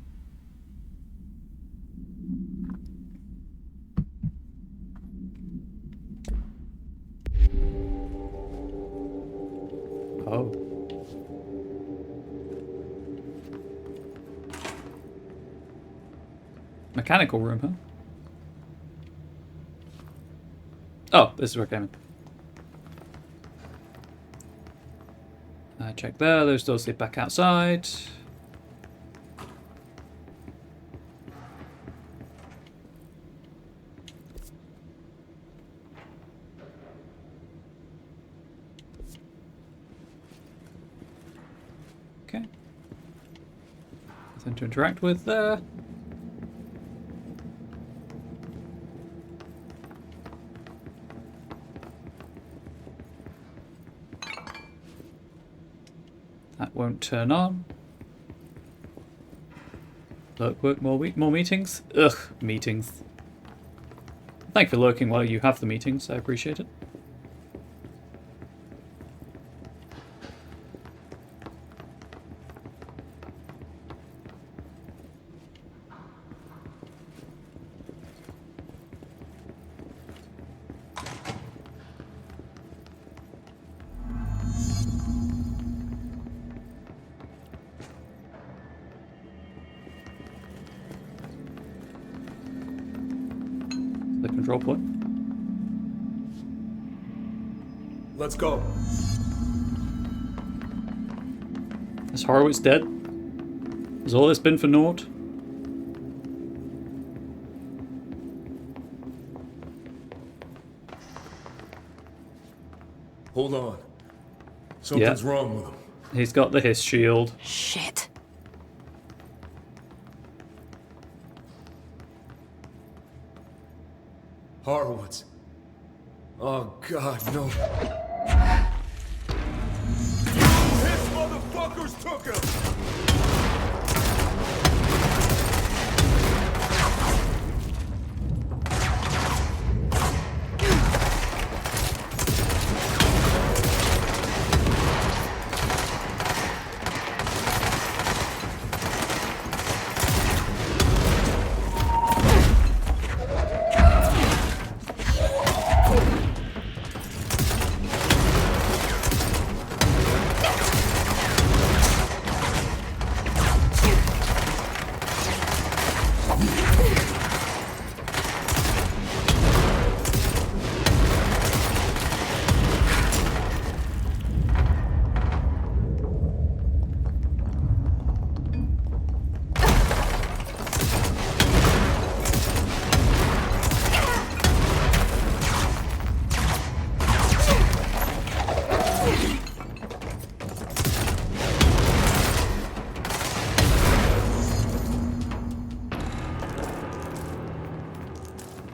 Oh. Mechanical room, huh? Oh, this is where I came in. Check there, those doors lead back outside. Okay. Nothing to interact with there. That won't turn on. Work, more meetings? Ugh, meetings. Thank you for lurking while you have the meetings, I appreciate it. The control point. Let's go. Is Horowitz dead? Has all this been for naught? Hold on. Something's wrong with him. He's got the hiss shield. Shit. Horowitz. Oh, God, no. His motherfuckers took him!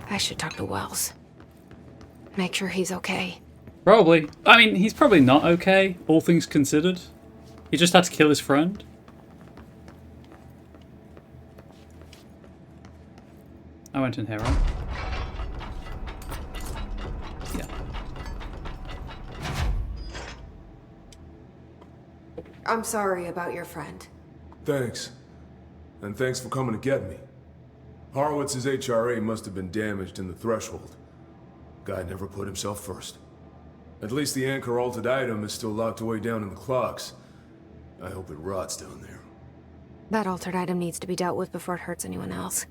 I should talk to Wells. Make sure he's okay. Probably. I mean, he's probably not okay, all things considered. He just had to kill his friend. I went in here, right? Yeah. I'm sorry about your friend. Thanks. And thanks for coming to get me. Horowitz's HRA must have been damaged in the threshold. Guy never put himself first. At least the anchor altered item is still locked away down in the clocks. I hope it rots down there. That altered item needs to be dealt with before it hurts anyone else.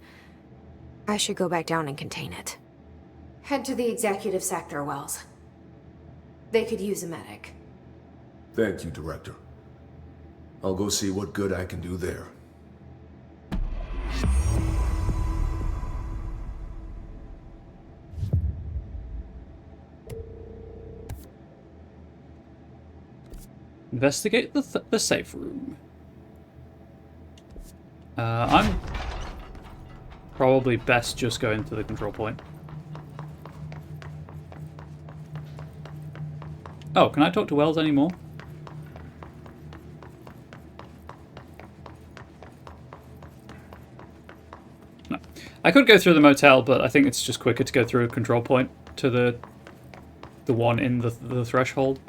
I should go back down and contain it. Head to the executive sector, Wells. They could use a medic. Thank you, Director. I'll go see what good I can do there. Investigate the safe room. I'm probably best just going to the control point. Oh, can I talk to Wells anymore? No. I could go through the motel, but I think it's just quicker to go through a control point to the one in the threshold.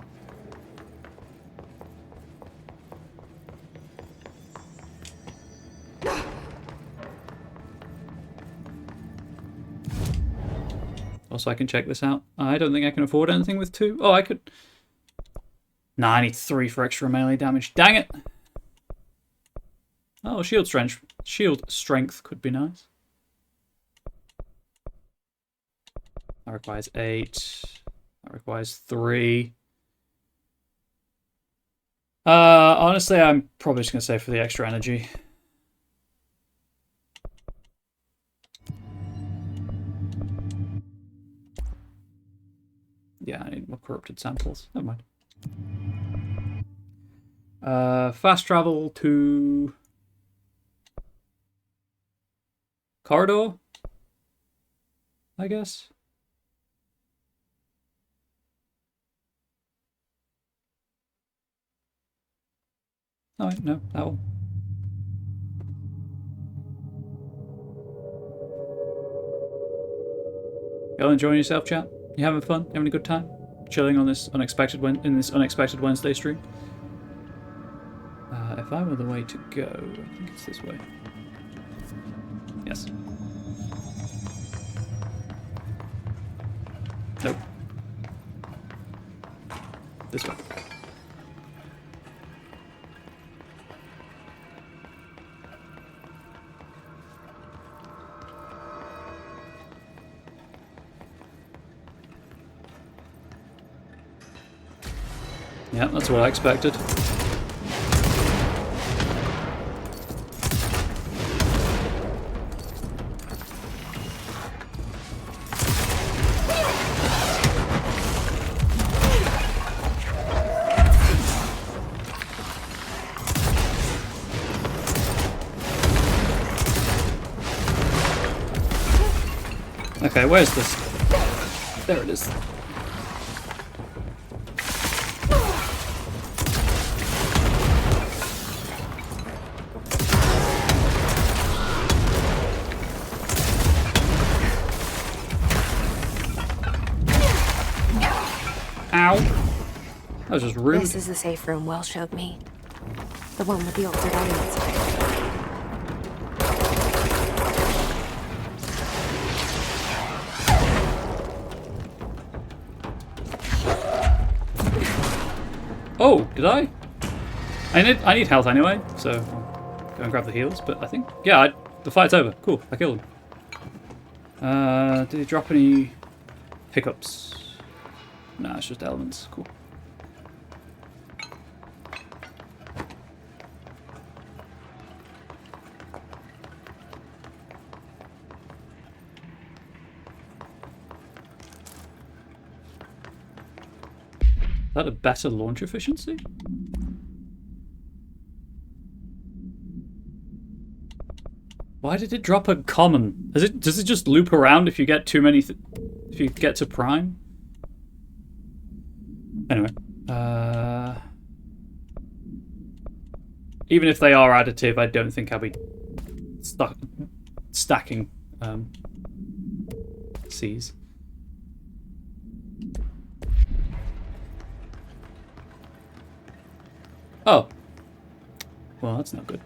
Also, I can check this out. I don't think I can afford anything with 2. Oh, I could... Nah, I need 3 for extra melee damage. Dang it! Oh, shield strength. Shield strength could be nice. That requires 8. That requires 3. Honestly, I'm probably just going to say for the extra energy. Yeah, I need more corrupted samples. Never mind. Fast travel to... corridor? I guess. Oh, wait, no, that one. Y'all enjoying yourself, chat? You having fun? You having a good time? Chilling on this unexpected Wednesday stream? If I were the way to go, I think it's this way. Yes. Nope. This way. Yeah, that's what I expected. Okay, where's this? There it is. Ow. That was just rude. This is the safe room Wells showed me. The one with the altered item inside. Oh, did I? I need health anyway, so I'll go and grab the heals. But I think, yeah, the fight's over. Cool, I killed him. Did he drop any pickups? Nah, it's just elements. Cool. Is that a better launch efficiency? Why did it drop a common? Does it just loop around if you get too many? If you get to prime? Anyway, even if they are additive, I don't think I'll be stacking C's. Oh, well, that's not good.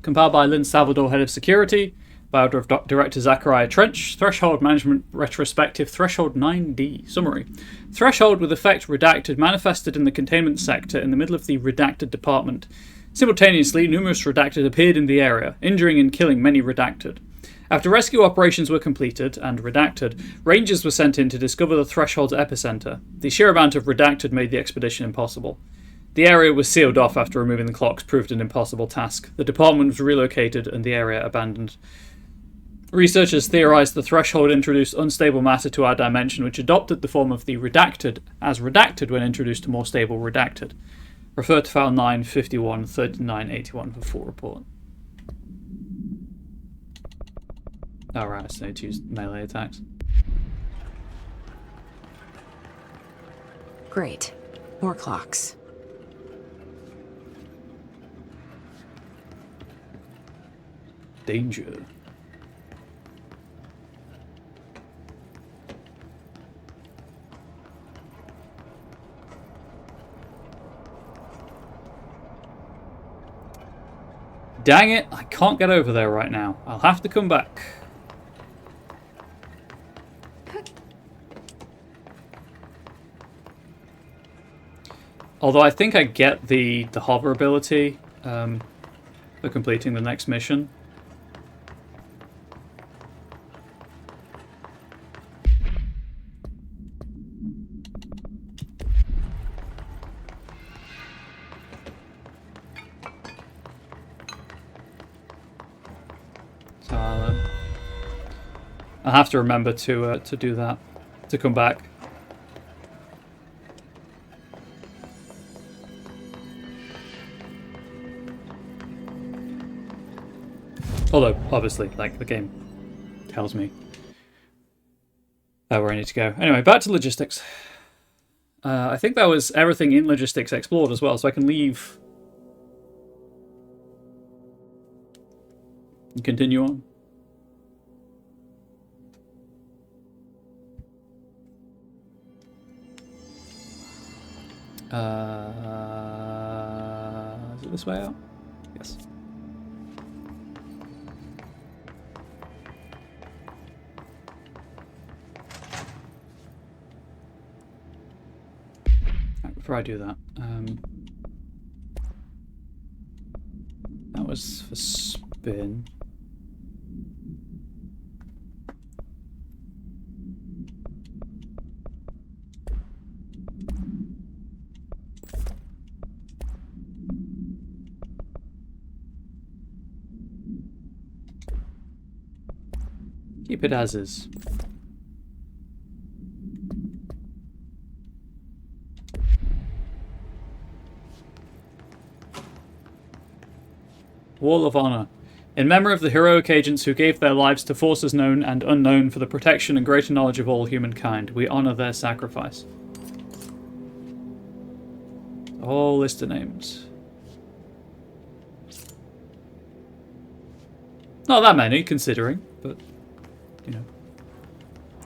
Compiled by Lynn Salvador, Head of Security. Biographer of Director Zachariah Trench. Threshold Management Retrospective. Threshold 9D. Summary. Threshold with effect redacted manifested in the containment sector in the middle of the redacted department. Simultaneously, numerous redacted appeared in the area, injuring and killing many redacted. After rescue operations were completed and redacted, rangers were sent in to discover the Threshold's epicenter. The sheer amount of redacted made the expedition impossible. The area was sealed off after removing the clocks proved an impossible task. The department was relocated and the area abandoned. Researchers theorized the Threshold introduced unstable matter to our dimension, which adopted the form of the redacted as redacted when introduced to more stable redacted. Refer to file 9513981 for full report. Alright, so I need to use melee attacks. Great. More clocks. Danger. Dang it, I can't get over there right now. I'll have to come back. Although I think I get the hover ability for completing the next mission. So I'll have to remember to do that, to come back. Although, obviously, like, the game tells me where I need to go. Anyway, back to logistics. I think that was everything in logistics explored as well, so I can leave and continue on. Is it this way out? Yes. Before I do that, that was for spin. Keep it as is. Wall of Honor. In memory of the heroic agents who gave their lives to forces known and unknown for the protection and greater knowledge of all humankind, we honor their sacrifice. A whole list of names. Not that many, considering, but, you know.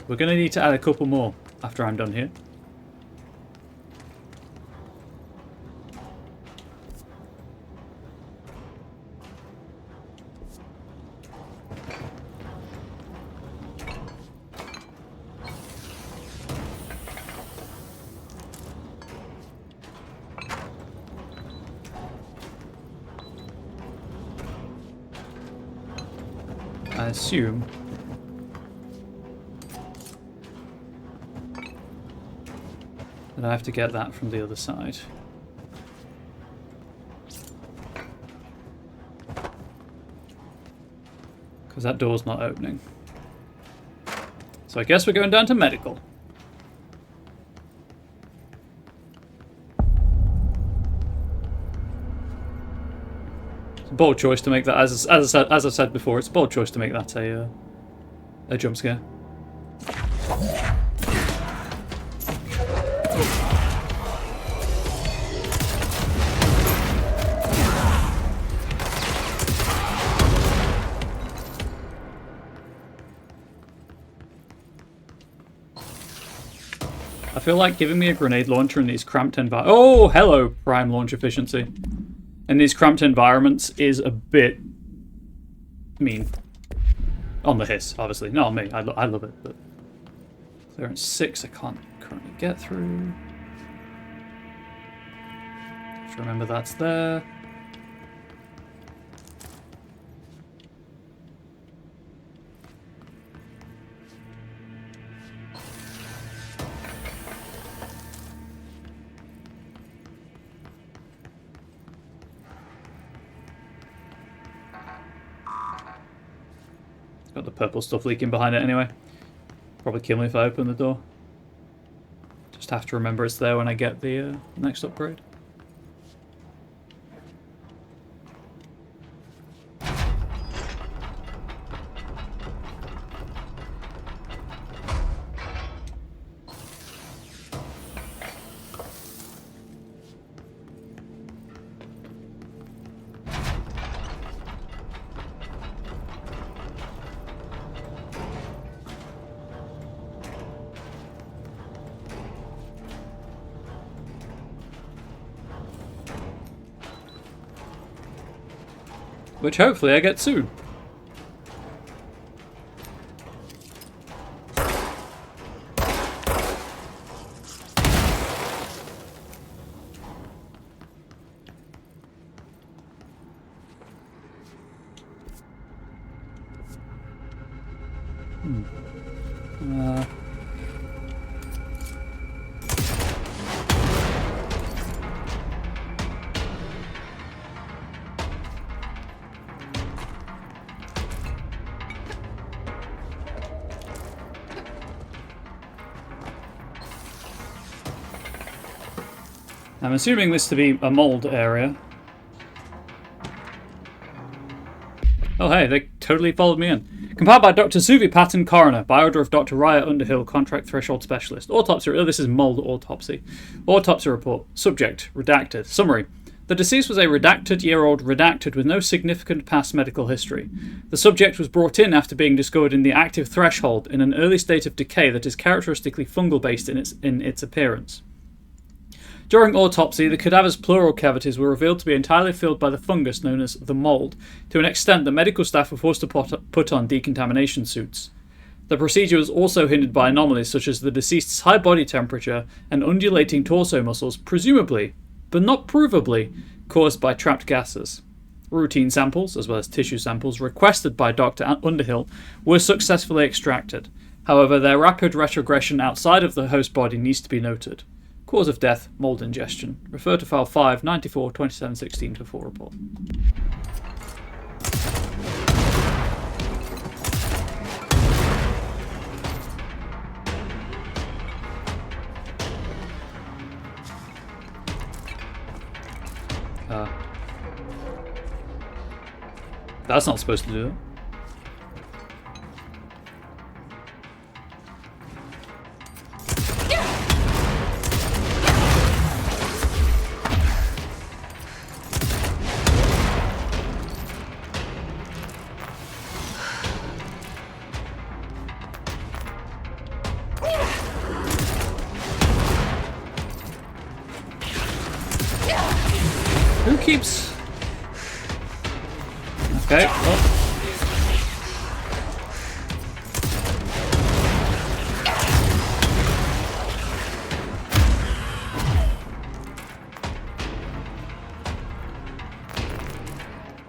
We're going to need to add a couple more after I'm done here. I assume that I have to get that from the other side. Because that door's not opening. So I guess we're going down to medical. It's a bold choice to make that, as I said before, it's a bold choice to make that a jump scare. I feel like giving me a grenade launcher in these cramped environments... Oh, hello, prime launch efficiency. In these cramped environments is a bit mean. On the hiss, obviously. Not on me. I love it, but... Clearance 6 I can't currently get through. Just remember that's there. Got the purple stuff leaking behind it anyway. Probably kill me if I open the door. Just have to remember it's there when I get the next upgrade. Which hopefully I get soon. I'm assuming this to be a mold area. Oh hey, they totally followed me in. Compiled by Dr. Suvi Patton, coroner. By order of Dr. Raya Underhill, contract threshold specialist. Autopsy. Oh, this is mold autopsy. Autopsy report. Subject. Redacted. Summary. The deceased was a redacted-year-old redacted with no significant past medical history. The subject was brought in after being discovered in the active threshold in an early state of decay that is characteristically fungal-based in its appearance. During autopsy, the cadaver's pleural cavities were revealed to be entirely filled by the fungus known as the mold, to an extent that medical staff were forced to put on decontamination suits. The procedure was also hindered by anomalies such as the deceased's high body temperature and undulating torso muscles, presumably, but not provably, caused by trapped gases. Routine samples, as well as tissue samples requested by Dr. Underhill, were successfully extracted. However, their rapid retrogression outside of the host body needs to be noted. Cause of death, mold ingestion. Refer to file 5, 94, 2716 for full report. That's not supposed to do it. Who keeps... Okay, well.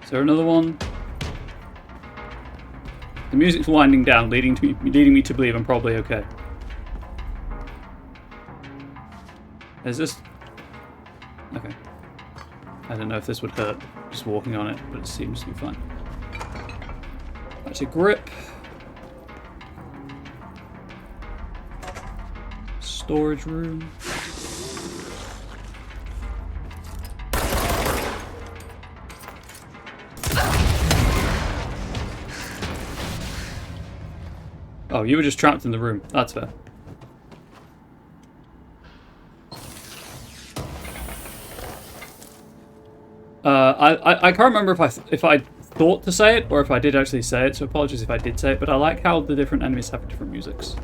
Is there another one? The music's winding down, leading me to believe I'm probably okay. Is this... Okay. I don't know if this would hurt, just walking on it, but it seems to be fine. Back to grip. Storage room. Oh, you were just trapped in the room. That's fair. I can't remember if I thought to say it or if I did actually say it, so apologies if I did say it, but I like how the different enemies have different musics.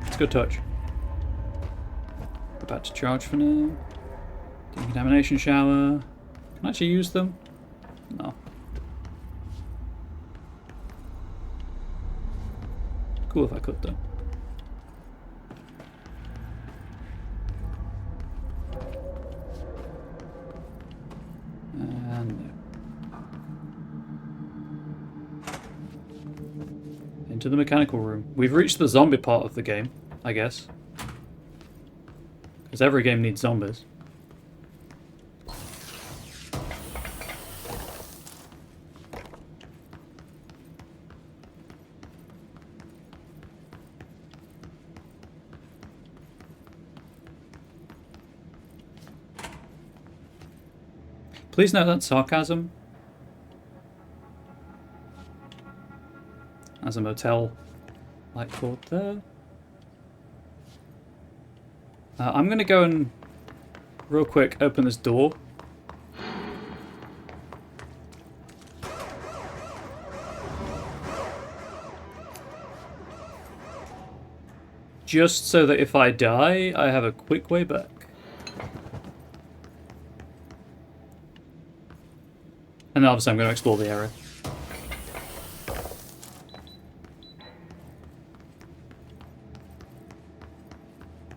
It's a good touch. About to charge for now. Decontamination shower. Can I actually use them? No. Cool if I could though. And into the mechanical room. We've reached the zombie part of the game, I guess. Because every game needs zombies. Please note that's sarcasm. As a motel light cord there. I'm going to go and real quick open this door. Just so that if I die, I have a quick way back. And then obviously I'm going to explore the area.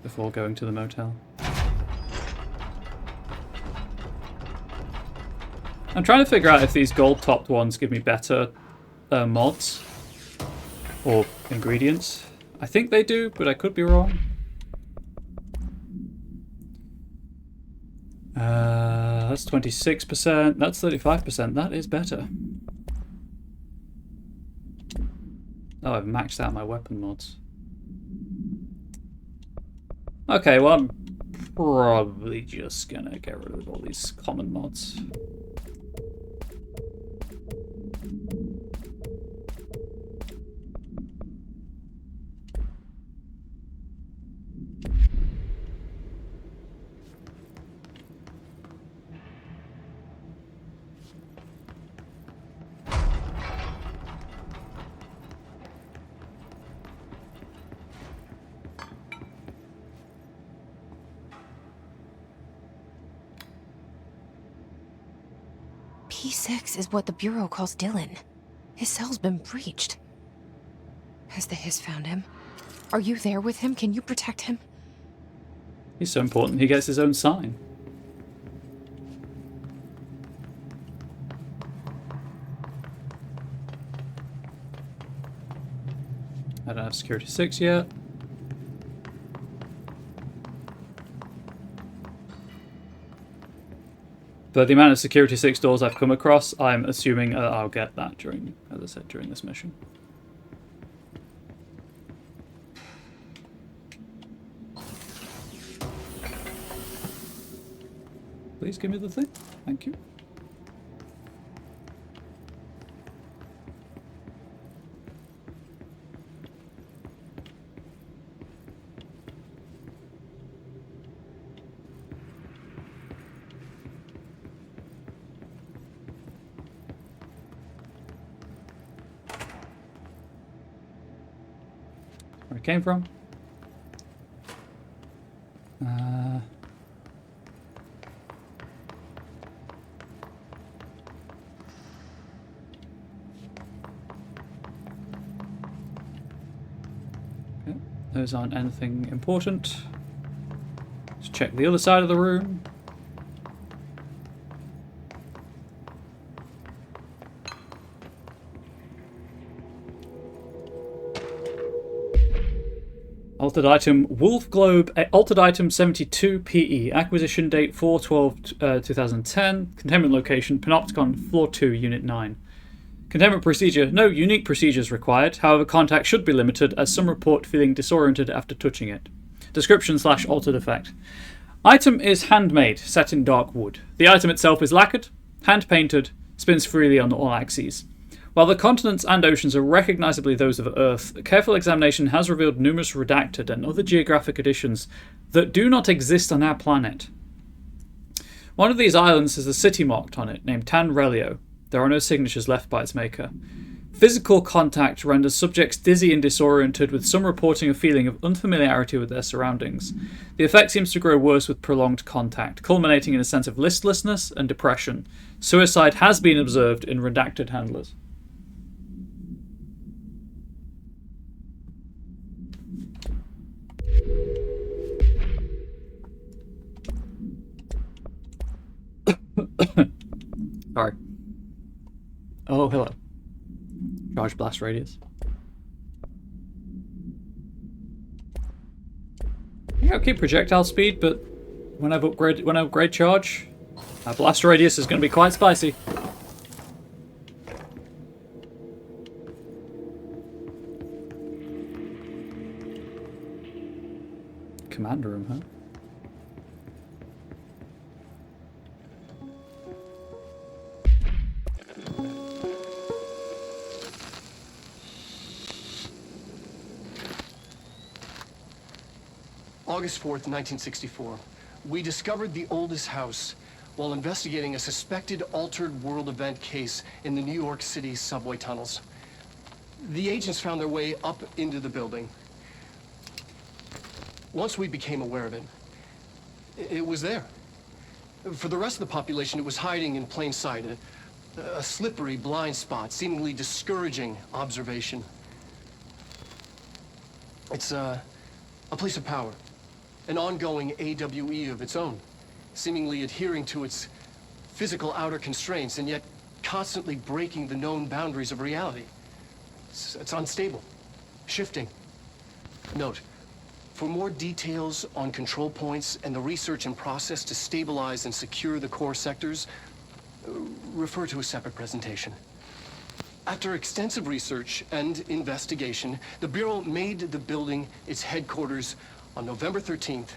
Before going to the motel. I'm trying to figure out if these gold-topped ones give me better mods or ingredients. I think they do, but I could be wrong. That's 26%, that's 35%, that is better. Oh, I've maxed out my weapon mods. Okay, well I'm probably just gonna get rid of all these common mods. P6 is what the Bureau calls Dylan. His cell's been breached. Has the Hiss found him? Are you there with him? Can you protect him? He's so important, he gets his own sign. I don't have Security 6 yet. But the amount of Security 6 doors I've come across, I'm assuming I'll get that during, as I said, during this mission. Please give me the thing. Thank you. Where it came from. Okay. Those aren't anything important. Let's check the other side of the room. Altered item Wolf Globe, altered item 72 PE, acquisition date 4/12/2010, containment location Panopticon, floor 2, unit 9. Containment procedure, no unique procedures required, however contact should be limited as some report feeling disoriented after touching it. Description / altered effect. Item is handmade, set in dark wood. The item itself is lacquered, hand painted, spins freely on all axes. While the continents and oceans are recognisably those of Earth, a careful examination has revealed numerous redacted and other geographic additions that do not exist on our planet. One of these islands has a city marked on it, named Tan Relio. There are no signatures left by its maker. Physical contact renders subjects dizzy and disoriented, with some reporting a feeling of unfamiliarity with their surroundings. The effect seems to grow worse with prolonged contact, culminating in a sense of listlessness and depression. Suicide has been observed in redacted handlers. Sorry. Oh, hello. Charge blast radius. Yeah, I'll keep projectile speed, but when I upgrade charge, blast radius is going to be quite spicy. Commander room, huh? August 4th, 1964. We discovered the oldest house while investigating a suspected altered world event case in the New York City subway tunnels. The agents found their way up into the building. Once we became aware of it, it was there. For the rest of the population, it was hiding in plain sight, a slippery blind spot, seemingly discouraging observation. It's a place of power. An ongoing AWE of its own, seemingly adhering to its physical outer constraints and yet constantly breaking the known boundaries of reality. It's unstable, shifting. Note, for more details on control points and the research and process to stabilize and secure the core sectors, refer to a separate presentation. After extensive research and investigation, the Bureau made the building its headquarters on November 13th,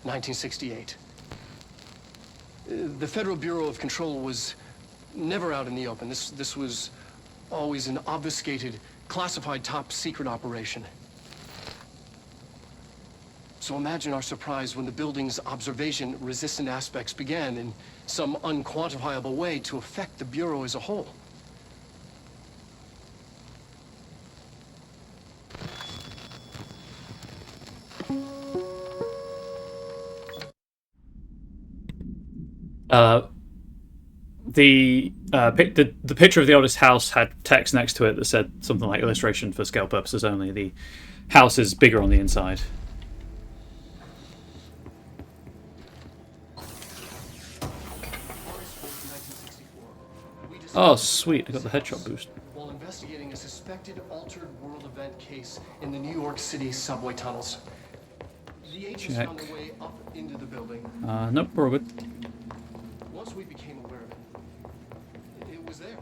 1968. The Federal Bureau of Control was never out in the open. This was always an obfuscated, classified top-secret operation. So imagine our surprise when the building's observation-resistant aspects began in some unquantifiable way to affect the Bureau as a whole. The picture of the oldest house had text next to it that said something like illustration for scale purposes only. The house is bigger on the inside. Oh, sweet. I got the headshot boost. While investigating a suspected altered world event case in the New York City subway tunnels. The agents found their way up into the building. Nope, we're all good. Once we became aware of it, it was there.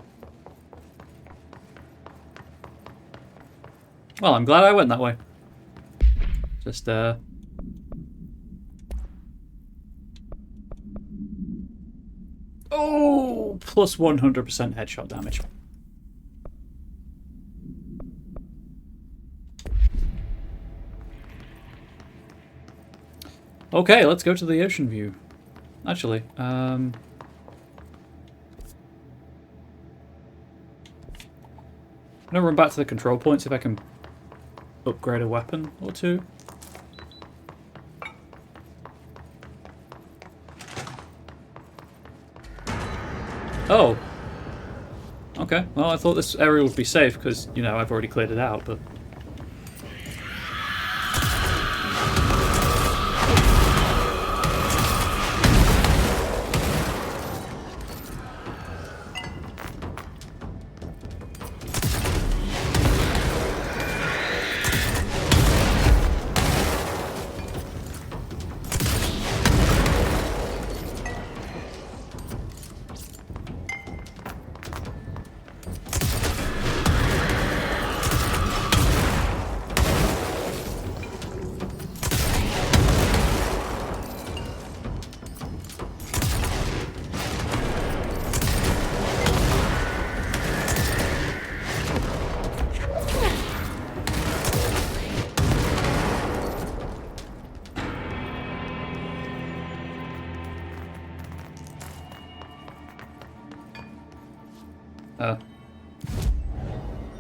Well, I'm glad I went that way. Just, Oh! Plus 100% headshot damage. Okay, let's go to the ocean view. Actually, I'm gonna run back to the control point, see if I can upgrade a weapon or two. Oh. Okay, well I thought this area would be safe because, you know, I've already cleared it out, but...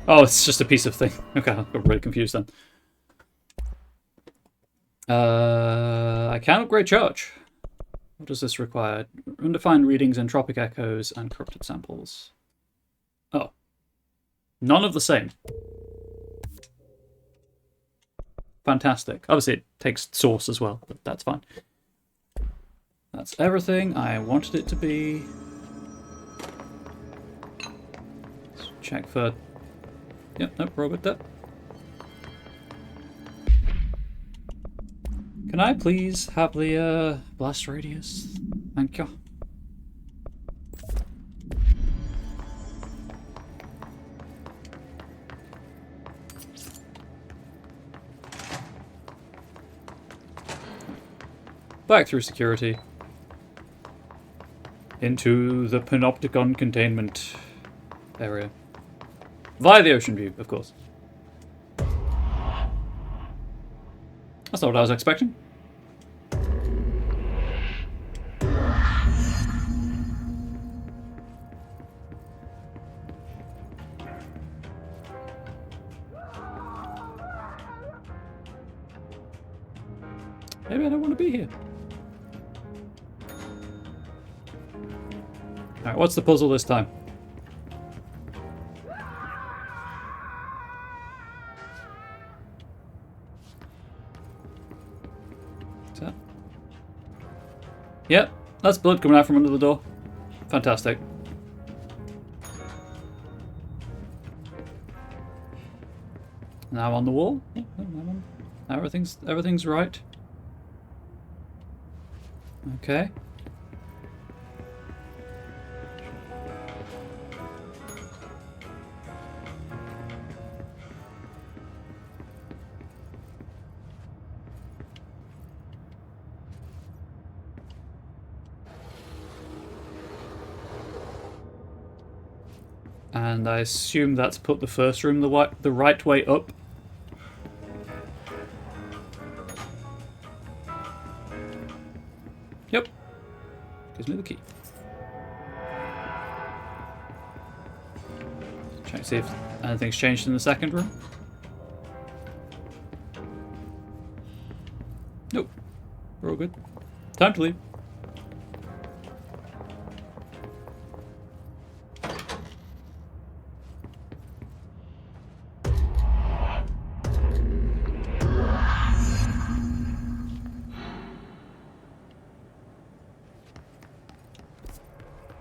Oh, it's just a piece of thing. Okay, I got really confused then. I can upgrade charge. What does this require? Undefined readings, entropic echoes, and corrupted samples. Oh. None of the same. Fantastic. Obviously it takes source as well, but that's fine. That's everything I wanted it to be. Let's check for... Yep, nope, we're all good there. Can I please have the blast radius? Thank you. Back through security. Into the Panopticon containment area. Via the ocean view, of course. That's not what I was expecting. Maybe I don't want to be here. Alright, what's the puzzle this time? Yep, that's blood coming out from under the door. Fantastic. Now on the wall. Now everything's right. Okay. And I assume that's put the first room the right way up. Yep. Gives me the key. Check to see if anything's changed in the second room. Nope. We're all good. Time to leave.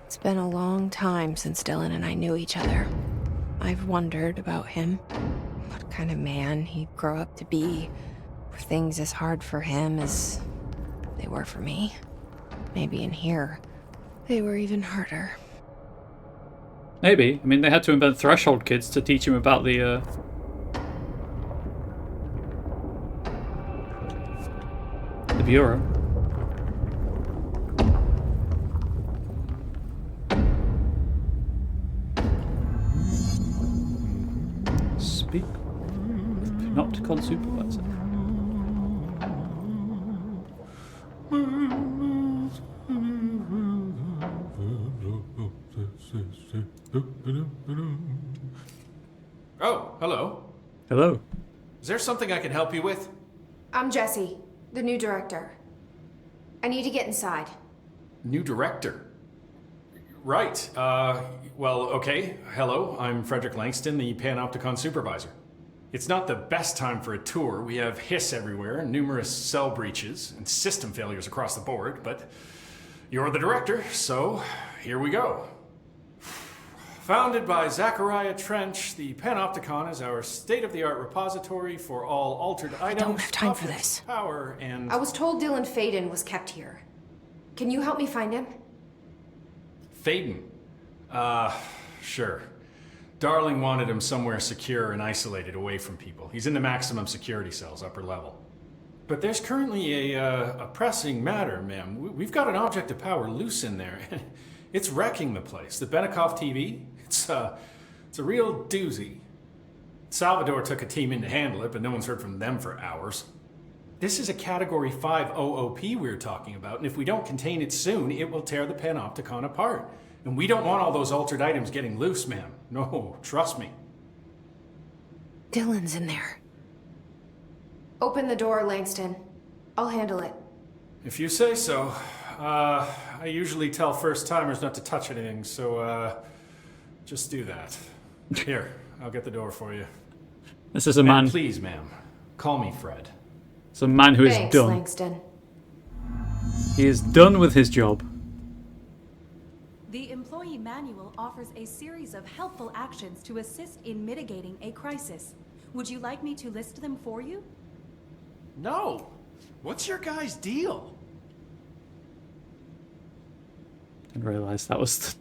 It's been a long time since Dylan and I knew each other. I've wondered about him. What kind of man he'd grow up to be. Were things as hard for him as they were for me? Maybe in here, they were even harder. Maybe. I mean, they had to invent Threshold Kids to teach him about the Bureau. Speak with Panopticon Supervisor. Oh, hello. Hello. Is there something I can help you with? I'm Jessie, the new director. I need to get inside. New director? Right. Well, okay. Hello, I'm Frederick Langston, the Panopticon Supervisor. It's not the best time for a tour. We have hiss everywhere, numerous cell breaches, and system failures across the board, but you're the director, so here we go. Founded by Zachariah Trench, the Panopticon is our state-of-the-art repository for all altered items. I don't have time for this. Power and... I was told Dylan Faden was kept here. Can you help me find him? Faden? Sure. Darling wanted him somewhere secure and isolated away from people. He's in the maximum security cells, upper level. But there's currently a pressing matter, ma'am. We've got an object of power loose in there. It's wrecking the place. The Benikoff TV, it's a real doozy. Salvador took a team in to handle it, but no one's heard from them for hours. This is a Category 5 OOP we're talking about, and if we don't contain it soon, it will tear the Panopticon apart. And we don't want all those altered items getting loose, ma'am. No, trust me. Dylan's in there. Open the door, Langston. I'll handle it. If you say so. I usually tell first-timers not to touch anything, so, just do that. Here, I'll get the door for you. This is a man. And please, ma'am, call me Fred. It's a man who is Thanks, done. Langston. He is done with his job. The employee manual offers a series of helpful actions to assist in mitigating a crisis. Would you like me to list them for you? No. What's your guy's deal? Didn't realise that was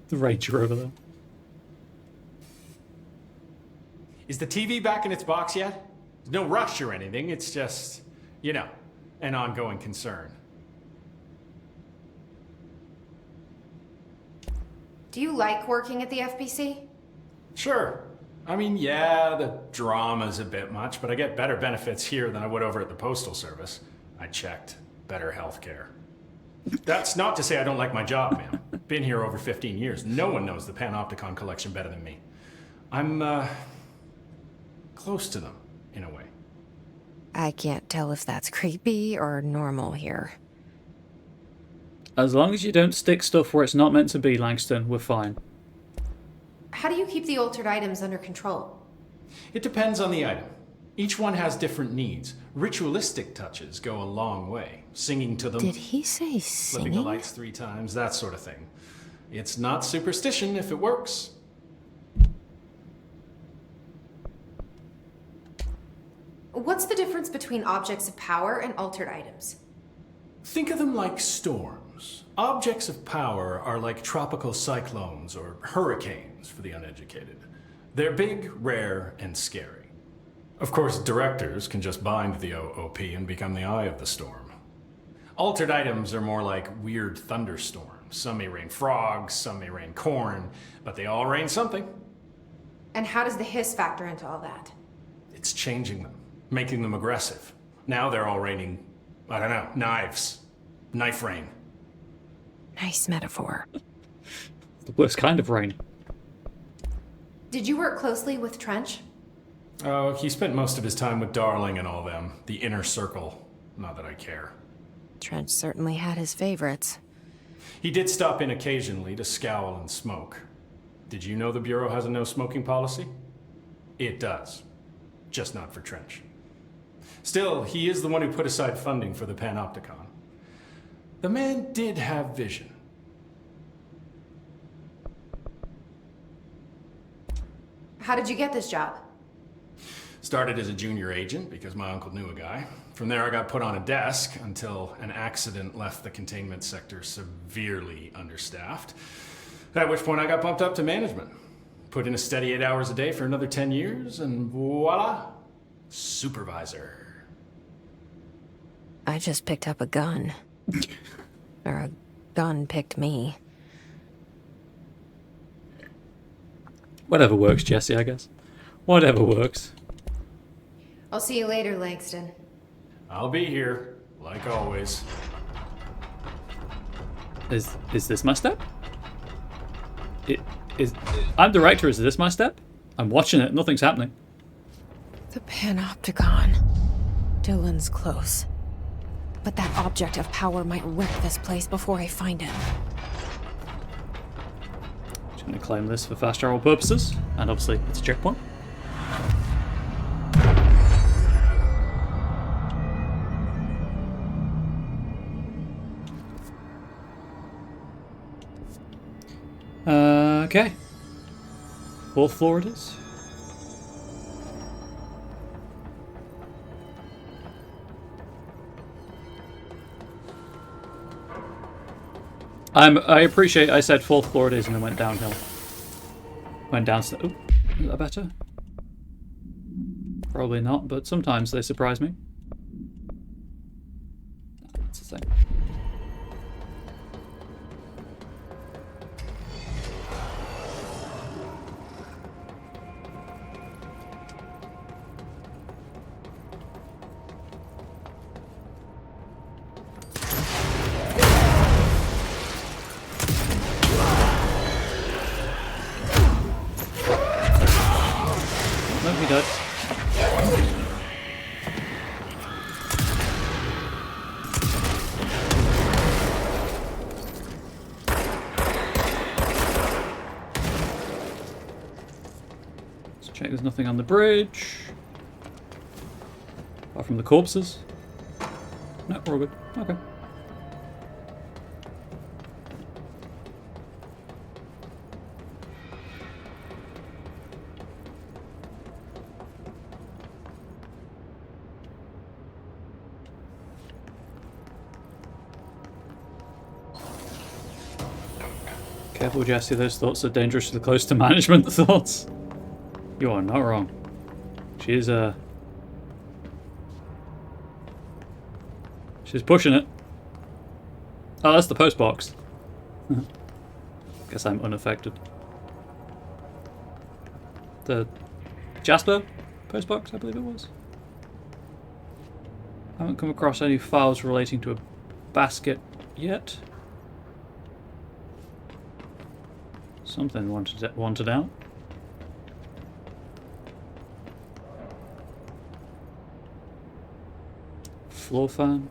the ranger over there. Is the TV back in its box yet? There's no rush or anything, it's just, you know, an ongoing concern. Do you like working at the FBC? Sure. I mean, yeah, the drama's a bit much, but I get better benefits here than I would over at the Postal Service. I checked. Better healthcare. That's not to say I don't like my job, ma'am. Been here over 15 years. No one knows the Panopticon collection better than me. I'm, close to them, in a way. I can't tell if that's creepy or normal here. As long as you don't stick stuff where it's not meant to be, Langston, we're fine. How do you keep the altered items under control? It depends on the item. Each one has different needs. Ritualistic touches go a long way. Singing to them. Did he say Flipping the singing? lights 3 times, that sort of thing. It's not superstition if it works. What's the difference between objects of power and altered items? Think of them like storms. Objects of power are like tropical cyclones or hurricanes for the uneducated. They're big, rare, and scary. Of course, directors can just bind the OOP and become the eye of the storm. Altered items are more like weird thunderstorms. Some may rain frogs, some may rain corn, but they all rain something. And how does the hiss factor into all that? It's changing them, making them aggressive. Now they're all raining, I don't know, knives. Knife rain. Nice metaphor. The worst kind of rain. Did you work closely with Trench? Oh, he spent most of his time with Darling and all them. The inner circle. Not that I care. Trench certainly had his favorites. He did stop in occasionally to scowl and smoke. Did you know the Bureau has a no-smoking policy? It does. Just not for Trench. Still, he is the one who put aside funding for the Panopticon. The man did have vision. How did you get this job? Started as a junior agent because my uncle knew a guy. From there I got put on a desk until an accident left the containment sector severely understaffed. At which point I got bumped up to management. Put in a steady 8 hours a day for another 10 years and voila, supervisor. I just picked up a gun. Or a gun picked me. Whatever works, Jesse, I guess. Whatever works. I'll see you later, Langston. I'll be here, like always. Is this my step? I'm director, is this my step? I'm watching it, nothing's happening. The Panopticon. Dylan's close. But that object of power might wreck this place before I find him. Just gonna claim this for fast travel purposes, and obviously it's a checkpoint. Okay. 4th floor it is. I appreciate I said 4th floor it is and then went downhill. Went downstairs. Oh, is that better? Probably not, but sometimes they surprise me. That's the thing. You dead? Let's check there's nothing on the bridge. Apart from the corpses. No, we're all good. Okay. Careful, Jesse, those thoughts are dangerously close to management thoughts. You are not wrong. She is, she's pushing it. Oh, that's the post box. Guess I'm unaffected. The Jasper post box, I believe it was. I haven't come across any files relating to a basket yet. Something wanted out. Floor fan.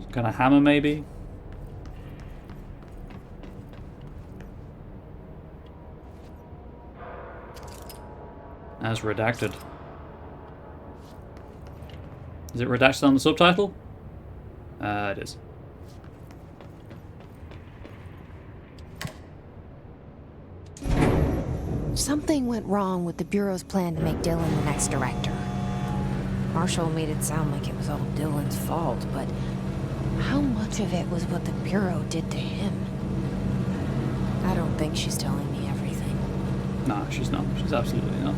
Some kind of hammer, maybe. As redacted. Is it redacted on the subtitle? It is. Something went wrong with the Bureau's plan to make Dylan the next director. Marshall made it sound like it was all Dylan's fault, but how much of it was what the Bureau did to him? I don't think she's telling me everything. No, she's not. She's absolutely not.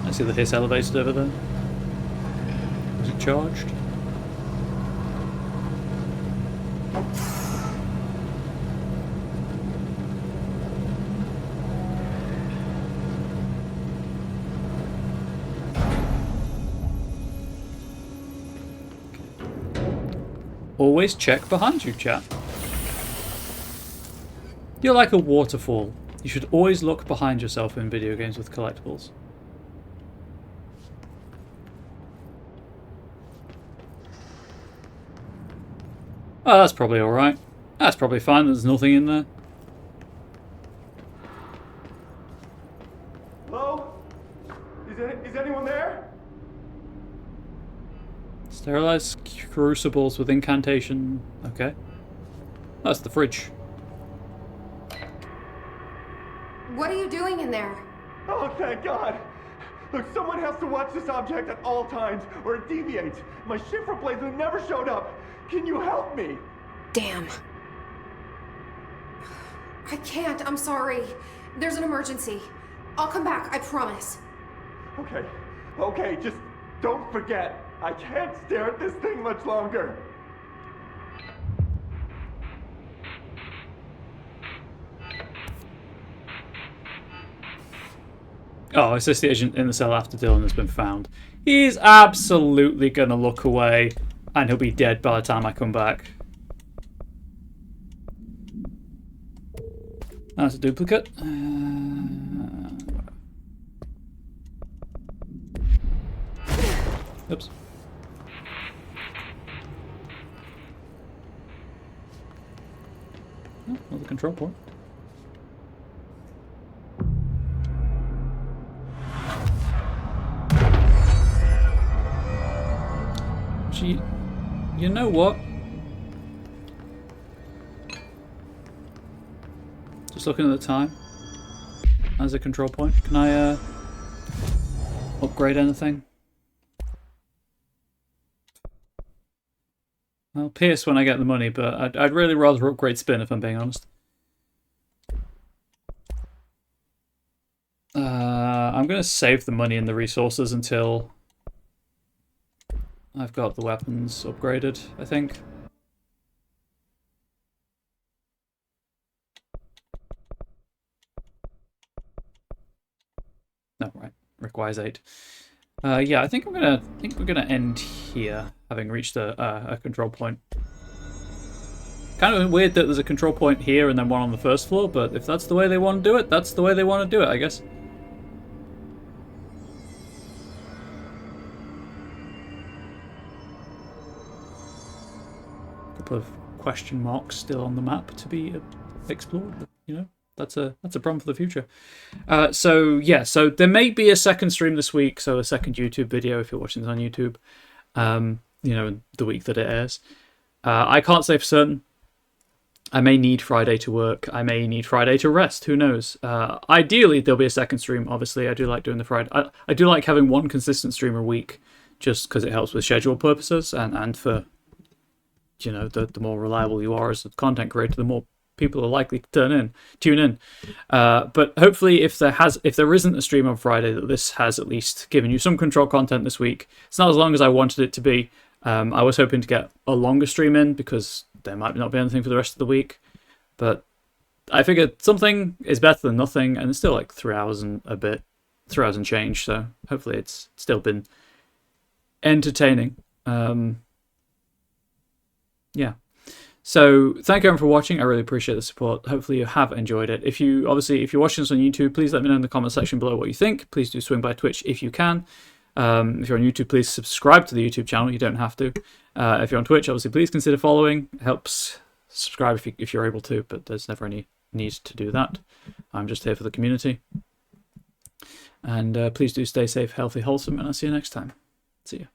I see the hiss elevated over there. Was it charged? Always check behind you, chat. You're like a waterfall. You should always look behind yourself in video games with collectibles. Oh, that's probably alright. That's probably fine, there's nothing in there. Hello? Is anyone there? Sterilize crucibles with incantation. Okay. That's the fridge. What are you doing in there? Oh, thank God! Look, someone has to watch this object at all times, or it deviates. My shift replacement never showed up. Can you help me? Damn. I can't, I'm sorry. There's an emergency. I'll come back, I promise. Okay, just don't forget. I can't stare at this thing much longer. Oh, is this the agent in the cell after Dylan has been found? He's absolutely gonna look away, and he'll be dead by the time I come back. That's a duplicate. Oops. Oh, another control point. Actually, you know what? Just looking at the time. As a control point, can I upgrade anything? I'll pierce when I get the money, but I'd really rather upgrade spin if I'm being honest. I'm going to save the money and the resources until I've got the weapons upgraded, I think. No, right. requires 8. Yeah, I think we're gonna end here, having reached a control point. Kind of weird that there's a control point here and then one on the first floor, but if that's the way they want to do it, that's the way they want to do it, I guess. Couple of question marks still on the map to be explored, but, you know, that's a problem for the future. So yeah, so there may be a second stream this week, so a second YouTube video if you're watching this on YouTube. You know, the week that it airs. I can't say for certain. I may need Friday to work. I may need Friday to rest. Who knows? Ideally, there'll be a second stream. Obviously, I do like doing the Friday. I do like having one consistent stream a week, just because it helps with schedule purposes and for, you know, the more reliable you are as a content creator, the more people are likely to tune in. But hopefully, if there isn't a stream on Friday, that this has at least given you some Control content this week. It's not as long as I wanted it to be. I was hoping to get a longer stream in because there might not be anything for the rest of the week, but I figured something is better than nothing, and it's still like 3 hours and a bit, 3 hours and change. So hopefully, it's still been entertaining. Yeah. So thank you everyone for watching. I really appreciate the support. Hopefully you have enjoyed it. If you're watching this on YouTube, please let me know in the comment section below what you think. Please do swing by Twitch if you can. If you're on YouTube, please subscribe to the YouTube channel. You don't have to. If you're on Twitch, obviously, please consider following. It helps. Subscribe if you're able to, but there's never any need to do that. I'm just here for the community. And please do stay safe, healthy, wholesome, and I'll see you next time. See you.